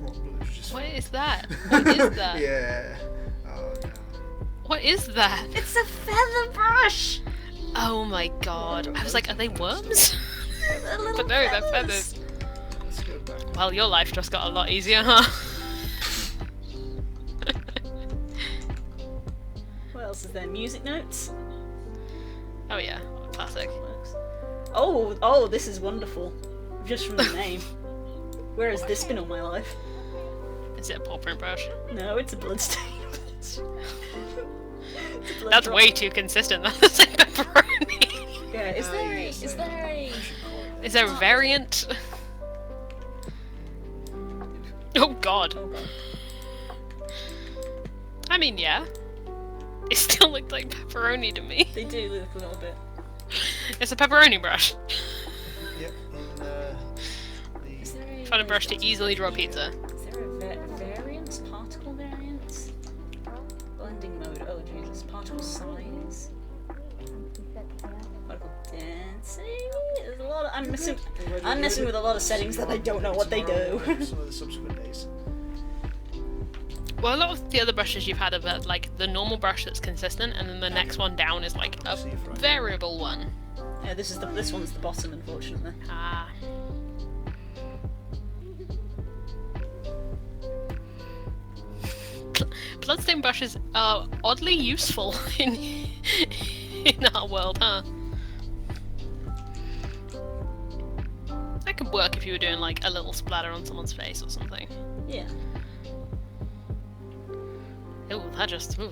What blue's just What is that? What is that? Yeah. Oh no. What is that? It's a feather brush. Oh my god. I was like, are they worms? They're little But no, they're feathers. Let's go back. Well, your life just got a lot easier, huh? What else is there? Music notes. Oh yeah, classic. Works. Oh, this is wonderful. Just from the name. Where has this been all my life? Is it a paw print brush? No, it's a bloodstain. It's a blood That's drop. way too consistent. That's like pepperoni. Yeah, is there a Is there a variant? Oh god. I mean, yeah. They still look like pepperoni to me. They do look a little bit. It's a pepperoni brush. Yep. Trying to brush to easily draw pizza. Is there a variance? Particle variance? Blending mode. Oh Jesus. Particle size. Particle density. There's a lot of. I'm messing with a lot of settings that I don't know what they do. Some of the subsequent days. Well, a lot of the other brushes you've had are like the normal brush that's consistent, and then the next one down is like a variable one. Yeah, this one's the bottom, unfortunately. Ah. Bloodstain brushes are oddly useful in our world, huh? That could work if you were doing like a little splatter on someone's face or something. Yeah. Oh, that just... Ooh.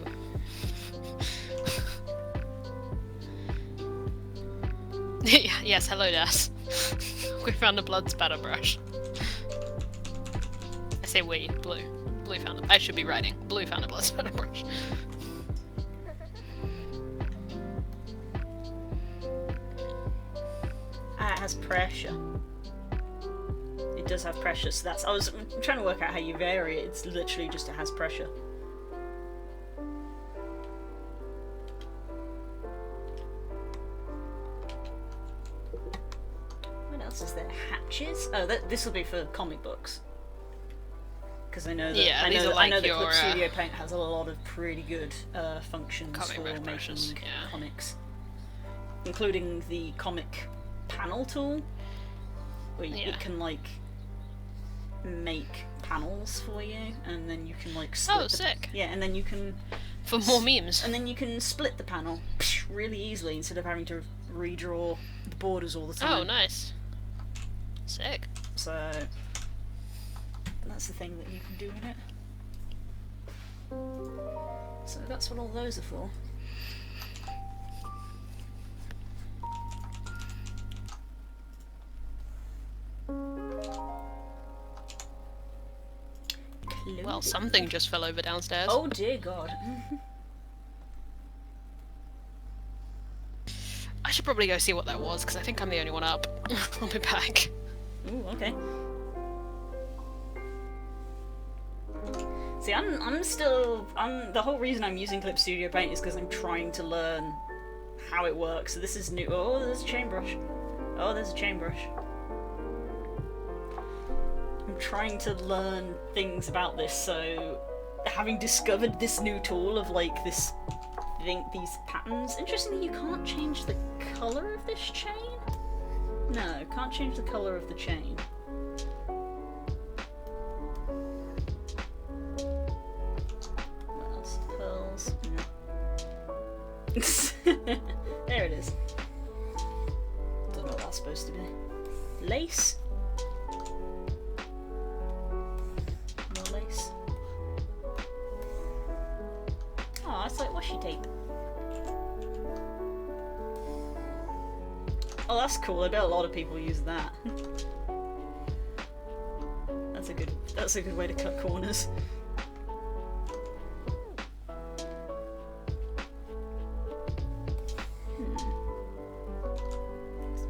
Yes, hello, Des. We found a blood spatter brush. I say we, Blue. Blue found it. I should be writing. Blue found a blood spatter brush. Ah, it has pressure. It does have pressure, so that's... I was trying to work out how you vary it. It's literally just it has pressure. What else is there? Hatches? Oh, this will be for comic books. Because I know that Yeah, I know like that your, Clip Studio Paint has a lot of pretty good functions comic for book making brushes, yeah. comics, including the comic panel tool, where it can like make panels for you, and then you can like split. Oh, sick! Yeah, and then you can For more memes. and then you can split the panel really easily instead of having to redraw the borders all the time. Oh, nice. Sick. So that's the thing that you can do in it. So that's what all those are for. Well, something just fell over downstairs. Oh dear God. I should probably go see what that was, because I think I'm the only one up. I'll be back. Ooh, okay. See, I'm the whole reason I'm using Clip Studio Paint is because I'm trying to learn how it works. So this is new. Oh, there's a chain brush. Oh, there's a chain brush. I'm trying to learn things about this, so having discovered this new tool of like these patterns. Interestingly, you can't change the color of this chain? No, can't change the color of the chain. What else? Pearls. No. There it is. Don't know what that's supposed to be. Lace? More lace. Oh, it's like washi tape. Oh, that's cool. I bet a lot of people use that. That's a good way to cut corners.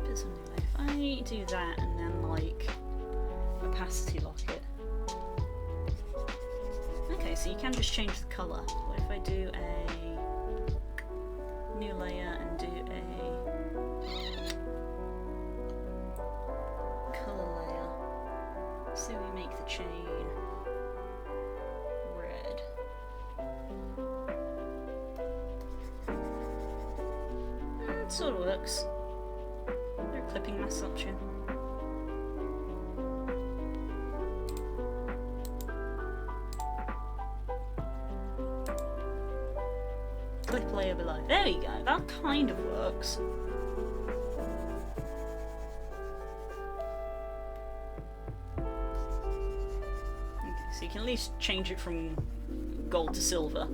If I do that and then like opacity lock it. Okay, so you can just change the colour. What if I do a new layer and do a colour layer? So we make the chain red. It sort of works. No clipping mask option. Clip layer below. There you go. That kind of works. Okay, so you can at least change it from gold to silver,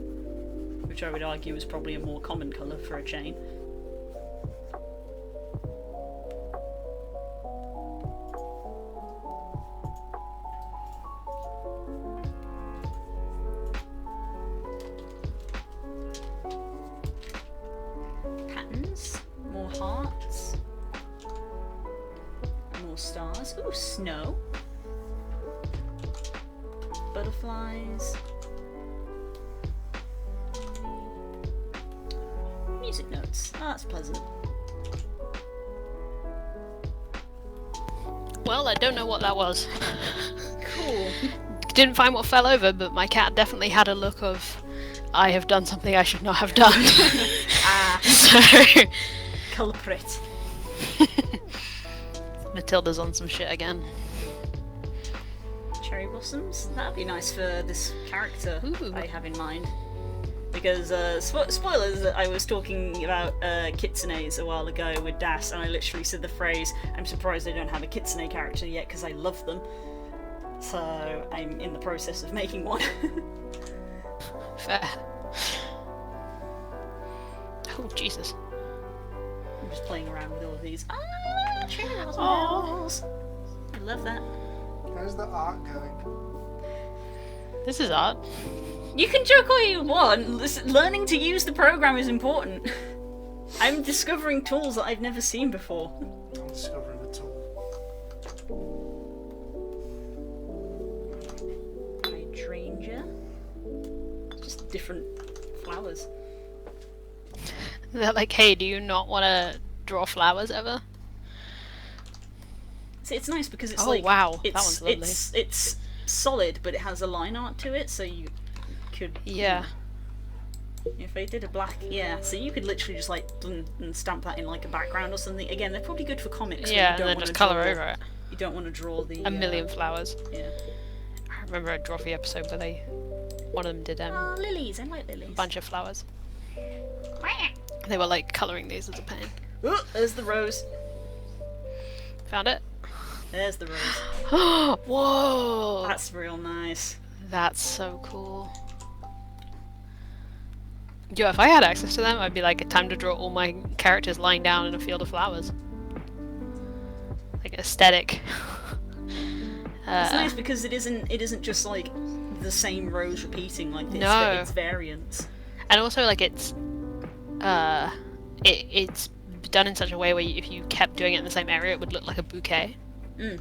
which I would argue is probably a more common colour for a chain. more stars. Ooh, snow. Butterflies. Music notes. Oh, that's pleasant. Well, I don't know what that was. Cool. Didn't find what fell over, but my cat definitely had a look of, I have done something I should not have done. Ah, So, culprit. Matilda's on some shit again. Cherry blossoms? That'd be nice for this character Ooh. I have in mind. Because, spoilers, I was talking about kitsunes a while ago with Das, and I literally said the phrase, I'm surprised I don't have a kitsune character yet because I love them. So, I'm in the process of making one. Fair. Oh, Jesus. I'm just playing around with all of these. Ah, cherry blossoms! I love that. How's the art going? This is art. You can joke all you want. Listen, learning to use the program is important. I'm discovering tools that I've never seen before. I'm discovering a tool. Hydrangea. Just different flowers. They're like, hey, do you not want to draw flowers ever? See, it's nice because it's Oh, like wow. That it's one's lovely. it's solid, but it has a line art to it, so you could Yeah. If they did a black, yeah. So you could literally just like and stamp that in like a background or something. Again, they're probably good for comics. where Yeah, you and don't then wanna just colour draw- over it. You don't want to draw the A million flowers. Yeah. I remember a Drawfee episode where one of them did Oh, lilies! I like lilies. a bunch of flowers. They were like colouring these as a pen. Oh, there's the rose. Found it? There's the rose. Whoa! That's real nice. That's so cool. Yo, if I had access to them, I'd be like, time to draw all my characters lying down in a field of flowers. Like aesthetic. It's nice because it isn't just like the same rose repeating like this. No. It's variants. And also, like, it's done in such a way where if you kept doing it in the same area, it would look like a bouquet. Mm.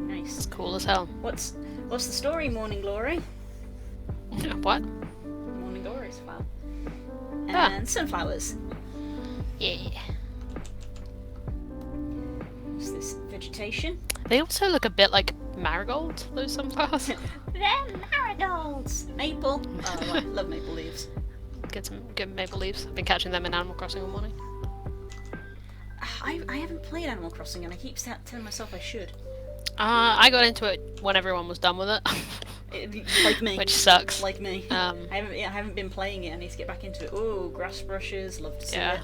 Nice. It's cool as hell. What's the story, Morning Glory? What? Morning Glory is wow. Ah. And sunflowers. Yeah. What's this? Vegetation? They also look a bit like marigold, those sunflowers. They're marigolds! Maple. Oh, I love maple leaves. Get some good maple leaves. I've been catching them in Animal Crossing all morning. I haven't played Animal Crossing and I keep telling myself I should. I got into it when everyone was done with it. Like me. Which sucks. Like me. I haven't been playing it. I need to get back into it. Ooh, grass brushes. Love to see Yeah.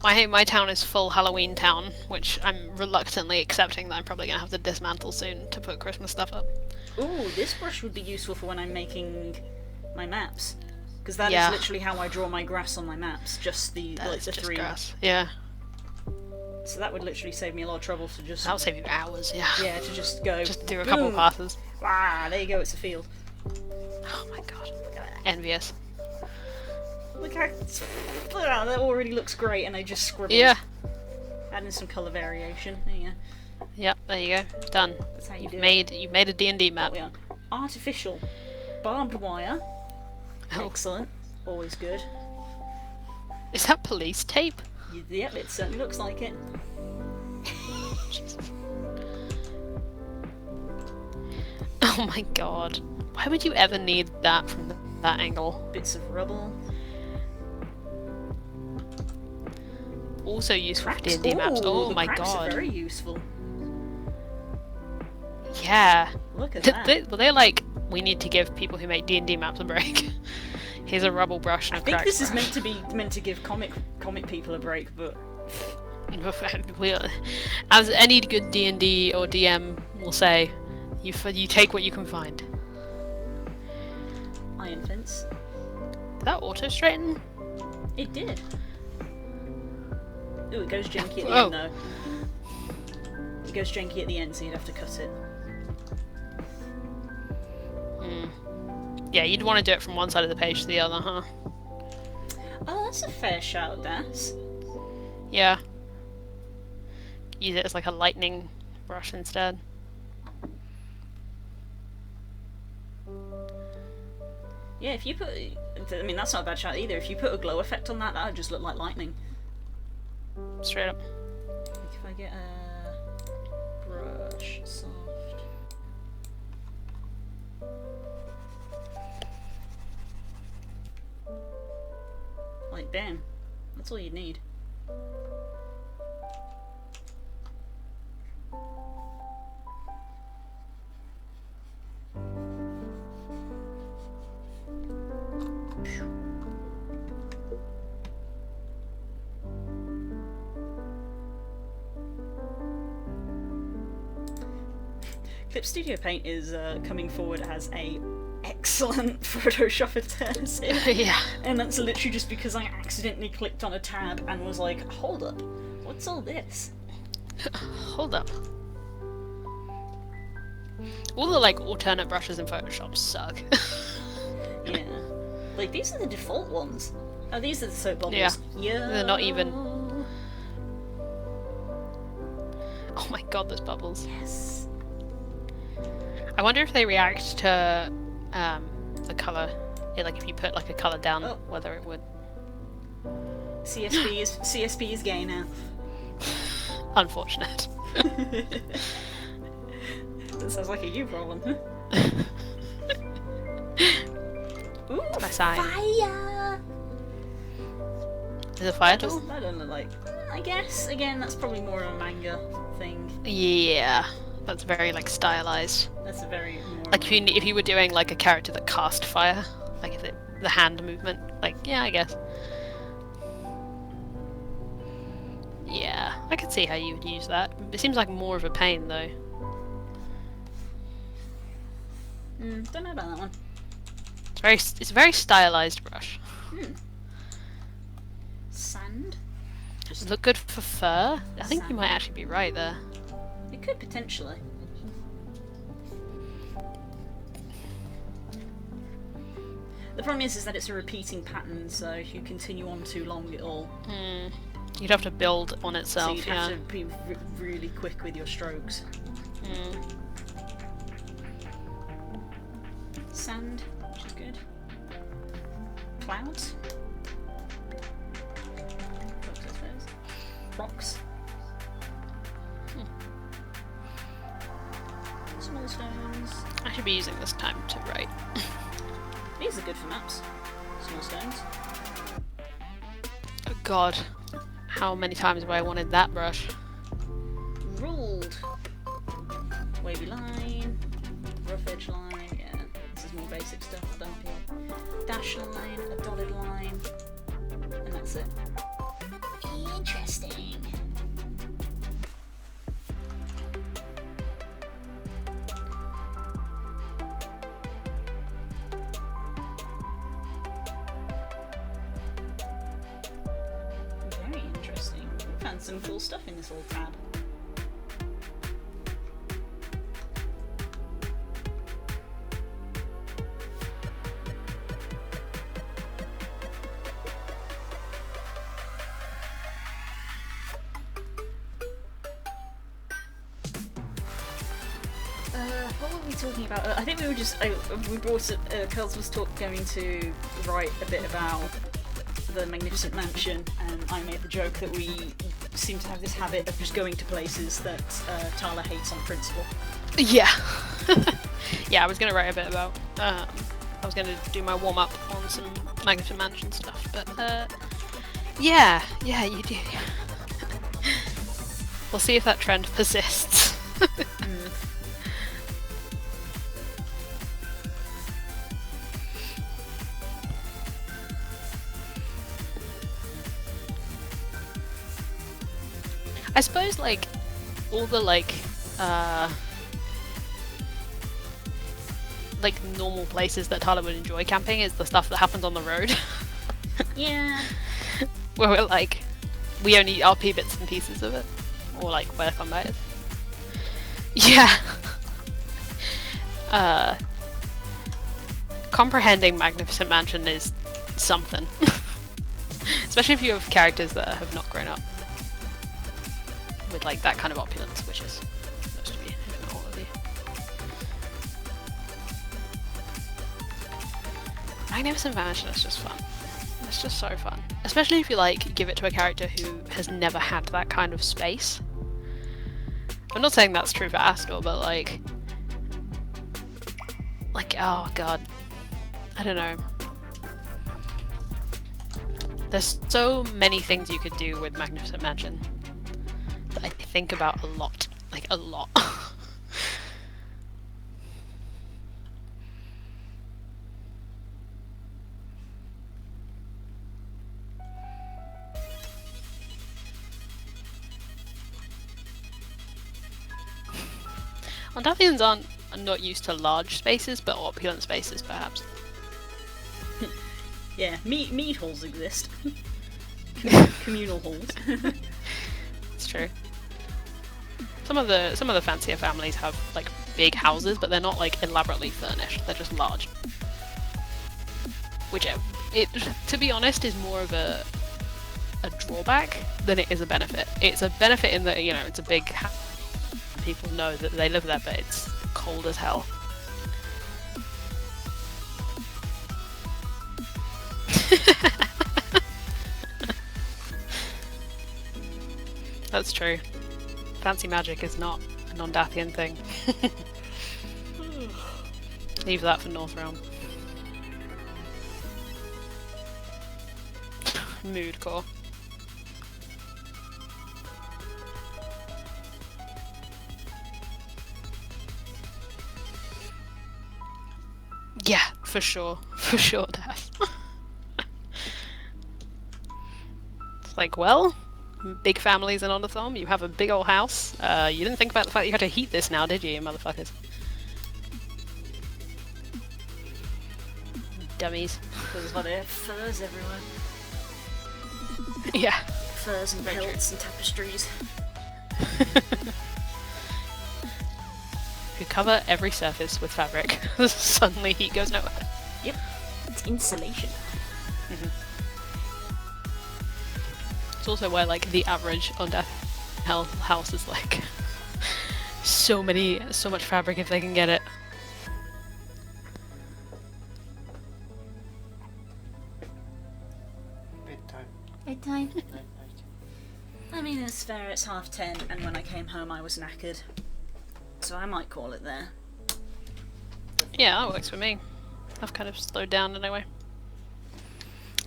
it. My town is full Halloween town, which I'm reluctantly accepting that I'm probably gonna have to dismantle soon to put Christmas stuff up. Ooh, this brush would be useful for when I'm making my maps. Because that is Yeah. literally how I draw my grass on my maps. Just the That's the just three. grass. Yeah. So that would literally save me a lot of trouble to just That'll save you hours, yeah. yeah, to just go Just do a couple boom. passes. Ah, there you go, it's a field. Oh my god. Envious. Look how that already looks great and I just scribbled. Yeah. Adding some colour variation. There you go. Yep, there you go. Done. That's how you You've do it. made a D&D map. We are. Artificial barbed wire. Oh. Excellent. Always good. Is that police tape? Yep, it certainly looks like it. Jesus. Oh my god. Why would you ever need that from that angle? Bits of rubble. Also useful for Cracks. D&D maps. Ooh, Oh the my cracks god. are very useful. Yeah. Look at that. They're like, we need to give people who make D&D maps a break. Here's a rubble brush and I a think crack this is brush. meant to give comic people a break, but As any good D&D or DM will say, you take what you can find. iron fence. Did that auto straighten? It did. Ooh, it goes janky at the Oh. end though. It goes janky at the end, so you'd have to cut it. Yeah, you'd want to do it from one side of the page to the other, huh? Oh, that's a fair shout, Des. Yeah. Use it as like a lightning brush instead. Yeah, if you put... I mean, that's not a bad shout either. If you put a glow effect on that, that would just look like lightning. Straight up. Like if I get a brush, soft... Like, bam. That's all you need. Clip Studio Paint is coming forward as a excellent Photoshop alternative. Yeah. And that's literally just because I accidentally clicked on a tab and was like, hold up, what's all this? Hold up. All the like alternate brushes in Photoshop suck. Yeah. Like, these are the default ones. Oh, these are the soap bubbles. Yeah. They're not even... Oh my god, those bubbles. Yes. I wonder if they react to the colour. Yeah, like if you put like a colour down, whether it would. CSP is gay now. Unfortunate. That sounds like a you problem, huh? Ooh, my sign. fire! Is it fire tool? That doesn't look like... I guess, again, that's probably more of a manga thing. Yeah, that's very like stylized. That's a very... Like if you were doing like a character that cast fire, like if the hand movement, like yeah, I guess. Yeah, I could see how you would use that. It seems like more of a pain though. Don't know about that one. It's a very stylized brush. Sand? Does it look good for fur? I think you might actually be right there. It could potentially. The problem is that it's a repeating pattern, so if you continue on too long, it'll... You'd have to build on itself, so you'd have to be really quick with your strokes. Sand, which is good. Clouds. Rocks, I suppose. Rocks. Small stones. I should be using this time to write. These are good for maps. Small stones. Oh god. How many times have I wanted that brush? Ruled. Wavy line. Rough edge line. Yeah, this is more basic stuff. Don't feel. Dash line, a dotted line. And that's it. Interesting. Very interesting. We found some cool stuff in this old tab. What were we talking about? I think we were just... we brought up... Curls was going to write a bit about the Magnificent Mansion, and I made the joke that we seem to have this habit of just going to places that Tyler hates on principle. Yeah. Yeah, I was going to write a bit about... I was going to do my warm-up on some Magnificent Mansion stuff, but... yeah, you do. We'll see if that trend persists. I suppose, like, all the, like normal places that Tyler would enjoy camping is the stuff that happens on the road. Yeah. Where we're like, we only RP bits and pieces of it. Or, like, where combat is. Yeah. comprehending Magnificent Mansion is something. Especially if you have characters that have not grown up with like that kind of opulence, which is most of you, if not all of you. Magnificent Mansion is just fun. It's just so fun. Especially if you like give it to a character who has never had that kind of space. I'm not saying that's true for Astor, but like, oh god, I don't know. There's so many things you could do with Magnificent Mansion that I think about a lot, like a lot. Ondathians are not used to large spaces, but opulent spaces, perhaps. Yeah, meat halls exist. Communal halls. It's true. Some of the fancier families have like big houses, but they're not like elaborately furnished. They're just large. Which, to be honest, is more of a drawback than it is a benefit. It's a benefit in that, you know, it's a big house. People know that they live there, but it's cold as hell. That's true. Fancy magic is not a non-Dathian thing. Leave that for North Realm. Mood core. Yeah, for sure, Daph. It's like, well, big families in Ondathom, you have a big old house. You didn't think about the fact that you had to heat this now, did you, you motherfuckers? Dummies. There's a lot of furs everywhere. Yeah. Furs and pelts and tapestries. If you cover every surface with fabric, suddenly heat goes nowhere. Yep. It's insulation. Mm-hmm. It's also where like the average Undeath Hell house is like so much fabric if they can get it. Bedtime. I mean, it's fair, it's 10:30, and when I came home I was knackered. So I might call it there. Yeah, that works for me. I've kind of slowed down anyway.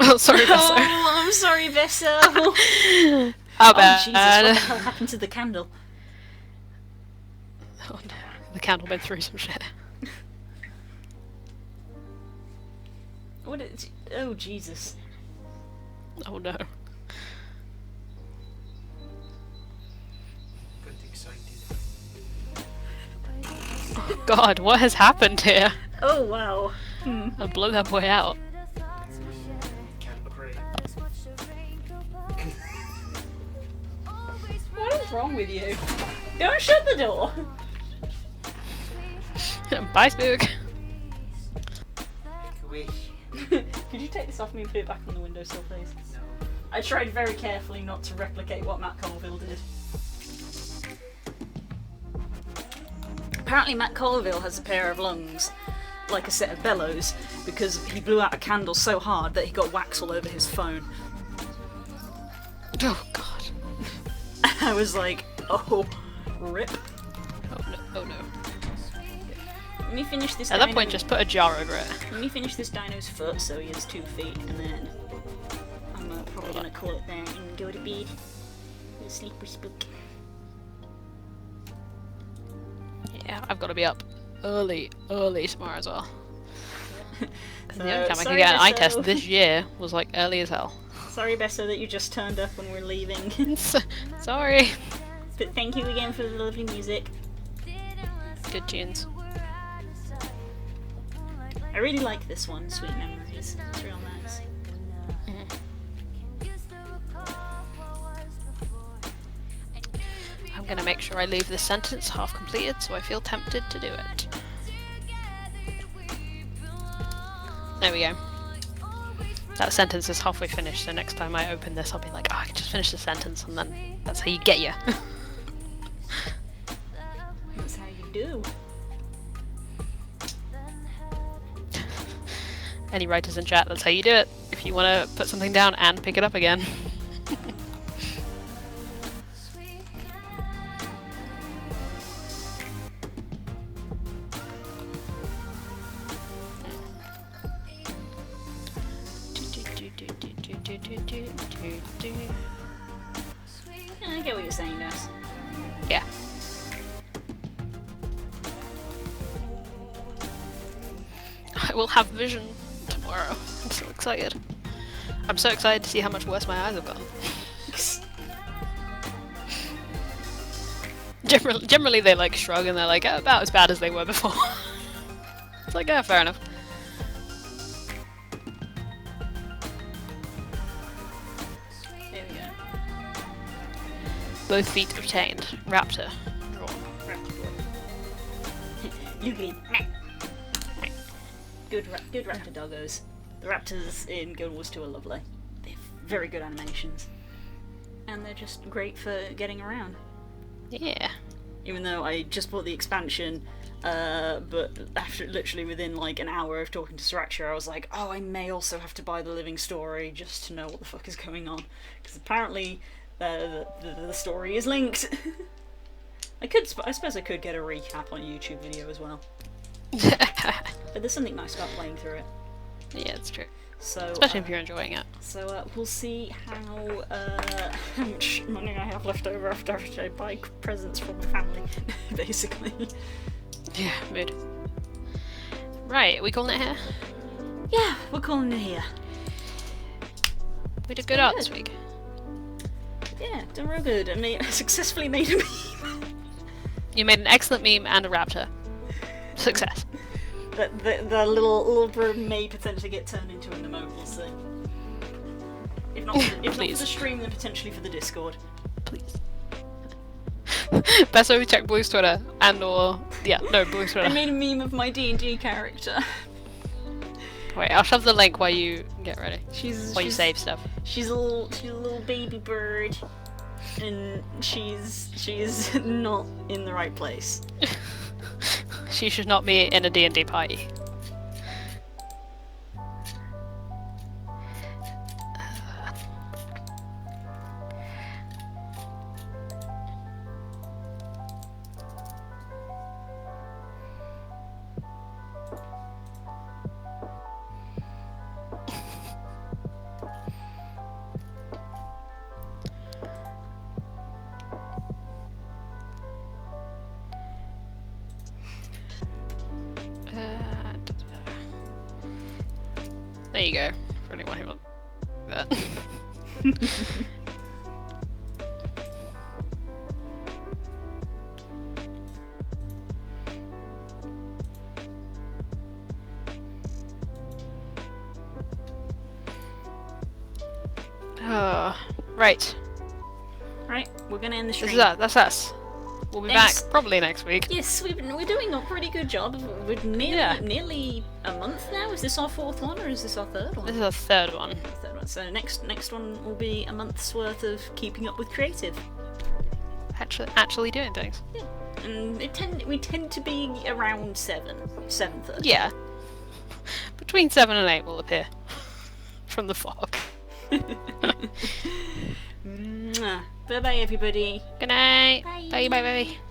Oh, sorry, Besso. Oh, I'm sorry, Besso. How bad? Oh, Jesus, what the hell happened to the candle? Oh no, the candle went through some shit. What is... Oh, Jesus. Oh no. Oh god, what has happened here? Oh, wow. I'll blow that boy out. What is wrong with you? Don't shut the door! Bye, Spook. Could you take this off me and put it back on the windowsill, please? No. I tried very carefully not to replicate what Matt Colville did. Apparently Matt Colville has a pair of lungs, like a set of bellows, because he blew out a candle so hard that he got wax all over his phone. Oh god. I was like, oh, rip. Oh no, oh no. Let me finish this At that point, just put a jar over it. Let me finish this dino's foot so he has 2 feet, and then I'm probably gonna call it there and go to bed. Go sleep with Spook. Yeah, I've got to be up early tomorrow as well. The only time I could sorry, get an eye Besso. test this year was like early as hell. Sorry, Besso, that you just turned up when we're leaving. Sorry. But thank you again for the lovely music. Good tunes. I really like this one, Sweet Memories. It's real nice. I'm gonna make sure I leave this sentence half completed, so I feel tempted to do it. There we go. That sentence is halfway finished, so next time I open this I'll be like, oh, I can just finish the sentence, and then that's how you get you. That's how you do. Any writers in chat, that's how you do it. If you want to put something down and pick it up again. I get what you're saying, Ness. Yeah. I will have vision tomorrow. I'm so excited. I'm so excited to see how much worse my eyes have gotten. Generally they like shrug and they're like, oh, about as bad as they were before. It's like, yeah, fair enough. There we go. Both feet obtained. Raptor. Drawn. Lucy. Good raptor doggos. The raptors in Guild Wars 2 are lovely. They have very good animations. And they're just great for getting around. Yeah. Even though I just bought the expansion, but after literally within like an hour of talking to Sriracha, I was like, oh, I may also have to buy the living story just to know what the fuck is going on. Because apparently the story is linked. I suppose I could get a recap on a YouTube video as well. But there's something nice about playing through it. Yeah, it's true. So, especially if you're enjoying it. So we'll see how much money I have left over after I buy presents for my family, basically. Yeah, mood. Right, we calling it here? Yeah, we're calling it here. We did good art this week. Yeah, done real good. I successfully made a meme. You made an excellent meme and a raptor. Success. The little bro may potentially get turned into an emote, we'll see. If not for the stream, then potentially for the Discord. Please. Best way to check Blue's Twitter Blue's Twitter. I made a meme of my D&D character. Wait, I'll shove the link while you get ready. While you save stuff. She's a little baby bird, and she's not in the right place. She should not be in a D&D party. There you go, for anyone who wants that. Right. Right, we're gonna end the stream. That's us. We'll be back probably next week. Yes, we're doing a pretty good job. We're nearly a month now. Is this our fourth one or is this our third one? This is our third one. So next one will be a month's worth of keeping up with creative. Actually doing things. Yeah. And we tend to be around 7:30. Yeah. Between 7 and 8 will appear from the fog. Bye bye everybody. Good night. Bye. Bye bye bye.